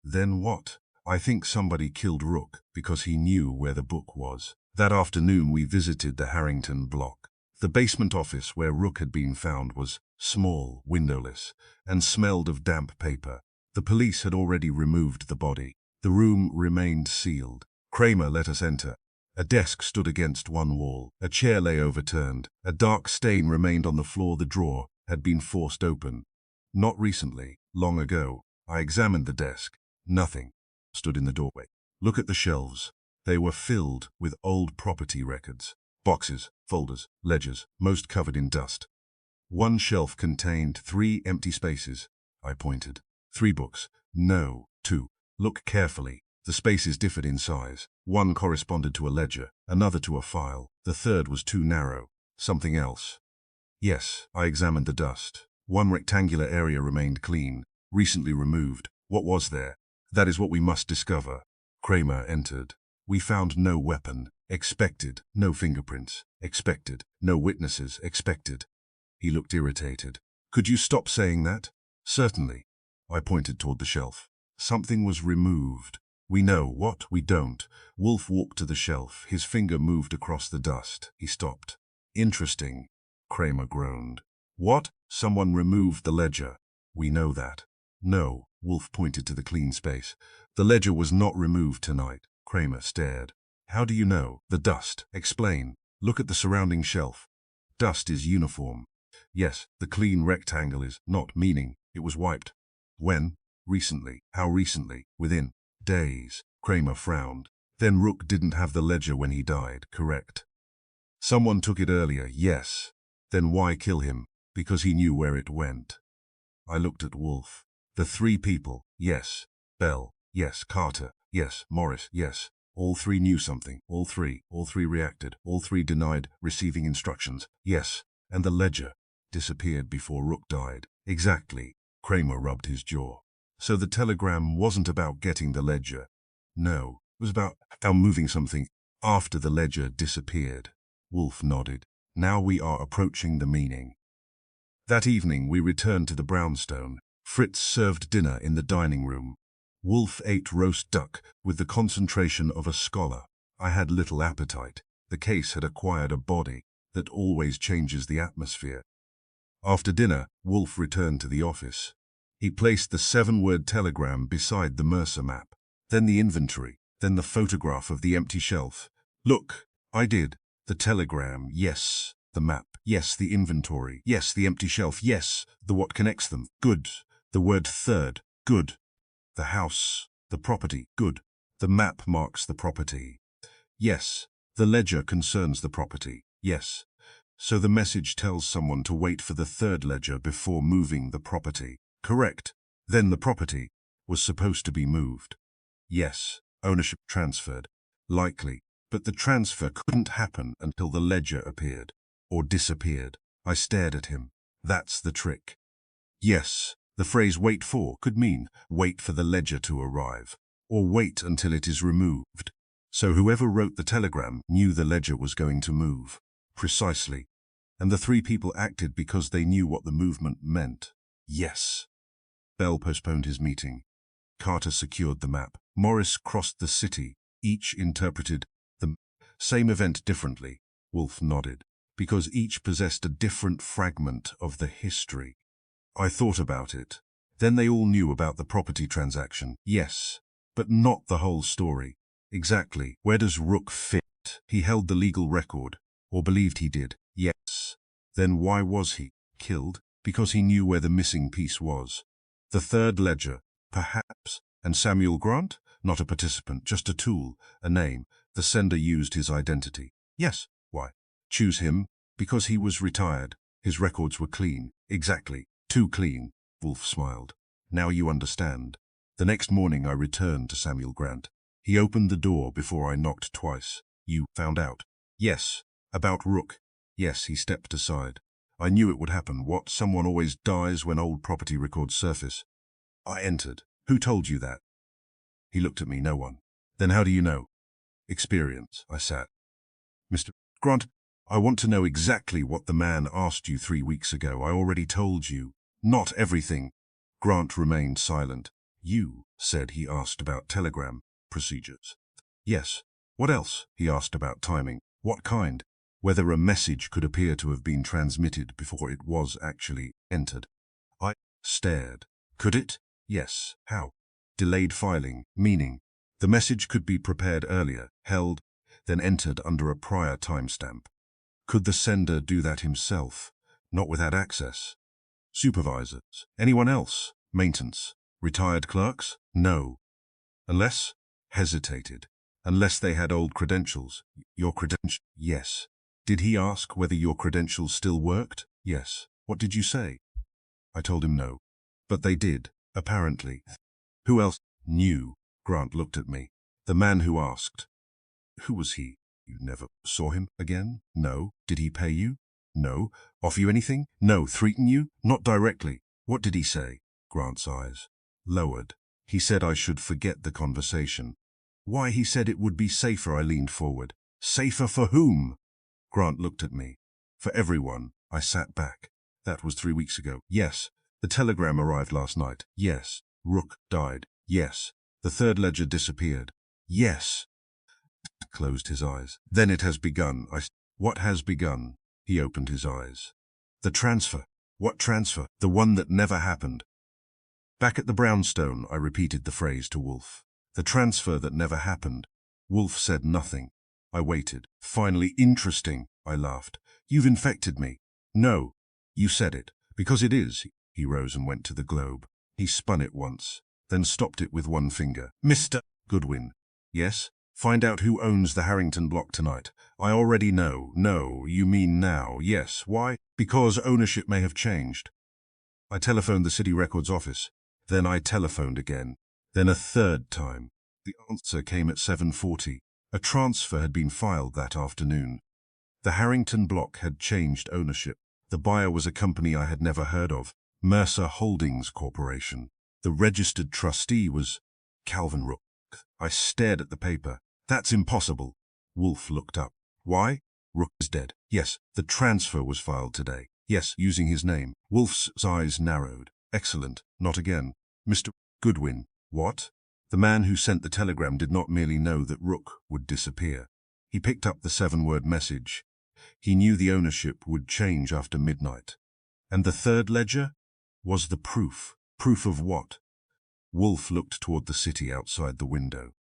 Then what? I think somebody killed Rook because he knew where the book was. That afternoon we visited the Harrington block. The basement office where Rook had been found was small, windowless, and smelled of damp paper. The police had already removed the body. The room remained sealed. Kramer let us enter. A desk stood against one wall. A chair lay overturned. A dark stain remained on the floor. The drawer had been forced open. Not recently, long ago. I examined the desk. Nothing stood in the doorway. Look at the shelves. They were filled with old property records. Boxes, folders, ledgers, most covered in dust. One shelf contained 3 empty spaces. I pointed. 3 books. No, 2. Look carefully. The spaces differed in size. One corresponded to a ledger, another to a file. The 3rd was too narrow. Something else. Yes, I examined the dust. One rectangular area remained clean, recently removed. What was there? That is what we must discover. Kramer entered. We found no weapon. Expected. No fingerprints. Expected. No witnesses. Expected. He looked irritated. Could you stop saying that? Certainly. I pointed toward the shelf. Something was removed. We know what we don't. Wolfe walked to the shelf. His finger moved across the dust. He stopped. Interesting. Kramer groaned. What? Someone removed the ledger. We know that. No. Wolfe pointed to the clean space. The ledger was not removed tonight. Kramer stared. How do you know? The dust. Explain. Look at the surrounding shelf. Dust is uniform. Yes, the clean rectangle is not, meaning it was wiped. When? Recently. How recently? Within days. Kramer frowned. Then Rook didn't have the ledger when he died, correct? Someone took it earlier, yes. Then why kill him? Because he knew where it went. I looked at Wolfe. The 3 people, yes. Bell, yes. Carter, yes. Morris, yes. All 3 knew something. All 3 reacted. All 3 denied receiving instructions. Yes. And the ledger disappeared before Rook died. Exactly. Kramer rubbed his jaw. So the telegram wasn't about getting the ledger. No, it was about moving something after the ledger disappeared. Wolfe nodded. Now we are approaching the meaning. That evening we returned to the brownstone. Fritz served dinner in the dining room. Wolfe ate roast duck with the concentration of a scholar. I had little appetite. The case had acquired a body that always changes the atmosphere. After dinner, Wolfe returned to the office. He placed the 7-word telegram beside the Mercer map, then the inventory, then the photograph of the empty shelf. Look, I did. The telegram, yes. The map, yes. The inventory, yes. The empty shelf, yes. The what connects them, good. The word third, good. The house, the property, good. The map marks the property. Yes. The ledger concerns the property, yes. So the message tells someone to wait for the third ledger before moving the property. Correct. Then the property was supposed to be moved. Yes. Ownership transferred. Likely. But the transfer couldn't happen until the ledger appeared. Or disappeared. I stared at him. That's the trick. Yes. The phrase wait for could mean wait for the ledger to arrive. Or wait until it is removed. So whoever wrote the telegram knew the ledger was going to move. Precisely. And the 3 people acted because they knew what the movement meant. Yes. Bell postponed his meeting. Carter secured the map. Morris crossed the city. Each interpreted the same event differently. Wolfe nodded. Because each possessed a different fragment of the history. I thought about it. Then they all knew about the property transaction. Yes. But not the whole story. Exactly. Where does Rook fit? He held the legal record. Or believed he did. Yes. Then why was he killed? Because he knew where the missing piece was. The third ledger, perhaps. And Samuel Grant? Not a participant, just a tool, a name. The sender used his identity. Yes. Why? Choose him? Because he was retired. His records were clean. Exactly. Too clean. Wolfe smiled. Now you understand. The next morning I returned to Samuel Grant. He opened the door before I knocked twice. You found out? Yes. About Rook? Yes, he stepped aside. I knew it would happen. What? Someone always dies when old property records surface. I entered. Who told you that? He looked at me. No one. Then how do you know? Experience. I sat. Mr. Grant, I want to know exactly what the man asked you 3 weeks ago. I already told you. Not everything. Grant remained silent. You said he asked about telegram procedures. Yes. What else? He asked about timing. What kind? Whether a message could appear to have been transmitted before it was actually entered. I stared. Could it? Yes. How? Delayed filing, meaning the message could be prepared earlier, held, then entered under a prior timestamp. Could the sender do that himself? Not without access. Supervisors? Anyone else? Maintenance? Retired clerks? No. Unless? Hesitated. Unless they had old credentials. Your credentials? Yes. Did he ask whether your credentials still worked? Yes. What did you say? I told him no. But they did, apparently. Who else knew? Grant looked at me. The man who asked. Who was he? You never saw him again? No. Did he pay you? No. Offer you anything? No. Threaten you? Not directly. What did he say? Grant's eyes lowered. He said I should forget the conversation. Why? He said it would be safer. I leaned forward. Safer for whom? Grant looked at me. For everyone. I sat back. That was 3 weeks ago. Yes. The telegram arrived last night. Yes. Rook died. Yes. The third ledger disappeared. Yes. Closed his eyes. Then it has begun. What has begun? He opened his eyes. The transfer. What transfer? The one that never happened. Back at the brownstone, I repeated the phrase to Wolfe. The transfer that never happened. Wolfe said nothing. I waited. Finally, interesting, I laughed. You've infected me. No. You said it. Because it is. He rose and went to the globe. He spun it once, then stopped it with one finger. Mr. Goodwin. Yes? Find out who owns the Harrington block tonight. I already know. No, you mean now. Yes. Why? Because ownership may have changed. I telephoned the city records office. Then I telephoned again. Then a third time. The answer came at 7:40. A transfer had been filed that afternoon. The Harrington block had changed ownership. The buyer was a company I had never heard of. Mercer Holdings Corporation. The registered trustee was Calvin Rook. I stared at the paper. That's impossible. Wolfe looked up. Why? Rook is dead. Yes, the transfer was filed today. Yes, using his name. Wolfe's eyes narrowed. Excellent. Not again. Mr. Goodwin. What? The man who sent the telegram did not merely know that Rook would disappear. He picked up the 7-word message. He knew the ownership would change after midnight. And the third ledger was the proof. Proof of what? Wolfe looked toward the city outside the window.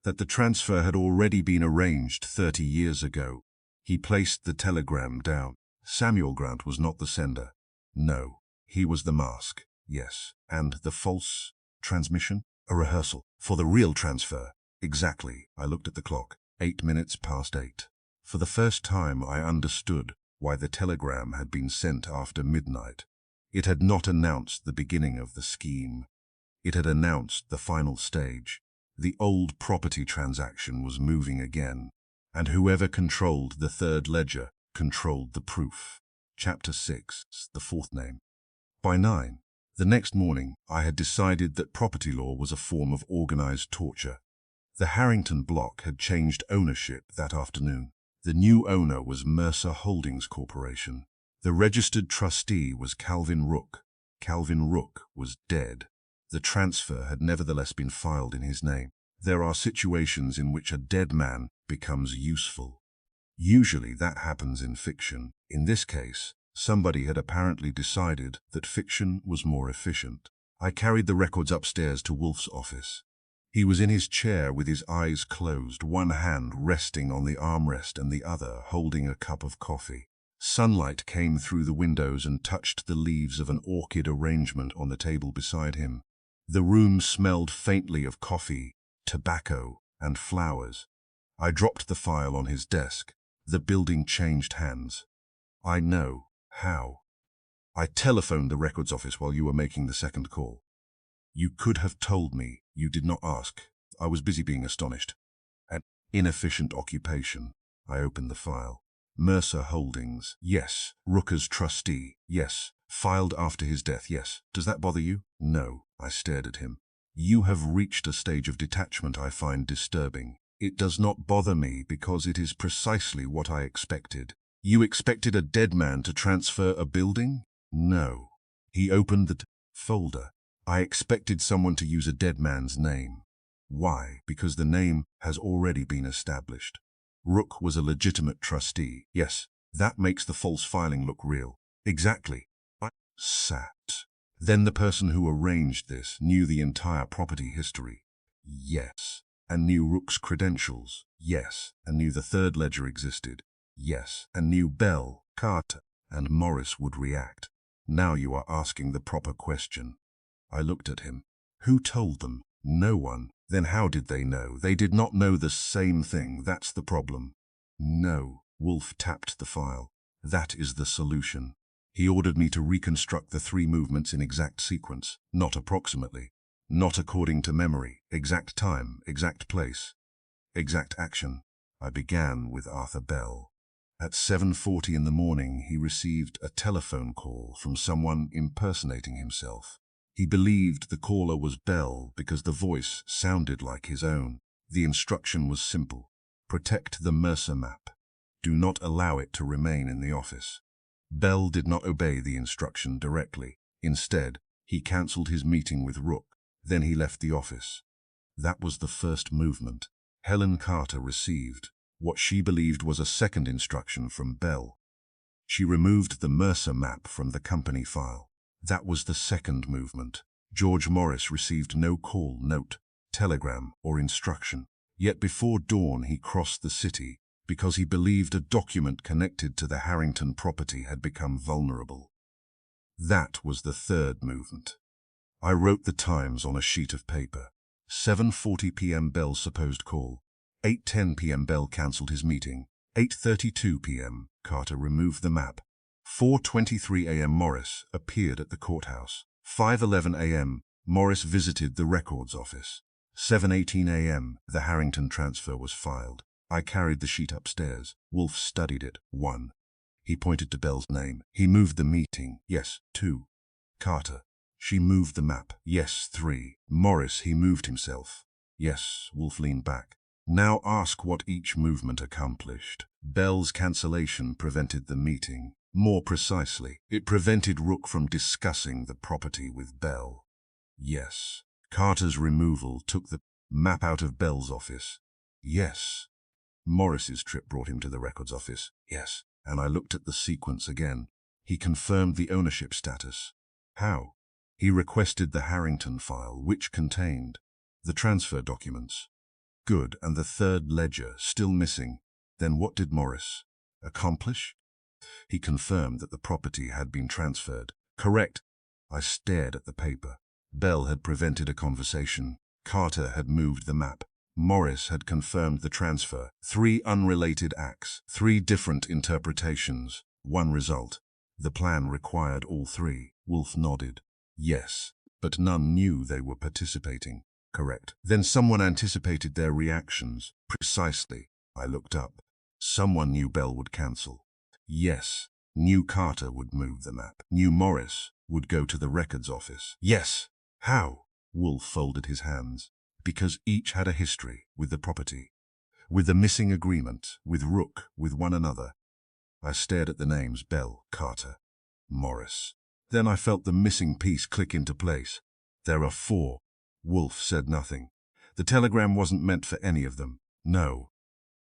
That the transfer had already been arranged 30 years ago. He placed the telegram down. Samuel Grant was not the sender. No, he was the mask. Yes. And the false transmission? A rehearsal for the real transfer. Exactly. I looked at the clock. 8 minutes past 8. For the first time I understood why the telegram had been sent after midnight. It had not announced the beginning of the scheme. It had announced the final stage. The old property transaction was moving again, and whoever controlled the third ledger controlled the proof. Chapter 6, the fourth name. By 9, the next morning, I had decided that property law was a form of organized torture. The Harrington block had changed ownership that afternoon. The new owner was Mercer Holdings Corporation. The registered trustee was Calvin Rook. Calvin Rook was dead. The transfer had nevertheless been filed in his name. There are situations in which a dead man becomes useful. Usually that happens in fiction. In this case, somebody had apparently decided that fiction was more efficient. I carried the records upstairs to Wolfe's office. He was in his chair with his eyes closed, one hand resting on the armrest and the other holding a cup of coffee. Sunlight came through the windows and touched the leaves of an orchid arrangement on the table beside him. The room smelled faintly of coffee, tobacco, and flowers. I dropped the file on his desk. The building changed hands. I know how. I telephoned the records office while you were making the second call. You could have told me. You did not ask. I was busy being astonished. An inefficient occupation. I opened the file. Mercer Holdings. Yes. Rooker's trustee. Yes. Filed after his death. Yes. Does that bother you? No. I stared at him. You have reached a stage of detachment I find disturbing. It does not bother me because it is precisely what I expected. You expected a dead man to transfer a building? No. He opened the folder. I expected someone to use a dead man's name. Why? Because the name has already been established. Rook was a legitimate trustee. Yes, that makes the false filing look real. Exactly. I sat. Then the person who arranged this knew the entire property history. Yes. And knew Rook's credentials. Yes. And knew the third ledger existed. Yes. And knew Bell, Carter, and Morris would react. Now you are asking the proper question. I looked at him. Who told them? No one. Then how did they know? They did not know the same thing. That's the problem. No. Wolfe tapped the file. That is the solution. He ordered me to reconstruct the 3 movements in exact sequence, not approximately, not according to memory, exact time, exact place, exact action. I began with Arthur Bell. At 7:40 in the morning, he received a telephone call from someone impersonating himself. He believed the caller was Bell because the voice sounded like his own. The instruction was simple. Protect the Mercer map. Do not allow it to remain in the office. Bell did not obey the instruction directly. Instead, he cancelled his meeting with Rook. Then he left the office. That was the first movement. Helen Carter received what she believed was a second instruction from Bell. She removed the Mercer map from the company file. That was the second movement. George Morris received no call, note, telegram, or instruction. Yet before dawn he crossed the city because he believed a document connected to the Harrington property had become vulnerable. That was the third movement. I wrote the times on a sheet of paper. 7:40 p.m. Bell's supposed call. 8:10 p.m. Bell cancelled his meeting. 8:32 p.m. Carter removed the map. 4:23 a.m. Morris appeared at the courthouse. 5:11 a.m. Morris visited the records office. 7:18 a.m. the Harrington transfer was filed. I carried the sheet upstairs. Wolfe studied it. 1. He pointed to Bell's name. He moved the meeting. Yes. 2. Carter. She moved the map. Yes. 3. Morris, he moved himself. Yes. Wolfe leaned back. Now ask what each movement accomplished. Bell's cancellation prevented the meeting. More precisely, it prevented Rook from discussing the property with Bell. Yes. Carter's removal took the map out of Bell's office. Yes. Morris's trip brought him to the records office. Yes. And I looked at the sequence again. He confirmed the ownership status. How? He requested the Harrington file, which contained the transfer documents. Good, and the third ledger, still missing. Then what did Morris accomplish? He confirmed that the property had been transferred. Correct. I stared at the paper. Bell had prevented a conversation. Carter had moved the map. Morris had confirmed the transfer. 3 unrelated acts, 3 different interpretations, 1 result. The plan required all 3. Wolfe nodded. Yes, but none knew they were participating. Correct. Then someone anticipated their reactions. Precisely. I looked up. Someone knew Bell would cancel. Yes. Knew Carter would move the map. Knew Morris would go to the records office. Yes. How? Wolfe folded his hands. Because each had a history with the property, with the missing agreement, with Rook, with one another. I stared at the names Bell, Carter, Morris. Then I felt the missing piece click into place. There are 4. Wolfe said nothing. The telegram wasn't meant for any of them. No.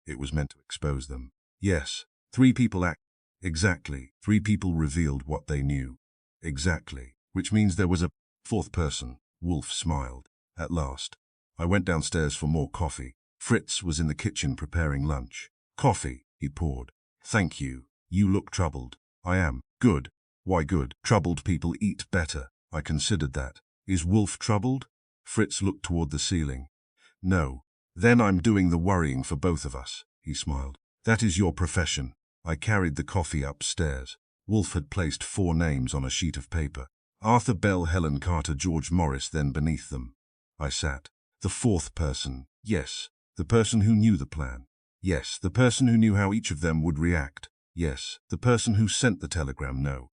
It was meant to expose them. Yes. 3 people act. Exactly. 3 people revealed what they knew. Exactly. Which means there was a 4th person. Wolfe smiled. At last. I went downstairs for more coffee. Fritz was in the kitchen preparing lunch. Coffee, he poured. Thank you. You look troubled. I am. Good. Why good? Troubled people eat better. I considered that. Is Wolfe troubled? Fritz looked toward the ceiling. No. Then I'm doing the worrying for both of us, he smiled. That is your profession. I carried the coffee upstairs. Wolfe had placed 4 names on a sheet of paper. Arthur Bell, Helen Carter, George Morris, then beneath them. I sat. The 4th person. Yes. The person who knew the plan. Yes. The person who knew how each of them would react. Yes. The person who sent the telegram. No.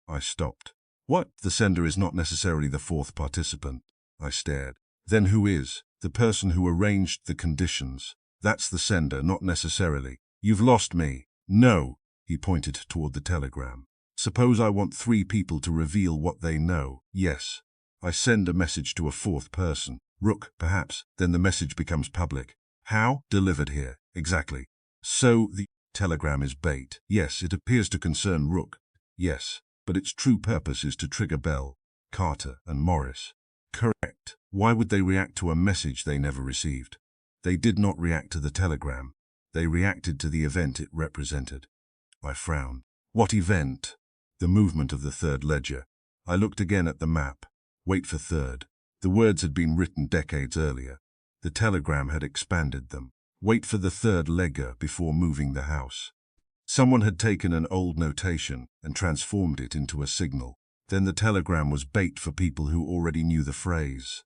I stopped. What? The sender is not necessarily the 4th participant. I stared. Then who is? The person who arranged the conditions. That's the sender, not necessarily. You've lost me. No. He pointed toward the telegram. Suppose I want 3 people to reveal what they know. Yes. I send a message to a 4th person. Rook, perhaps. Then the message becomes public. How? Delivered here. Exactly. So the telegram is bait. Yes, it appears to concern Rook. Yes, but its true purpose is to trigger Bell, Carter, and Morris. Correct. Why would they react to a message they never received? They did not react to the telegram. They reacted to the event it represented. I frowned. What event? The movement of the 3rd ledger. I looked again at the map. Wait for 3rd. The words had been written decades earlier. The telegram had expanded them. Wait for the 3rd ledger before moving the house. Someone had taken an old notation and transformed it into a signal. Then the telegram was bait for people who already knew the phrase.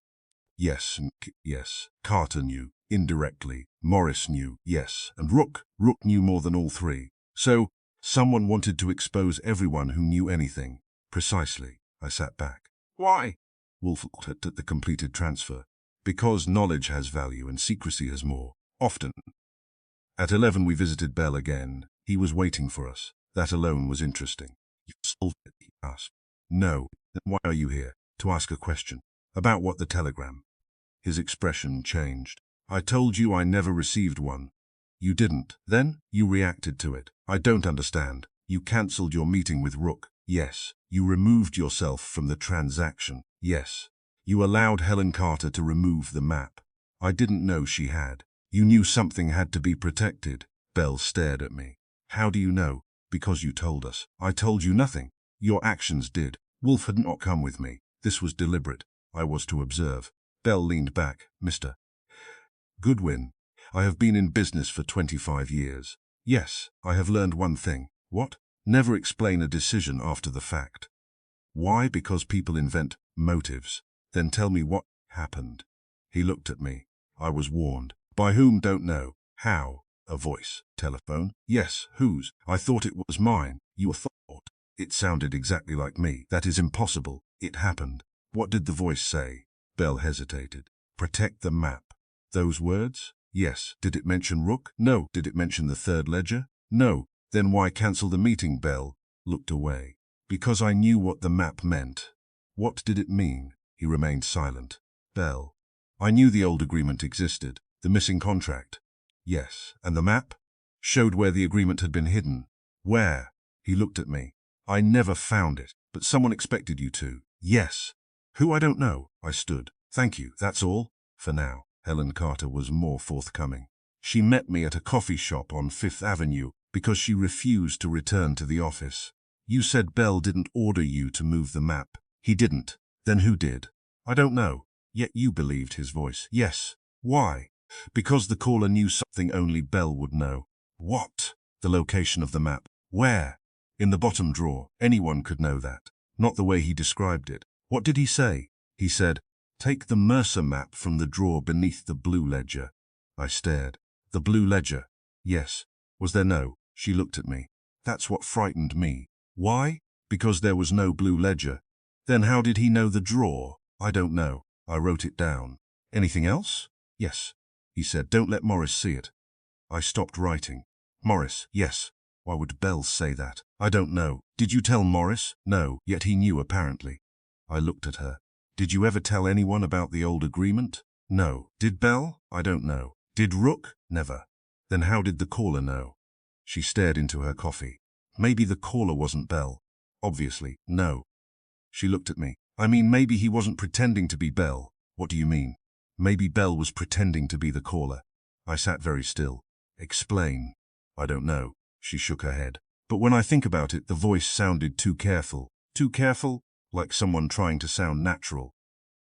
Yes and yes. Carter knew, indirectly. Morris knew, yes. And Rook knew more than all 3. So, someone wanted to expose everyone who knew anything. Precisely. I sat back. Why? Wolfe looked at the completed transfer. Because knowledge has value and secrecy has more. Often. At 11 we visited Bell again. He was waiting for us. That alone was interesting. You solved it, he asked. No. Then why are you here? To ask a question. About what? The telegram. His expression changed. I told you I never received one. You didn't. Then you reacted to it. I don't understand. You cancelled your meeting with Rook. Yes. You removed yourself from the transaction. Yes. You allowed Helen Carter to remove the map. I didn't know she had. You knew something had to be protected. Bell stared at me. How do you know? Because you told us. I told you nothing. Your actions did. Wolfe had not come with me. This was deliberate. I was to observe. Bell leaned back. Mr. Goodwin, I have been in business for 25 years. Yes, I have learned one thing. What? Never explain a decision after the fact. Why? Because people invent motives. Then tell me what happened. He looked at me. I was warned. By whom? Don't know. How? A voice. Telephone? Yes. Whose? I thought it was mine. You thought? It sounded exactly like me. That is impossible. It happened. What did the voice say? Bell hesitated. Protect the map. Those words? Yes. Did it mention Rook? No. Did it mention the third ledger? No. Then why cancel the meeting? Bell looked away. Because I knew what the map meant. What did it mean? He remained silent. Bell. I knew the old agreement existed. The missing contract. Yes. And the map? Showed where the agreement had been hidden. Where? He looked at me. I never found it, but someone expected you to. Yes. Who? I don't know. I stood. Thank you. That's all? For now. Helen Carter was more forthcoming. She met me at a coffee shop on Fifth Avenue because she refused to return to the office. You said Bell didn't order you to move the map. He didn't. Then who did? I don't know. Yet you believed his voice. Yes. Why? Because the caller knew something only Bell would know. What? The location of the map. Where? In the bottom drawer. Anyone could know that. Not the way he described it. What did he say? He said, take the Mercer map from the drawer beneath the blue ledger. I stared. The blue ledger? Yes. Was there no? She looked at me. That's what frightened me. Why? Because there was no blue ledger. Then how did he know the drawer? I don't know. I wrote it down. Anything else? Yes. He said, don't let Morris see it. I stopped writing. Morris? Yes. Why would Bell say that? I don't know. Did you tell Morris? No. Yet he knew apparently. I looked at her. Did you ever tell anyone about the old agreement? No. Did Bell? I don't know. Did Rook? Never. Then how did the caller know? She stared into her coffee. Maybe the caller wasn't Bell. Obviously, no. She looked at me. I mean, maybe he wasn't pretending to be Bell. What do you mean? Maybe Bell was pretending to be the caller. I sat very still. Explain. I don't know. She shook her head. But when I think about it, the voice sounded too careful. Too careful? Like someone trying to sound natural.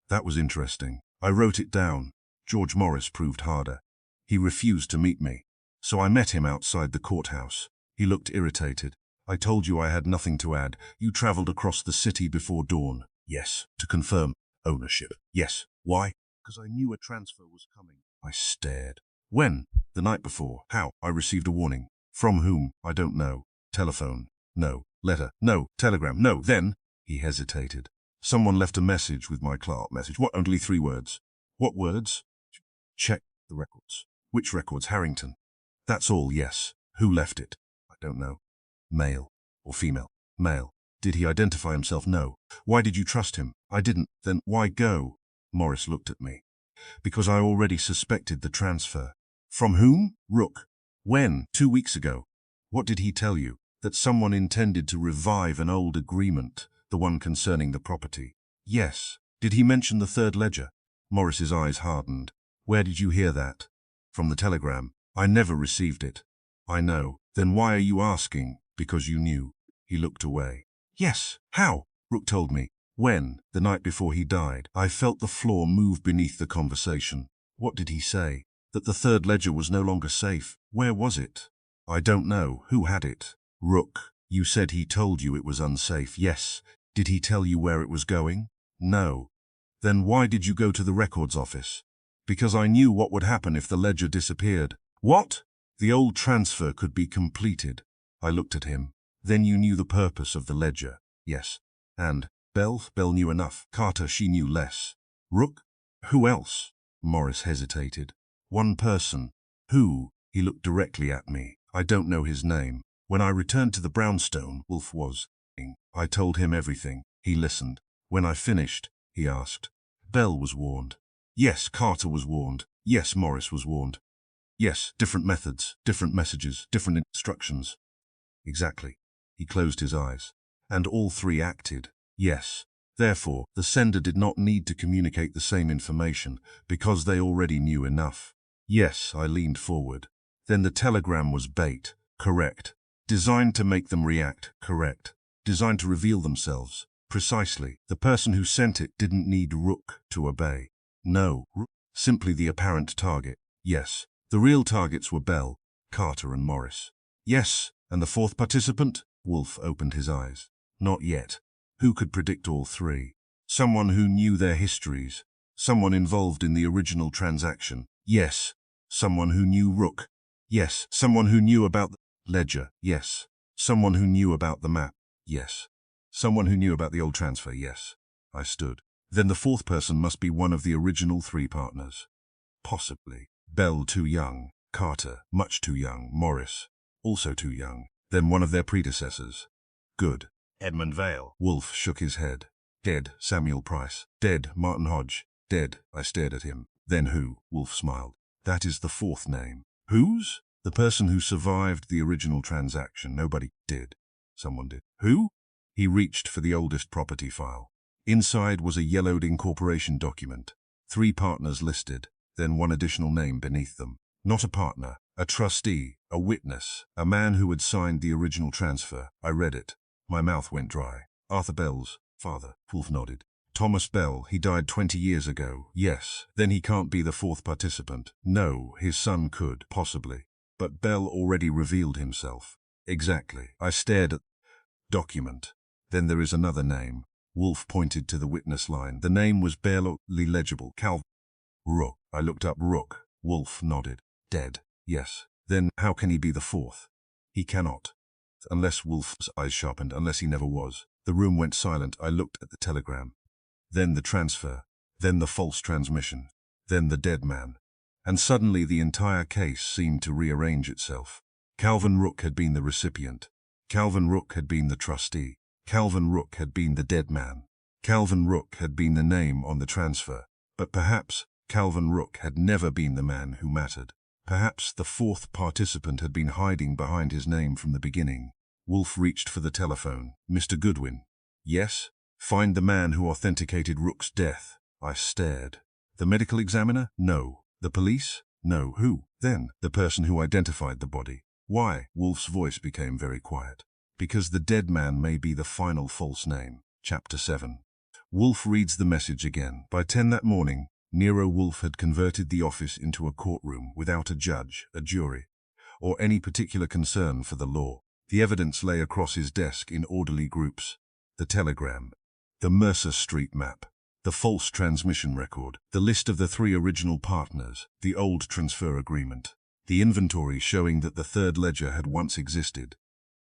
That was interesting. I wrote it down. George Morris proved harder. He refused to meet me. So I met him outside the courthouse. He looked irritated. I told you I had nothing to add. You traveled across the city before dawn. Yes. To confirm ownership. Yes. Why? Because I knew a transfer was coming. I stared. When? The night before. How? I received a warning. From whom? I don't know. Telephone. No. Letter. No. Telegram. No. Then? He hesitated. Someone left a message with my clerk. Message. What? Only 3 words. What words? Check the records. Which records? Harrington. That's all, yes. Who left it? I don't know. Male or female? Male. Did he identify himself? No. Why did you trust him? I didn't. Then why go? Morris looked at me. Because I already suspected the transfer. From whom? Rook. When? 2 weeks ago. What did he tell you? That someone intended to revive an old agreement, the one concerning the property. Yes. Did he mention the third ledger? Morris's eyes hardened. Where did you hear that? From the telegram. I never received it. I know. Then why are you asking? Because you knew. He looked away. Yes. How? Rook told me. When? The night before he died. I felt the floor move beneath the conversation. What did he say? That the third ledger was no longer safe. Where was it? I don't know. Who had it? Rook. You said he told you it was unsafe. Yes. Did he tell you where it was going? No. Then why did you go to the records office? Because I knew what would happen if the ledger disappeared. What? The old transfer could be completed. I looked at him. Then you knew the purpose of the ledger. Yes. And Bell knew enough. Carter, she knew less. Rook? Who else? Morris hesitated. One person. Who? He looked directly at me. I don't know his name. When I returned to the brownstone, Wolfe was. I told him everything. He listened. When I finished, he asked. Bell was warned. Yes, Carter was warned. Yes, Morris was warned. Yes, different methods, different messages, different instructions. Exactly. He closed his eyes. And all 3 acted. Yes. Therefore, the sender did not need to communicate the same information, because they already knew enough. Yes, I leaned forward. Then the telegram was bait. Correct. Designed to make them react. Correct. Designed to reveal themselves. Precisely. The person who sent it didn't need Rook to obey. No. Simply the apparent target. Yes. The real targets were Bell, Carter and Morris. Yes. And the 4th participant? Wolfe opened his eyes. Not yet. Who could predict all 3? Someone who knew their histories. Someone involved in the original transaction. Yes. Someone who knew Rook. Yes. Someone who knew about the ledger. Yes. Someone who knew about the map. Yes. Someone who knew about the old transfer. Yes. I stood. Then the fourth person must be one of the original three partners. Possibly. Bell too young, Carter much too young, Morris also too young. Then one of their predecessors. Good. Edmund Vale. Wolfe shook his head. Dead, Samuel Price. Dead, Martin Hodge. Dead. I stared at him. Then who? Wolfe smiled. That is the fourth name. Whose? The person who survived the original transaction. Nobody did. Someone did. Who? He reached for the oldest property file. Inside was a yellowed incorporation document. 3 partners listed, then one additional name beneath them. Not a partner, a trustee, a witness, a man who had signed the original transfer. I read it. My mouth went dry. Arthur Bell's father. Wolfe nodded. Thomas Bell, he died 20 years ago. Yes. Then he can't be the fourth participant. No, his son could, possibly. But Bell already revealed himself. Exactly. I stared at the document. Then there is another name. Wolfe pointed to the witness line. The name was barely legible. Calvin Rook. I looked up Rook. Wolfe nodded. Dead. Yes. Then how can he be the fourth? He cannot. Unless Wolfe's eyes sharpened, unless he never was. The room went silent. I looked at the telegram. Then the transfer. Then the false transmission. Then the dead man. And suddenly the entire case seemed to rearrange itself. Calvin Rook had been the recipient. Calvin Rook had been the trustee. Calvin Rook had been the dead man. Calvin Rook had been the name on the transfer. But perhaps Calvin Rook had never been the man who mattered. Perhaps the fourth participant had been hiding behind his name from the beginning. Wolfe reached for the telephone. Mr. Goodwin. Yes? Find the man who authenticated Rook's death. I stared. The medical examiner? No. The police? No. Who? Then, the person who identified the body. Why? Wolfe's voice became very quiet. Because the dead man may be the final false name. Chapter 7. Wolfe reads the message again. By 10 that morning, Nero Wolfe had converted the office into a courtroom without a judge, a jury, or any particular concern for the law. The evidence lay across his desk in orderly groups. The telegram, the Mercer Street map, the false transmission record, the list of the 3 original partners, the old transfer agreement, the inventory showing that the third ledger had once existed,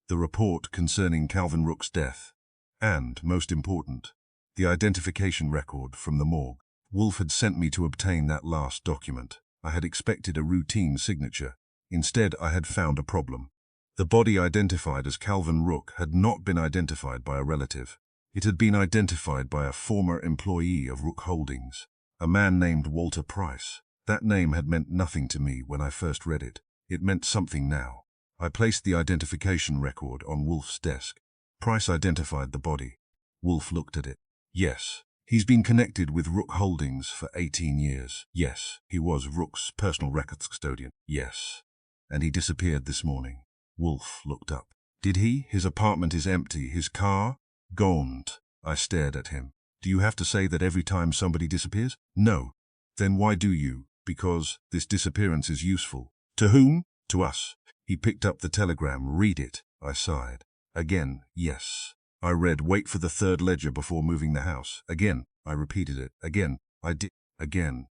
the report concerning Calvin Rook's death, and, most important, the identification record from the morgue. Wolfe had sent me to obtain that last document. I had expected a routine signature. Instead, I had found a problem. The body identified as Calvin Rook had not been identified by a relative. It had been identified by a former employee of Rook Holdings, a man named Walter Price. That name had meant nothing to me when I first read it. It meant something now. I placed the identification record on Wolfe's desk. Price identified the body. Wolfe looked at it. Yes. He's been connected with Rook Holdings for 18 years. Yes. He was Rook's personal records custodian. Yes. And he disappeared this morning. Wolfe looked up. Did he? His apartment is empty. His car? Gaunt. I stared at him. Do you have to say that every time somebody disappears? No. Then why do you? Because this disappearance is useful. To whom? To us. He picked up the telegram. Read it. I sighed. Again, yes. I read, wait for the third ledger before moving the house. Again, I repeated it. Again, I did. Again.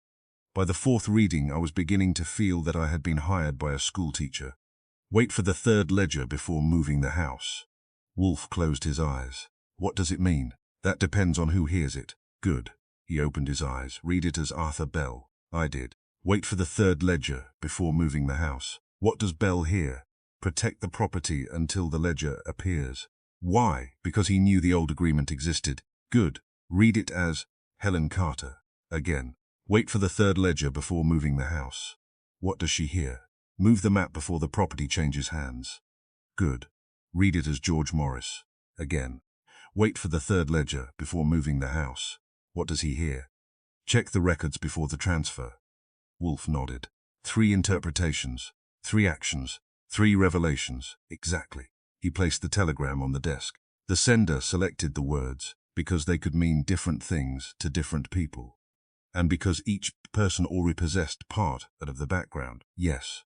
By the 4th reading, I was beginning to feel that I had been hired by a schoolteacher. Wait for the third ledger before moving the house. Wolfe closed his eyes. What does it mean? That depends on who hears it. Good. He opened his eyes. Read it as Arthur Bell. I did. Wait for the third ledger before moving the house. What does Bell hear? Protect the property until the ledger appears. Why? Because he knew the old agreement existed. Good. Read it as Helen Carter. Again. Wait for the third ledger before moving the house. What does she hear? Move the map before the property changes hands. Good. Read it as George Morris. Again. Wait for the third ledger before moving the house. What does he hear? Check the records before the transfer. Wolfe nodded. 3 interpretations, 3 actions, 3 revelations. Exactly. He placed the telegram on the desk. The sender selected the words because they could mean different things to different people, and because each person already possessed part of the background. Yes.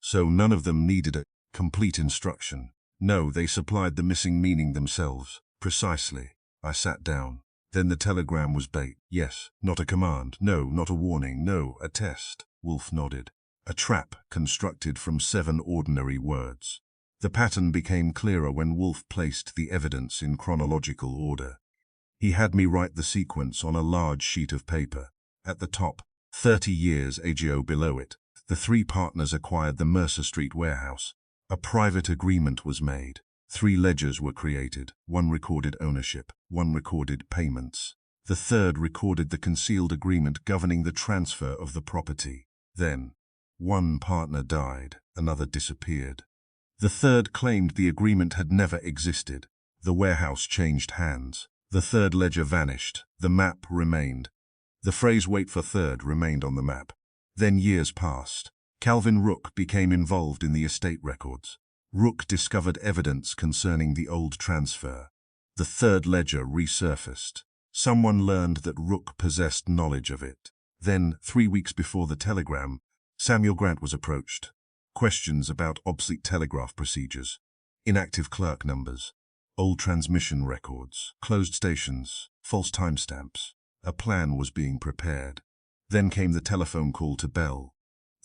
So none of them needed a complete instruction. No, they supplied the missing meaning themselves. Precisely. I sat down. Then the telegram was bait. Yes. Not a command. No, not a warning. No, a test. Wolfe nodded. A trap constructed from 7 ordinary words. The pattern became clearer when Wolfe placed the evidence in chronological order. He had me write the sequence on a large sheet of paper. At the top, 30 years ago below it, the three partners acquired the Mercer Street warehouse. A private agreement was made. 3 ledgers were created. 1 recorded ownership, 1 recorded payments. The third recorded the concealed agreement governing the transfer of the property. Then, 1 partner died, another disappeared. The third claimed the agreement had never existed. The warehouse changed hands. The third ledger vanished. The map remained. The phrase "wait for third" remained on the map. Then years passed. Calvin Rook became involved in the estate records. Rook discovered evidence concerning the old transfer. The third ledger resurfaced. Someone learned that Rook possessed knowledge of it. Then, 3 weeks before the telegram, Samuel Grant was approached. Questions about obsolete telegraph procedures, inactive clerk numbers, old transmission records, closed stations, false timestamps. A plan was being prepared. Then came the telephone call to Bell,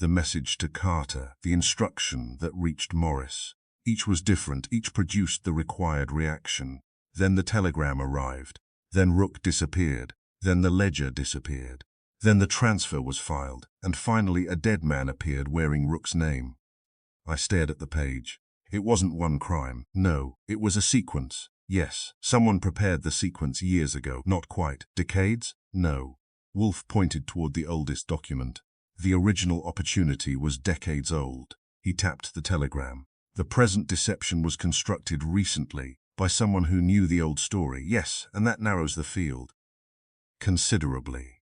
the message to Carter, the instruction that reached Morris. Each was different, each produced the required reaction. Then the telegram arrived. Then Rook disappeared. Then the ledger disappeared. Then the transfer was filed, and finally a dead man appeared wearing Rook's name. I stared at the page. It wasn't one crime. No, it was a sequence. Yes, someone prepared the sequence years ago. Not quite. Decades? No. Wolfe pointed toward the oldest document. The original opportunity was decades old. He tapped the telegram. The present deception was constructed recently by someone who knew the old story. Yes, and that narrows the field considerably.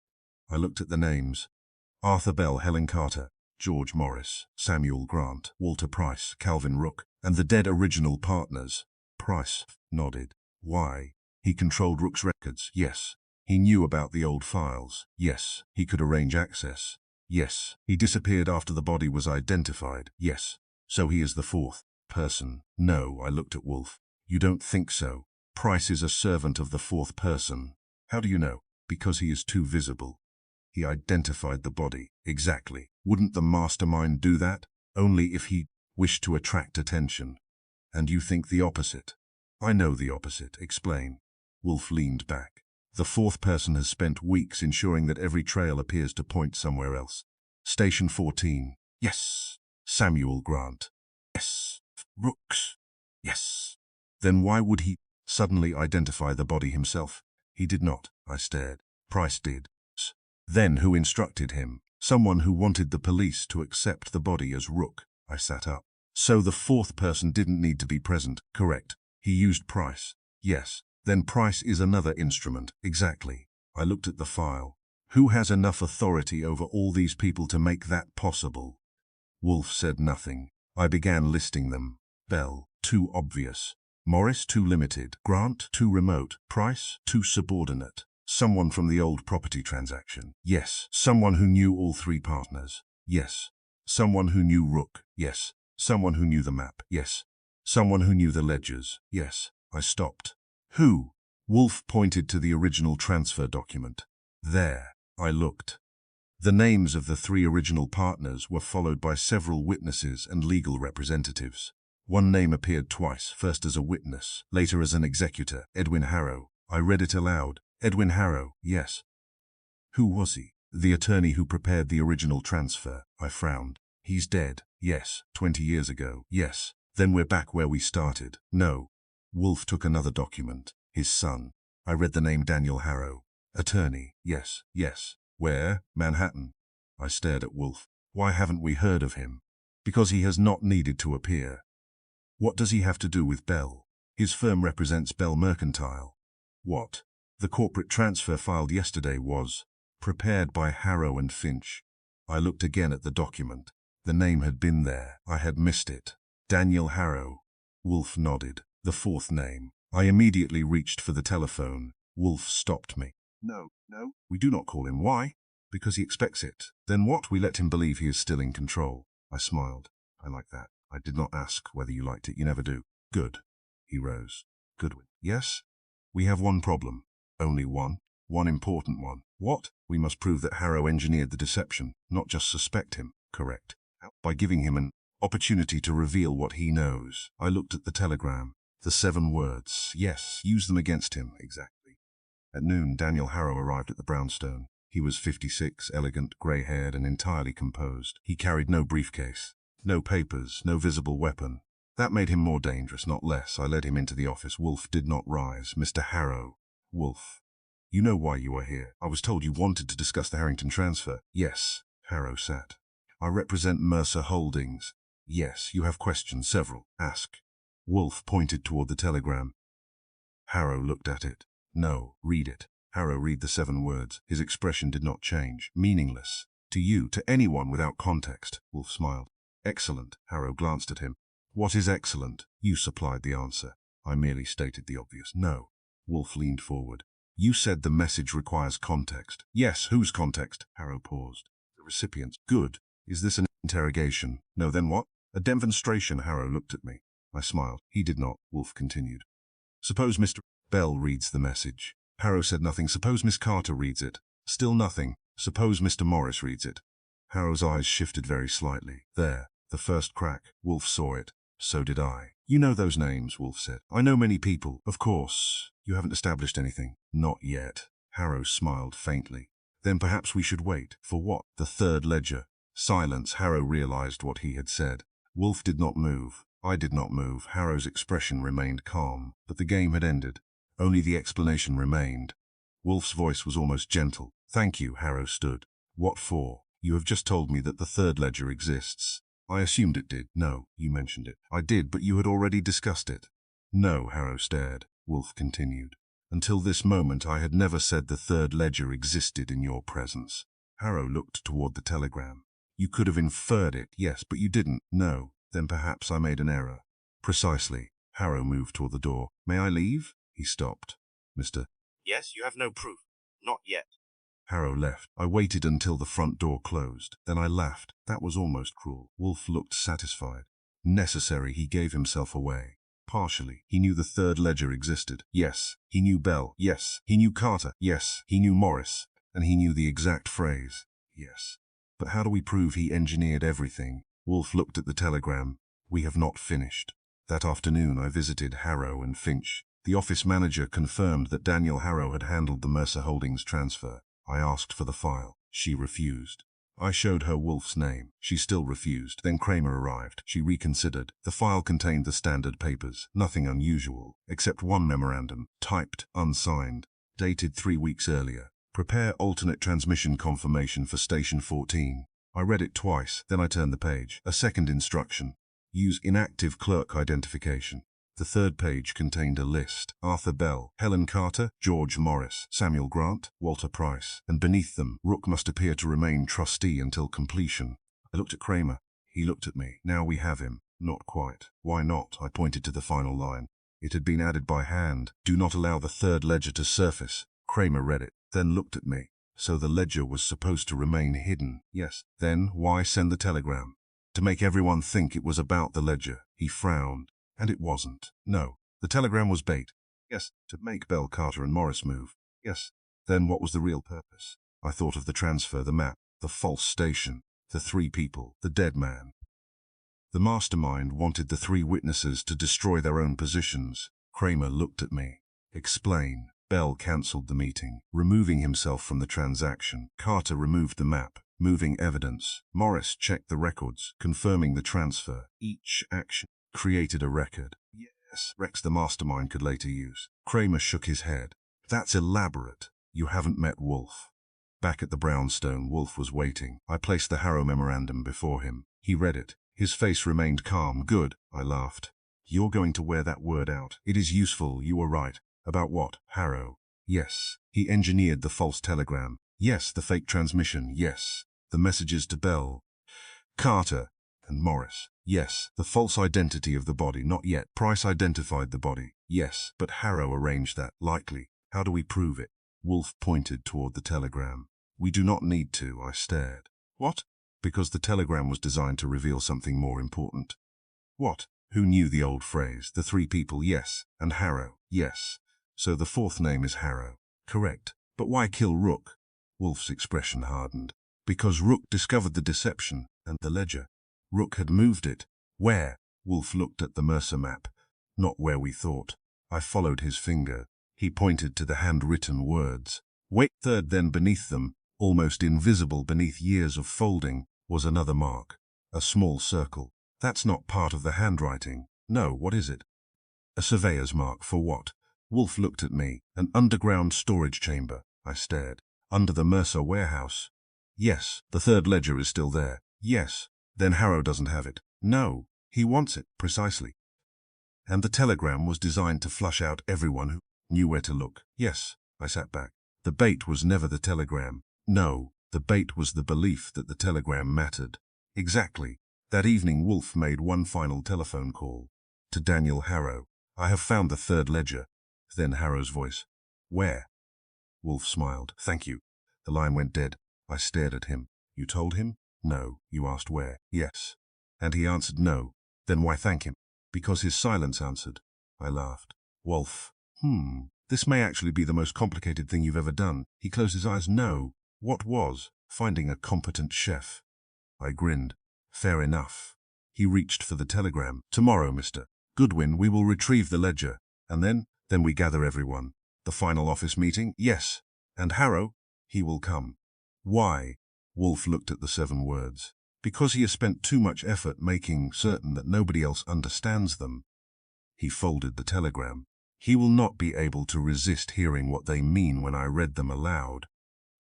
I looked at the names. Arthur Bell, Helen Carter, George Morris, Samuel Grant, Walter Price, Calvin Rook, and the dead original partners. Price nodded. Why? He controlled Rook's records. Yes. He knew about the old files. Yes. He could arrange access. Yes. He disappeared after the body was identified. Yes. So he is the fourth person. No, I looked at Wolfe. You don't think so? Price is a servant of the fourth person. How do you know? Because he is too visible. He identified the body. Exactly. Wouldn't the mastermind do that? Only if he wished to attract attention. And you think the opposite? I know the opposite. Explain. Wolfe leaned back. The fourth person has spent weeks ensuring that every trail appears to point somewhere else. Station 14. Yes. Samuel Grant. Yes. Rooks. Yes. Then why would he suddenly identify the body himself? He did not. I stared. Price did. Then who instructed him? Someone who wanted the police to accept the body as Rook. I sat up. So the fourth person didn't need to be present. Correct. He used Price. Yes. Then Price is another instrument. Exactly. I looked at the file. Who has enough authority over all these people to make that possible? Wolfe said nothing. I began listing them. Bell, too obvious. Morris, too limited. Grant, too remote. Price, too subordinate. Someone from the old property transaction. Yes. Someone who knew all 3 partners. Yes. Someone who knew Rook. Yes. Someone who knew the map. Yes. Someone who knew the ledgers. Yes. I stopped. Who? Wolfe pointed to the original transfer document. There. I looked. The names of the 3 original partners were followed by several witnesses and legal representatives. One name appeared twice, first as a witness, later as an executor, Edwin Harrow. I read it aloud. Edwin Harrow, yes. Who was he? The attorney who prepared the original transfer. I frowned. He's dead. Yes. 20 years ago. Yes. Then we're back where we started. No. Wolfe took another document. His son. I read the name Daniel Harrow. Attorney. Yes. Yes. Where? Manhattan. I stared at Wolfe. Why haven't we heard of him? Because he has not needed to appear. What does he have to do with Bell? His firm represents Bell Mercantile. What? The corporate transfer filed yesterday was prepared by Harrow and Finch. I looked again at the document. The name had been there. I had missed it. Daniel Harrow. Wolfe nodded. The fourth name. I immediately reached for the telephone. Wolfe stopped me. No, we do not call him. Why? Because he expects it. Then what? We let him believe he is still in control. I smiled. I like that. I did not ask whether you liked it. You never do. Good. He rose. Goodwin. Yes? We have one problem. Only one. One important one. What? We must prove that Harrow engineered the deception, not just suspect him. Correct. By giving him an opportunity to reveal what he knows. I looked at the telegram. The 7 words. Yes, use them against him. Exactly. At noon, Daniel Harrow arrived at the brownstone. He was 56, elegant, grey-haired, and entirely composed. He carried no briefcase, no papers, no visible weapon. That made him more dangerous, not less. I led him into the office. Wolfe did not rise. Mr. Harrow. Wolfe. You know why you are here. I was told you wanted to discuss the Harrington transfer. Yes. Harrow sat. I represent Mercer Holdings. Yes, you have questions, several. Ask. Wolfe pointed toward the telegram. Harrow looked at it. No, read it. Harrow read the 7 words. His expression did not change. Meaningless. To you, to anyone without context. Wolfe smiled. Excellent. Harrow glanced at him. What is excellent? You supplied the answer. I merely stated the obvious. No. Wolfe leaned forward. You said the message requires context. Yes, whose context? Harrow paused. The recipient's. Good. Is this an interrogation? No, then what? A demonstration. Harrow looked at me. I smiled. He did not. Wolfe continued. Suppose Mr. Bell reads the message. Harrow said nothing. Suppose Miss Carter reads it. Still nothing. Suppose Mr. Morris reads it. Harrow's eyes shifted very slightly. There, the first crack. Wolfe saw it. So did I. You know those names, Wolfe said. I know many people. Of course. You haven't established anything. Not yet. Harrow smiled faintly. Then perhaps we should wait. For what? The third ledger. Silence. Harrow realized what he had said. Wolfe did not move. I did not move. Harrow's expression remained calm. But the game had ended. Only the explanation remained. Wolfe's voice was almost gentle. Thank you. Harrow stood. What for? You have just told me that the third ledger exists. I assumed it did. No, you mentioned it. I did, but you had already discussed it. No, Harrow stared. Wolfe continued. Until this moment I had never said the third ledger existed in your presence. Harrow looked toward the telegram. You could have inferred it, yes, but you didn't. No. Then perhaps I made an error. Precisely. Harrow moved toward the door. May I leave? He stopped. Mr. Yes, you have no proof. Not yet. Harrow left. I waited until the front door closed. Then I laughed. That was almost cruel. Wolfe looked satisfied. Necessary, he gave himself away. Partially. He knew the third ledger existed. Yes. He knew Bell. Yes. He knew Carter. Yes. He knew Morris. And he knew the exact phrase. Yes. But how do we prove he engineered everything? Wolfe looked at the telegram. We have not finished. That afternoon I visited Harrow and Finch. The office manager confirmed that Daniel Harrow had handled the Mercer Holdings transfer. I asked for the file. She refused. I showed her Wolfe's name. She still refused. Then Kramer arrived. She reconsidered. The file contained the standard papers. Nothing unusual, except one memorandum, typed, unsigned, dated 3 weeks earlier. Prepare alternate transmission confirmation for Station 14. I read it twice, then I turned the page. A second instruction. Use inactive clerk identification. The third page contained a list. Arthur Bell, Helen Carter, George Morris, Samuel Grant, Walter Price. And beneath them, Rook must appear to remain trustee until completion. I looked at Kramer. He looked at me. Now we have him. Not quite. Why not? I pointed to the final line. It had been added by hand. Do not allow the third ledger to surface. Kramer read it, then looked at me. So the ledger was supposed to remain hidden. Yes. Then why send the telegram? To make everyone think it was about the ledger. He frowned. And it wasn't. No. The telegram was bait. Yes. To make Bell, Carter, and Morris move. Yes. Then what was the real purpose? I thought of the transfer, the map, the false station, the 3 people, the dead man. The mastermind wanted the 3 witnesses to destroy their own positions. Kramer looked at me. Explain. Bell cancelled the meeting, removing himself from the transaction. Carter removed the map, moving evidence. Morris checked the records, confirming the transfer. Each action created a record. Yes, Rex the mastermind could later use. Kramer shook his head. That's elaborate. You haven't met Wolfe. Back at the brownstone, Wolfe was waiting. I placed the Harrow memorandum before him. He read it. His face remained calm. Good, I laughed. You're going to wear that word out. It is useful, you were right. About what? Harrow. Yes. He engineered the false telegram. Yes, the fake transmission. Yes. The messages to Bell, Carter, and Morris. Yes. The false identity of the body. Not yet. Price identified the body. Yes. But Harrow arranged that. Likely. How do we prove it? Wolfe pointed toward the telegram. We do not need to. I stared. What? Because the telegram was designed to reveal something more important. What? Who knew the old phrase? The 3 people. Yes. And Harrow. Yes. So the 4th name is Harrow. Correct. But why kill Rook? Wolfe's expression hardened. Because Rook discovered the deception and the ledger. Rook had moved it. Where? Wolfe looked at the Mercer map. Not where we thought. I followed his finger. He pointed to the handwritten words. Wait, third, then beneath them, almost invisible beneath years of folding, was another mark. A small circle. That's not part of the handwriting. No, what is it? A surveyor's mark. For what? Wolfe looked at me. An underground storage chamber. I stared. Under the Mercer warehouse. Yes. The third ledger is still there. Yes. Then Harrow doesn't have it. No. He wants it. Precisely. And the telegram was designed to flush out everyone who knew where to look. Yes. I sat back. The bait was never the telegram. No. The bait was the belief that the telegram mattered. Exactly. That evening Wolfe made one final telephone call. To Daniel Harrow. I have found the third ledger. Then Harrow's voice. Where? Wolfe smiled. Thank you. The line went dead. I stared at him. You told him? No. You asked where? Yes. And he answered no. Then why thank him? Because his silence answered. I laughed. Wolfe. This may actually be the most complicated thing you've ever done. He closed his eyes. No. What was? Finding a competent chef. I grinned. Fair enough. He reached for the telegram. Tomorrow, Mr. Goodwin, we will retrieve the ledger. And then we gather everyone. The final office meeting? Yes. And Harrow? He will come. Why? Wolfe looked at the 7 words. Because he has spent too much effort making certain that nobody else understands them. He folded the telegram. He will not be able to resist hearing what they mean when I read them aloud.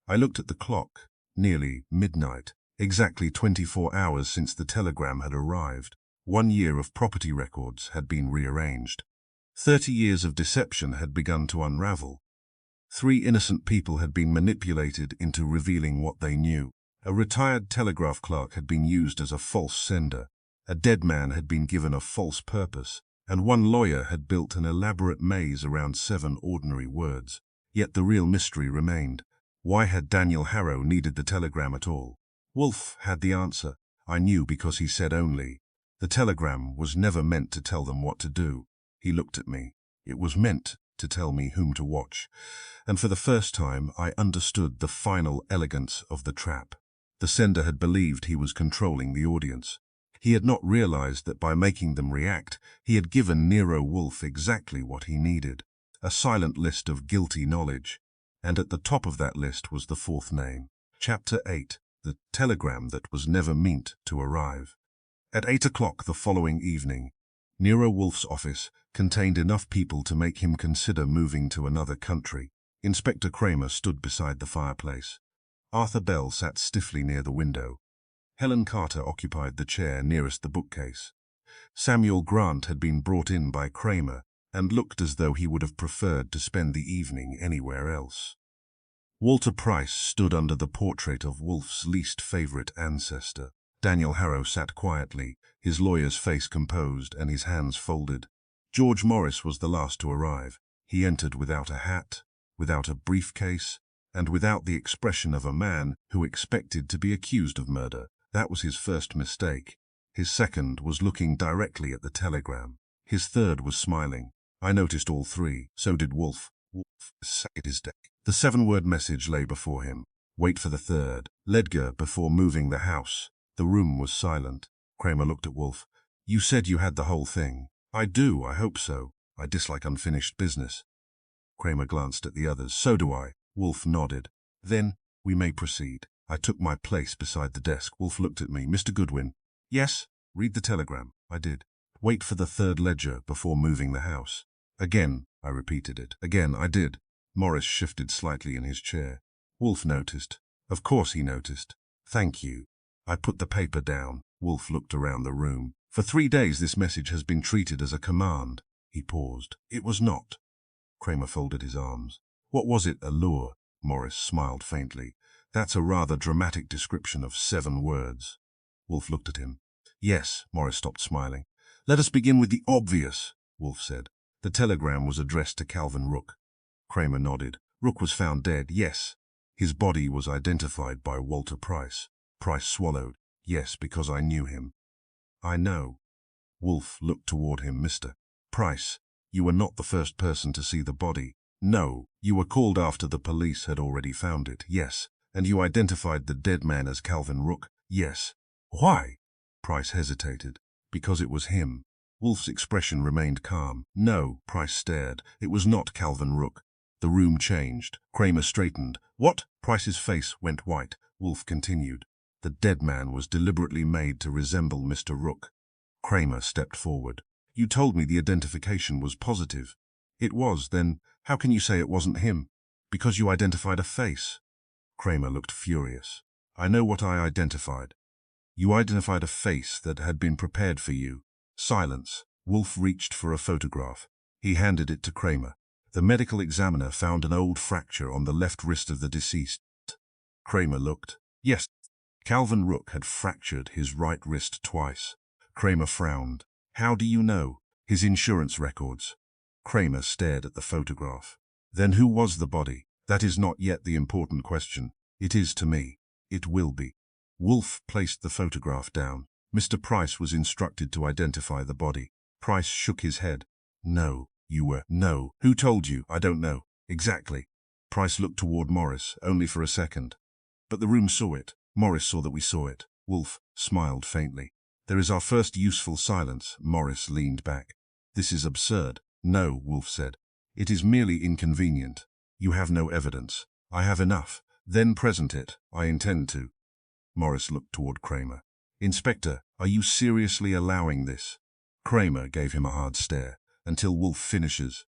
I looked at the clock. Nearly midnight. Exactly 24 hours since the telegram had arrived. 1 year of property records had been rearranged. 30 years of deception had begun to unravel. 3 innocent people had been manipulated into revealing what they knew. A retired telegraph clerk had been used as a false sender. A dead man had been given a false purpose. And 1 lawyer had built an elaborate maze around 7 ordinary words. Yet the real mystery remained. Why had Daniel Harrow needed the telegram at all? Wolfe had the answer. I knew because he said only. The telegram was never meant to tell them what to do. He looked at me. It was meant to tell me whom to watch. And for the first time, I understood the final elegance of the trap. The sender had believed he was controlling the audience. He had not realized that by making them react, he had given Nero Wolfe exactly what he needed. A silent list of guilty knowledge. And at the top of that list was the 4th name. Chapter 8. The telegram that was never meant to arrive. At 8 o'clock the following evening, Nero Wolfe's office contained enough people to make him consider moving to another country. Inspector Kramer stood beside the fireplace. Arthur Bell sat stiffly near the window. Helen Carter occupied the chair nearest the bookcase. Samuel Grant had been brought in by Kramer and looked as though he would have preferred to spend the evening anywhere else. Walter Price stood under the portrait of Wolfe's least favorite ancestor. Daniel Harrow sat quietly, his lawyer's face composed and his hands folded. George Morris was the last to arrive. He entered without a hat, without a briefcase, and without the expression of a man who expected to be accused of murder. That was his first mistake. His second was looking directly at the telegram. His third was smiling. I noticed all 3. So did Wolfe. Wolfe sat at his desk. The 7-word message lay before him. Wait for the third ledger before moving the house. The room was silent. Kramer looked at Wolfe. You said you had the whole thing. I do, I hope so. I dislike unfinished business. Kramer glanced at the others. So do I. Wolfe nodded. Then we may proceed. I took my place beside the desk. Wolfe looked at me. Mr. Goodwin. Yes? Read the telegram. I did. Wait for the third ledger before moving the house. Again, I repeated it. Again, I did. Morris shifted slightly in his chair. Wolfe noticed. Of course he noticed. Thank you. I put the paper down. Wolfe looked around the room. For 3 days this message has been treated as a command. He paused. It was not. Kramer folded his arms. What was it, a lure? Morris smiled faintly. That's a rather dramatic description of 7 words. Wolfe looked at him. Yes, Morris stopped smiling. Let us begin with the obvious, Wolfe said. The telegram was addressed to Calvin Rook. Kramer nodded. Rook was found dead, yes. His body was identified by Walter Price. Price swallowed. Yes, because I knew him. I know. Wolfe looked toward him. Mr. Price, you were not the first person to see the body. No, you were called after the police had already found it, yes. And you identified the dead man as Calvin Rook, yes. Why? Price hesitated. Because it was him. Wolfe's expression remained calm. No, Price stared. It was not Calvin Rook. The room changed. Kramer straightened. What? Price's face went white. Wolfe continued. The dead man was deliberately made to resemble Mr. Rook. Kramer stepped forward. You told me the identification was positive. It was, then how can you say it wasn't him? Because you identified a face. Kramer looked furious. I know what I identified. You identified a face that had been prepared for you. Silence. Wolfe reached for a photograph. He handed it to Kramer. The medical examiner found an old fracture on the left wrist of the deceased. Kramer looked. Yes, Calvin Rook had fractured his right wrist twice. Kramer frowned. How do you know? His insurance records. Kramer stared at the photograph. Then who was the body? That is not yet the important question. It is to me. It will be. Wolfe placed the photograph down. Mr. Price was instructed to identify the body. Price shook his head. No, you were. No. Who told you? I don't know. Exactly. Price looked toward Morris, only for a second. But the room saw it. Morris saw that we saw it. Wolfe smiled faintly. There is our first useful silence. Morris leaned back. This is absurd. No, Wolfe said. It is merely inconvenient. You have no evidence. I have enough. Then present it. I intend to. Morris looked toward Kramer. Inspector, are you seriously allowing this? Kramer gave him a hard stare. Until Wolfe finishes.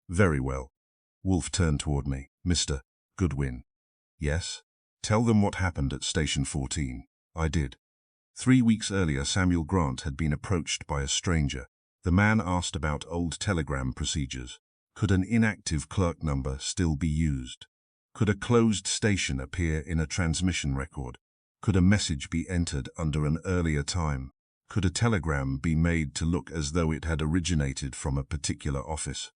Very well. Wolfe turned toward me. Mr. Goodwin. Yes? Tell them what happened at Station 14. I did. 3 weeks earlier, Samuel Grant had been approached by a stranger. The man asked about old telegram procedures. Could an inactive clerk number still be used? Could a closed station appear in a transmission record? Could a message be entered under an earlier time? Could a telegram be made to look as though it had originated from a particular office?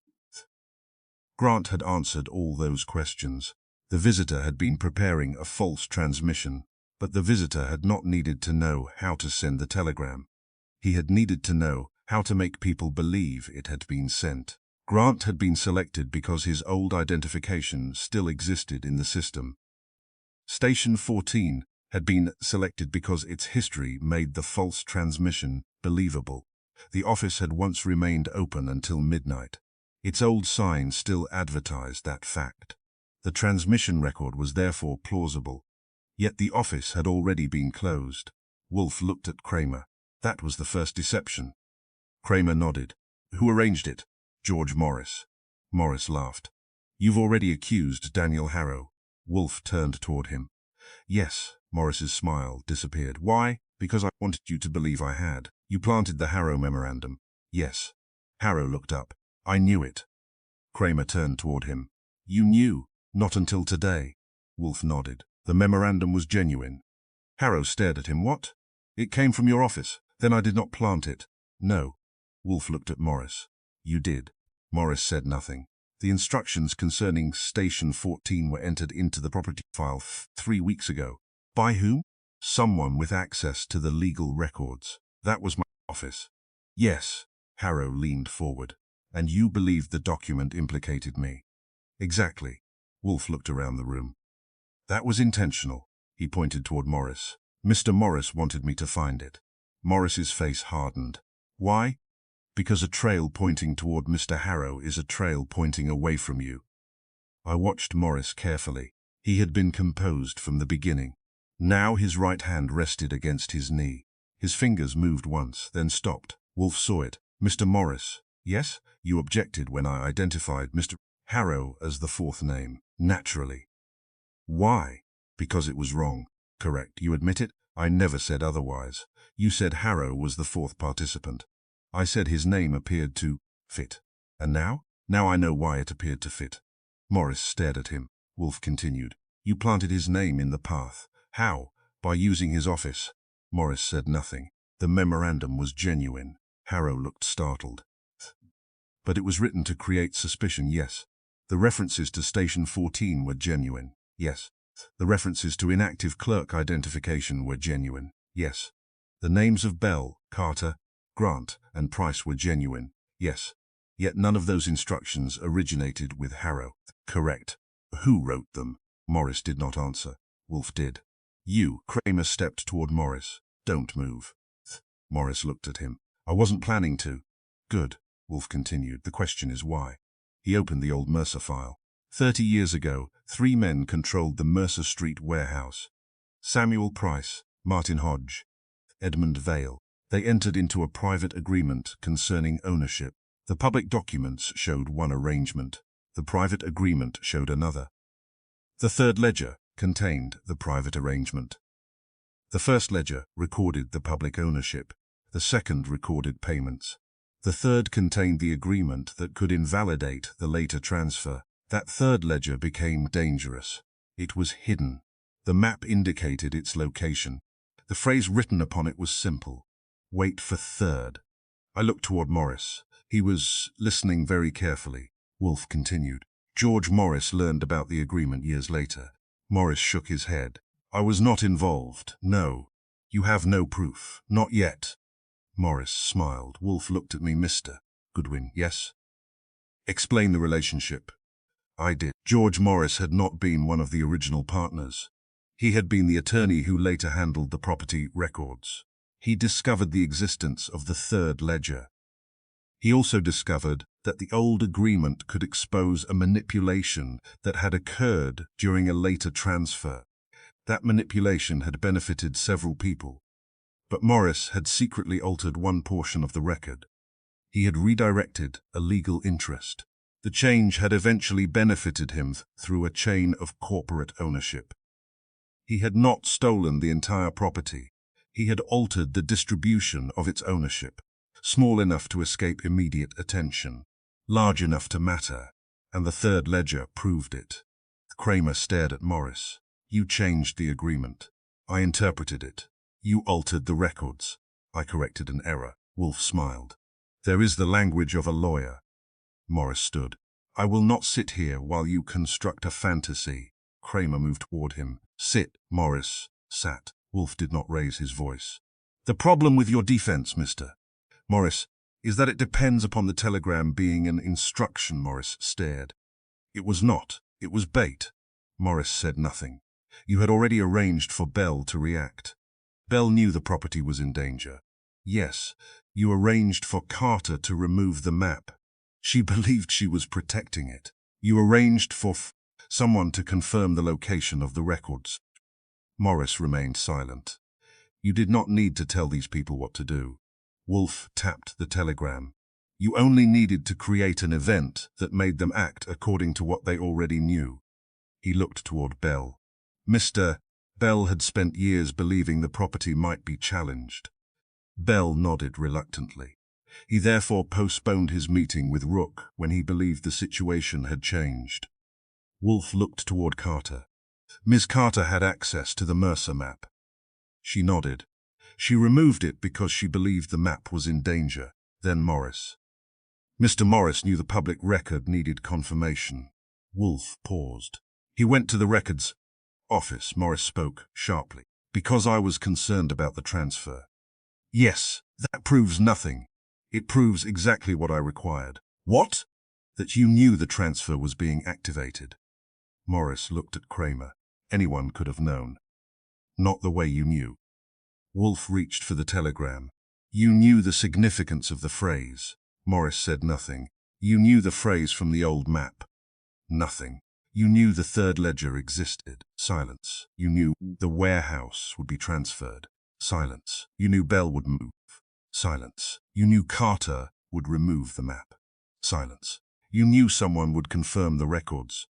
Grant had answered all those questions. The visitor had been preparing a false transmission, but the visitor had not needed to know how to send the telegram. He had needed to know how to make people believe it had been sent. Grant had been selected because his old identification still existed in the system. Station 14 had been selected because its history made the false transmission believable. The office had once remained open until midnight. Its old sign still advertised that fact. The transmission record was therefore plausible. Yet the office had already been closed. Wolfe looked at Kramer. That was the first deception. Kramer nodded. Who arranged it? George Morris. Morris laughed. You've already accused Daniel Harrow. Wolfe turned toward him. Yes. Morris's smile disappeared. Why? Because I wanted you to believe I had. You planted the Harrow memorandum. Yes. Harrow looked up. I knew it. Kramer turned toward him. You knew? Not until today. Wolfe nodded. The memorandum was genuine. Harrow stared at him. What? It came from your office. Then I did not plant it. No. Wolfe looked at Morris. You did. Morris said nothing. The instructions concerning Station 14 were entered into the property file 3 weeks ago. By whom? Someone with access to the legal records. That was my office. Yes. Harrow leaned forward. And you believed the document implicated me? Exactly. Wolfe looked around the room. That was intentional. He pointed toward Morris. Mr. Morris wanted me to find it. Morris's face hardened. Why? Because a trail pointing toward Mr. Harrow is a trail pointing away from you. I watched Morris carefully. He had been composed from the beginning. Now his right hand rested against his knee. His fingers moved once, then stopped. Wolfe saw it. Mr. Morris. Yes, you objected when I identified Mr. Harrow as the fourth name. Naturally. Why? Because it was wrong. Correct. You admit it? I never said otherwise. You said Harrow was the fourth participant. I said his name appeared to fit. And now? Now I know why it appeared to fit. Morris stared at him. Wolfe continued. You planted his name in the path. How? By using his office. Morris said nothing. The memorandum was genuine. Harrow looked startled. But it was written to create suspicion, yes. The references to Station 14 were genuine, yes. The references to inactive clerk identification were genuine, yes. The names of Bell, Carter, Grant, and Price were genuine, yes. Yet none of those instructions originated with Harrow. Correct. Who wrote them? Morris did not answer. Wolfe did. You. Kramer stepped toward Morris. Don't move. Morris looked at him. I wasn't planning to. Good. Wolfe continued. The question is why. He opened the old Mercer file. 30 years ago, 3 men controlled the Mercer Street warehouse. Samuel Price, Martin Hodge, Edmund Vale. They entered into a private agreement concerning ownership. The public documents showed one arrangement. The private agreement showed another. The third ledger contained the private arrangement. The first ledger recorded the public ownership. The second recorded payments. The third contained the agreement that could invalidate the later transfer. That third ledger became dangerous. It was hidden. The map indicated its location. The phrase written upon it was simple: "Wait for third." I looked toward Morris. He was listening very carefully. Wolfe continued. George Morris learned about the agreement years later. Morris shook his head. I was not involved. No. You have no proof. Not yet. Morris smiled. Wolfe looked at me. Mr. Goodwin, yes? Explain the relationship. I did. George Morris had not been one of the original partners. He had been the attorney who later handled the property records. He discovered the existence of the third ledger. He also discovered that the old agreement could expose a manipulation that had occurred during a later transfer. That manipulation had benefited several people. But Morris had secretly altered one portion of the record. He had redirected a legal interest. The change had eventually benefited him through a chain of corporate ownership. He had not stolen the entire property. He had altered the distribution of its ownership, small enough to escape immediate attention, large enough to matter, and the third ledger proved it. Kramer stared at Morris. You changed the agreement. I interpreted it. You altered the records. I corrected an error. Wolfe smiled. There is the language of a lawyer. Morris stood. I will not sit here while you construct a fantasy. Kramer moved toward him. Sit. Morris sat. Wolfe did not raise his voice. The problem with your defense, Mr. Morris, is that it depends upon the telegram being an instruction. Morris stared. It was not. It was bait. Morris said nothing. You had already arranged for Bell to react. Bell knew the property was in danger. Yes, you arranged for Carter to remove the map. She believed she was protecting it. You arranged for someone to confirm the location of the records. Morris remained silent. You did not need to tell these people what to do. Wolfe tapped the telegram. You only needed to create an event that made them act according to what they already knew. He looked toward Bell. Mr. Bell had spent years believing the property might be challenged. Bell nodded reluctantly. He therefore postponed his meeting with Rook when he believed the situation had changed. Wolfe looked toward Carter. Ms. Carter had access to the Mercer map. She nodded. She removed it because she believed the map was in danger. Then Morris. Mr. Morris knew the public record needed confirmation. Wolfe paused. He went to the records office. Morris spoke sharply. Because I was concerned about the transfer. Yes, that proves nothing. It proves exactly what I required. What? That you knew the transfer was being activated. Morris looked at Kramer. Anyone could have known. Not the way you knew. Wolfe reached for the telegram. You knew the significance of the phrase. Morris said nothing. You knew the phrase from the old map. Nothing. You knew the third ledger existed. Silence. You knew the warehouse would be transferred. Silence. You knew Bell would move. Silence. You knew Carter would remove the map. Silence. You knew someone would confirm the records.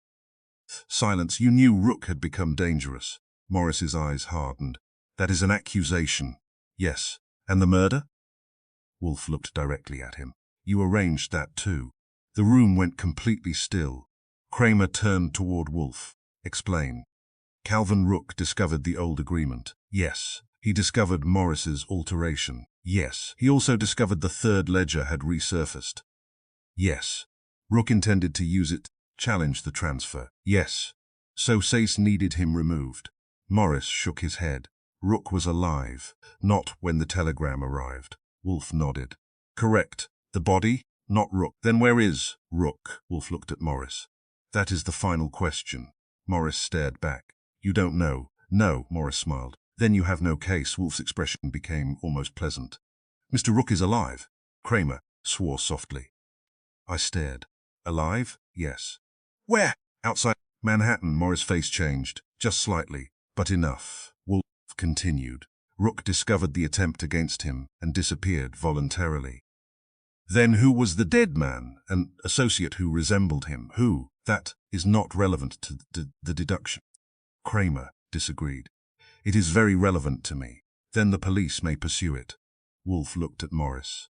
Silence. You knew Rook had become dangerous. Morris's eyes hardened. That is an accusation. Yes. And the murder? Wolfe looked directly at him. You arranged that too. The room went completely still. Kramer turned toward Wolfe. Explain. Calvin Rook discovered the old agreement. Yes. He discovered Morris's alteration. Yes. He also discovered the third ledger had resurfaced. Yes. Rook intended to use it to challenge the transfer. Yes. So Sace needed him removed. Morris shook his head. Rook was alive, not when the telegram arrived. Wolfe nodded. Correct. The body? Not Rook. Then where is Rook? Wolfe looked at Morris. That is the final question. Morris stared back. You don't know. No, Morris smiled. Then you have no case. Wolfe's expression became almost pleasant. Mr. Rook is alive. Kramer swore softly. I stared. Alive? Yes. Where? Outside Manhattan, Morris' face changed, just slightly, but enough. Wolfe continued. Rook discovered the attempt against him and disappeared voluntarily. Then who was the dead man? An associate who resembled him. Who? That is not relevant to the deduction. Kramer disagreed. It is very relevant to me. Then the police may pursue it. Wolfe looked at Morris.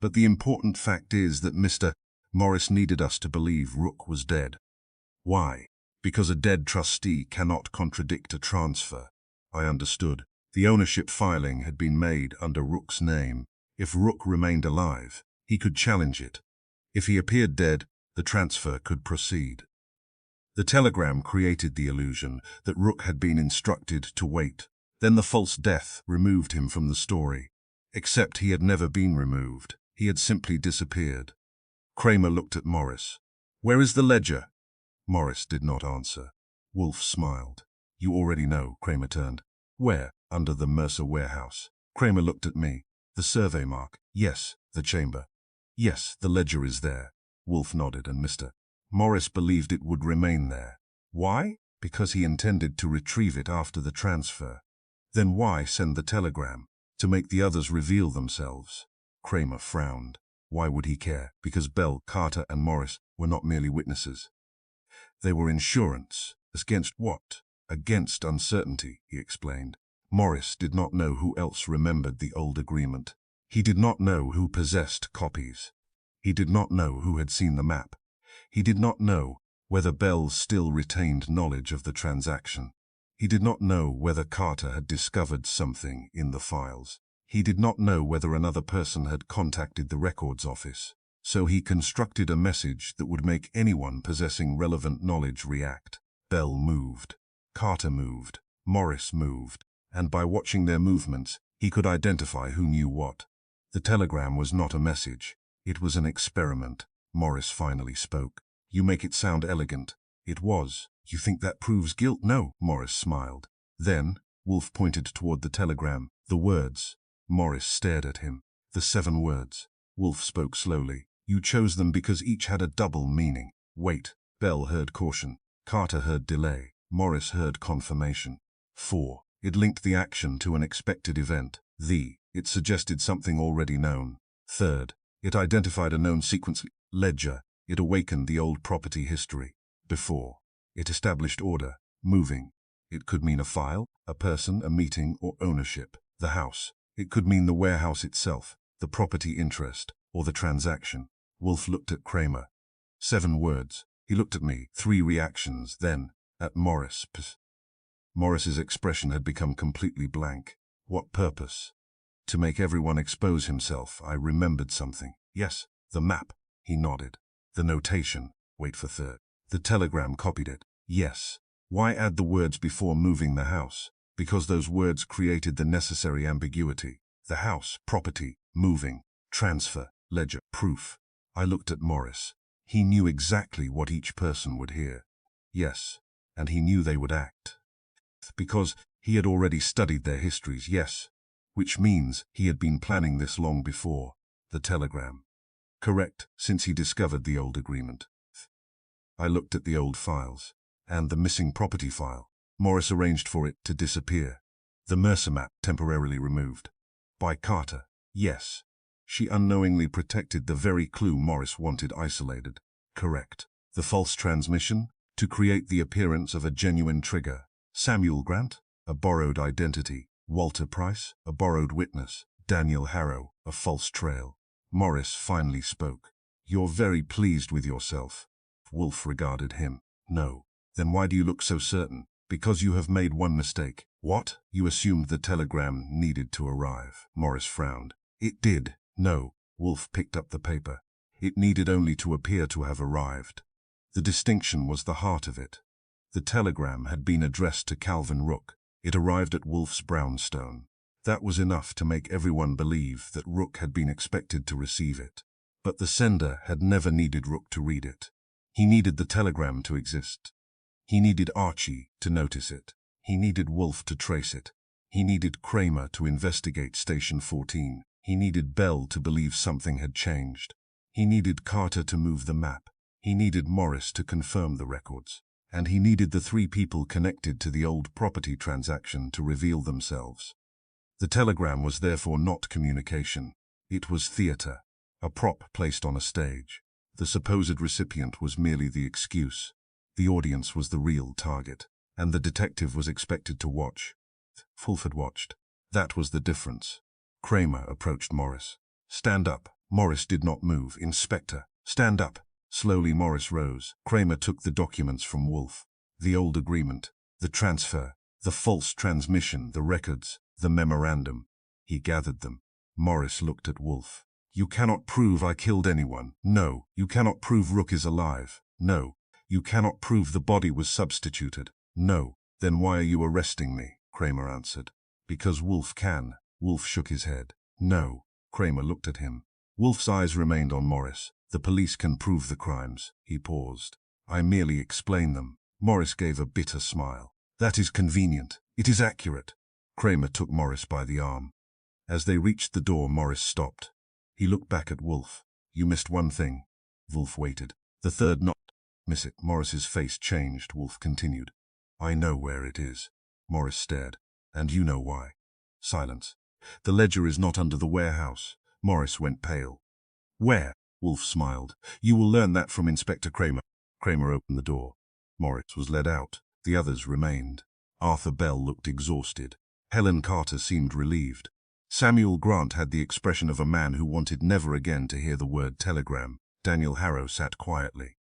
But the important fact is that Mr. Morris needed us to believe Rook was dead. Why? Because a dead trustee cannot contradict a transfer. I understood. The ownership filing had been made under Rook's name. If Rook remained alive, he could challenge it. If he appeared dead, the transfer could proceed. The telegram created the illusion that Rook had been instructed to wait. Then the false death removed him from the story. Except he had never been removed. He had simply disappeared. Kramer looked at Morris. Where is the ledger? Morris did not answer. Wolfe smiled. You already know, Kramer turned. Where? Under the Mercer warehouse. Kramer looked at me. The survey mark. Yes. The chamber. Yes, the ledger is there. Wolfe nodded, and Mr. Morris believed it would remain there. Why? Because he intended to retrieve it after the transfer. Then why send the telegram? To make the others reveal themselves. Kramer frowned. Why would he care? Because Bell, Carter, and Morris were not merely witnesses. They were insurance. Against what? Against uncertainty, he explained. Morris did not know who else remembered the old agreement. He did not know who possessed copies. He did not know who had seen the map. He did not know whether Bell still retained knowledge of the transaction. He did not know whether Carter had discovered something in the files. He did not know whether another person had contacted the records office. So he constructed a message that would make anyone possessing relevant knowledge react. Bell moved. Carter moved. Morris moved. And by watching their movements, he could identify who knew what. The telegram was not a message. It was an experiment. Morris finally spoke. You make it sound elegant. It was. You think that proves guilt? No, Morris smiled. Then, Wolfe pointed toward the telegram. The words. Morris stared at him. The 7 words. Wolfe spoke slowly. You chose them because each had a double meaning. Wait. Bell heard caution. Carter heard delay. Morris heard confirmation. 4. It linked the action to an expected event. It suggested something already known. 3rd. It identified a known sequence. Ledger. It awakened the old property history. Before. It established order. Moving. It could mean a file, a person, a meeting, or ownership. The house. It could mean the warehouse itself, the property interest, or the transaction. Wolfe looked at Kramer. 7 words. He looked at me. 3 reactions. Then, at Morris. Morris's expression had become completely blank. What purpose? To make everyone expose himself. I remembered something. Yes, the map. He nodded. The notation. Wait for 3rd. The telegram copied it. Yes. Why add the words before moving the house? Because those words created the necessary ambiguity. The house, property, moving, transfer, ledger, proof. I looked at Morris. He knew exactly what each person would hear. Yes, and he knew they would act. Because he had already studied their histories, yes. Which means he had been planning this long before. The telegram. Correct, since he discovered the old agreement. I looked at the old files. And the missing property file. Morris arranged for it to disappear. The Mercer map temporarily removed. By Carter. Yes. She unknowingly protected the very clue Morris wanted isolated. Correct. The false transmission? To create the appearance of a genuine trigger. Samuel Grant? A borrowed identity. Walter Price? A borrowed witness. Daniel Harrow? A false trail. Morris finally spoke. You're very pleased with yourself. Wolfe regarded him. No. Then why do you look so certain? Because you have made one mistake. What? You assumed the telegram needed to arrive. Morris frowned. It did. No. Wolfe picked up the paper. It needed only to appear to have arrived. The distinction was the heart of it. The telegram had been addressed to Calvin Rook. It arrived at Wolfe's brownstone. That was enough to make everyone believe that Rook had been expected to receive it. But the sender had never needed Rook to read it. He needed the telegram to exist. He needed Archie to notice it. He needed Wolfe to trace it. He needed Kramer to investigate Station 14. He needed Bell to believe something had changed. He needed Carter to move the map. He needed Morris to confirm the records. and he needed the three people connected to the old property transaction to reveal themselves. The telegram was therefore not communication. It was theatre, a prop placed on a stage. The supposed recipient was merely the excuse. The audience was the real target, and the detective was expected to watch. Fulford watched. That was the difference. Kramer approached Morris. "Stand up." Morris did not move. "Inspector, stand up." Slowly Morris rose. Kramer took the documents from Wolfe. The old agreement, the transfer, the false transmission, the records, the memorandum. He gathered them. Morris looked at Wolfe. "You cannot prove I killed anyone." "No." "You cannot prove Rook is alive." "No." "You cannot prove the body was substituted." "No." "Then why are you arresting me?" Kramer answered. "Because Wolfe can." Wolfe shook his head. "No." Kramer looked at him. Wolfe's eyes remained on Morris. "The police can prove the crimes." He paused. "I merely explain them." Morris gave a bitter smile. "That is convenient. It is accurate." Kramer took Morris by the arm. As they reached the door, Morris stopped. He looked back at Wolfe. "You missed one thing." Wolfe waited. "The third not miss it." Morris's face changed. Wolfe continued. "I know where it is." Morris stared. "And you know why." Silence. "The ledger is not under the warehouse." Morris went pale. "Where?" Wolfe smiled. "You will learn that from Inspector Kramer." Kramer opened the door. Morris was led out. The others remained. Arthur Bell looked exhausted. Helen Carter seemed relieved. Samuel Grant had the expression of a man who wanted never again to hear the word telegram. Daniel Harrow sat quietly.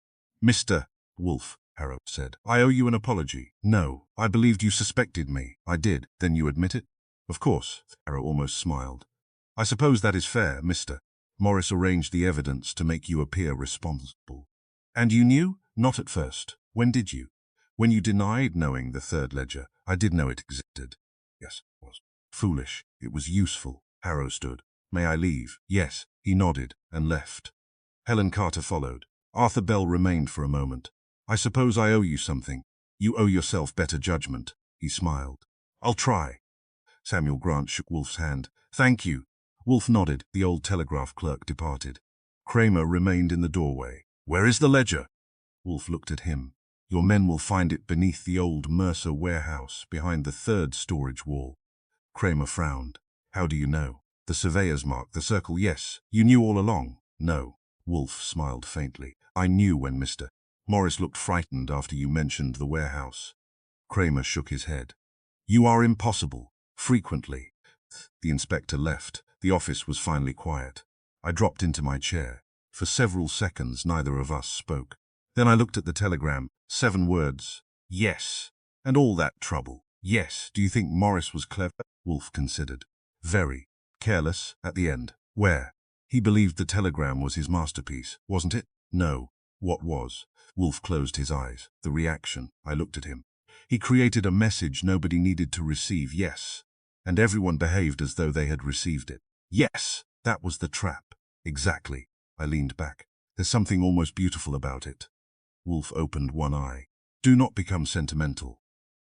"Mr. Wolfe," Harrow said, "I owe you an apology." "No, I believed you suspected me." "I did." "Then you admit it?" "Of course." Harrow almost smiled. "I suppose that is fair, Mr. Morris arranged the evidence to make you appear responsible." "And you knew?" "Not at first." "When did you?" "When you denied knowing the third ledger." "I did know it existed." "Yes, it was foolish. It was useful." Harrow stood. "May I leave?" "Yes." He nodded and left. Helen Carter followed. Arthur Bell remained for a moment. "I suppose I owe you something." "You owe yourself better judgment." He smiled. "I'll try." Samuel Grant shook Wolfe's hand. "Thank you." Wolfe nodded. The old telegraph clerk departed. Kramer remained in the doorway. "Where is the ledger?" Wolfe looked at him. "Your men will find it beneath the old Mercer warehouse, behind the third storage wall." Kramer frowned. "How do you know?" "The surveyor's mark, the circle." "Yes." "You knew all along?" "No." Wolfe smiled faintly. "I knew when Mr. Morris looked frightened after you mentioned the warehouse." Kramer shook his head. "You are impossible." "Frequently." The inspector left. The office was finally quiet. I dropped into my chair. For several seconds, neither of us spoke. Then I looked at the telegram. 7 words. "Yes." "And all that trouble." "Yes." "Do you think Morris was clever?" Wolfe considered. "Very." "Careless, at the end." "Where?" "He believed the telegram was his masterpiece, wasn't it?" "No." "What was?" Wolfe closed his eyes. The reaction. I looked at him. "He created a message nobody needed to receive." "Yes." "And everyone behaved as though they had received it." "Yes." "That was the trap." "Exactly." I leaned back. "There's something almost beautiful about it." Wolfe opened one eye. "Do not become sentimental."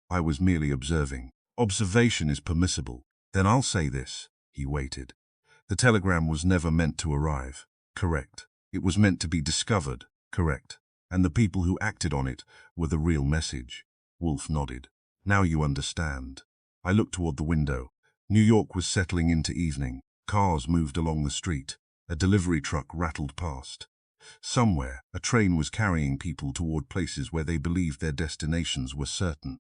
I was merely observing. "Observation is permissible." "Then I'll say this." He waited. "The telegram was never meant to arrive." "Correct." "It was meant to be discovered." "Correct." "And the people who acted on it were the real message." Wolfe nodded. "Now you understand." I looked toward the window. New York was settling into evening. Cars moved along the street. A delivery truck rattled past. Somewhere, a train was carrying people toward places where they believed their destinations were certain.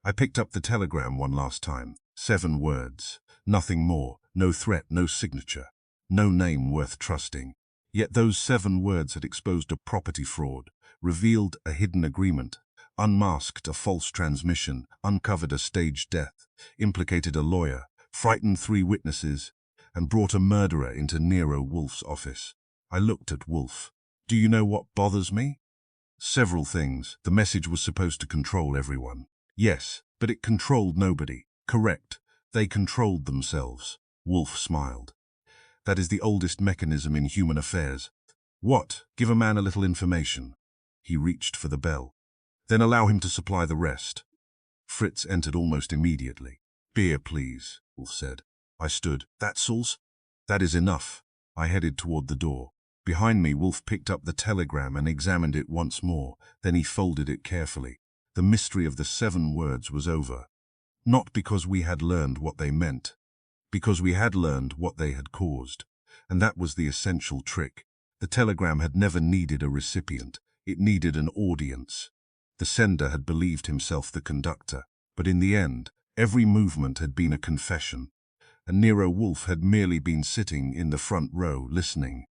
I picked up the telegram one last time. 7 words. Nothing more. No threat, no signature. No name worth trusting. Yet those 7 words had exposed a property fraud, revealed a hidden agreement, unmasked a false transmission, uncovered a staged death, implicated a lawyer, frightened 3 witnesses, and brought a murderer into Nero Wolfe's office. I looked at Wolfe. "Do you know what bothers me?" "Several things. The message was supposed to control everyone." "Yes, but it controlled nobody." "Correct. They controlled themselves." Wolfe smiled. "That is the oldest mechanism in human affairs." "What?" "Give a man a little information." He reached for the bell. "Then allow him to supply the rest." Fritz entered almost immediately. "Beer, please," Wolfe said. I stood. "That's all?" "That is enough." I headed toward the door. Behind me, Wolfe picked up the telegram and examined it once more. Then he folded it carefully. The mystery of the 7 words was over. Not because we had learned what they meant, because we had learned what they had caused. And that was the essential trick. The telegram had never needed a recipient. It needed an audience. The sender had believed himself the conductor, but in the end, every movement had been a confession, and Nero Wolfe had merely been sitting in the front row listening.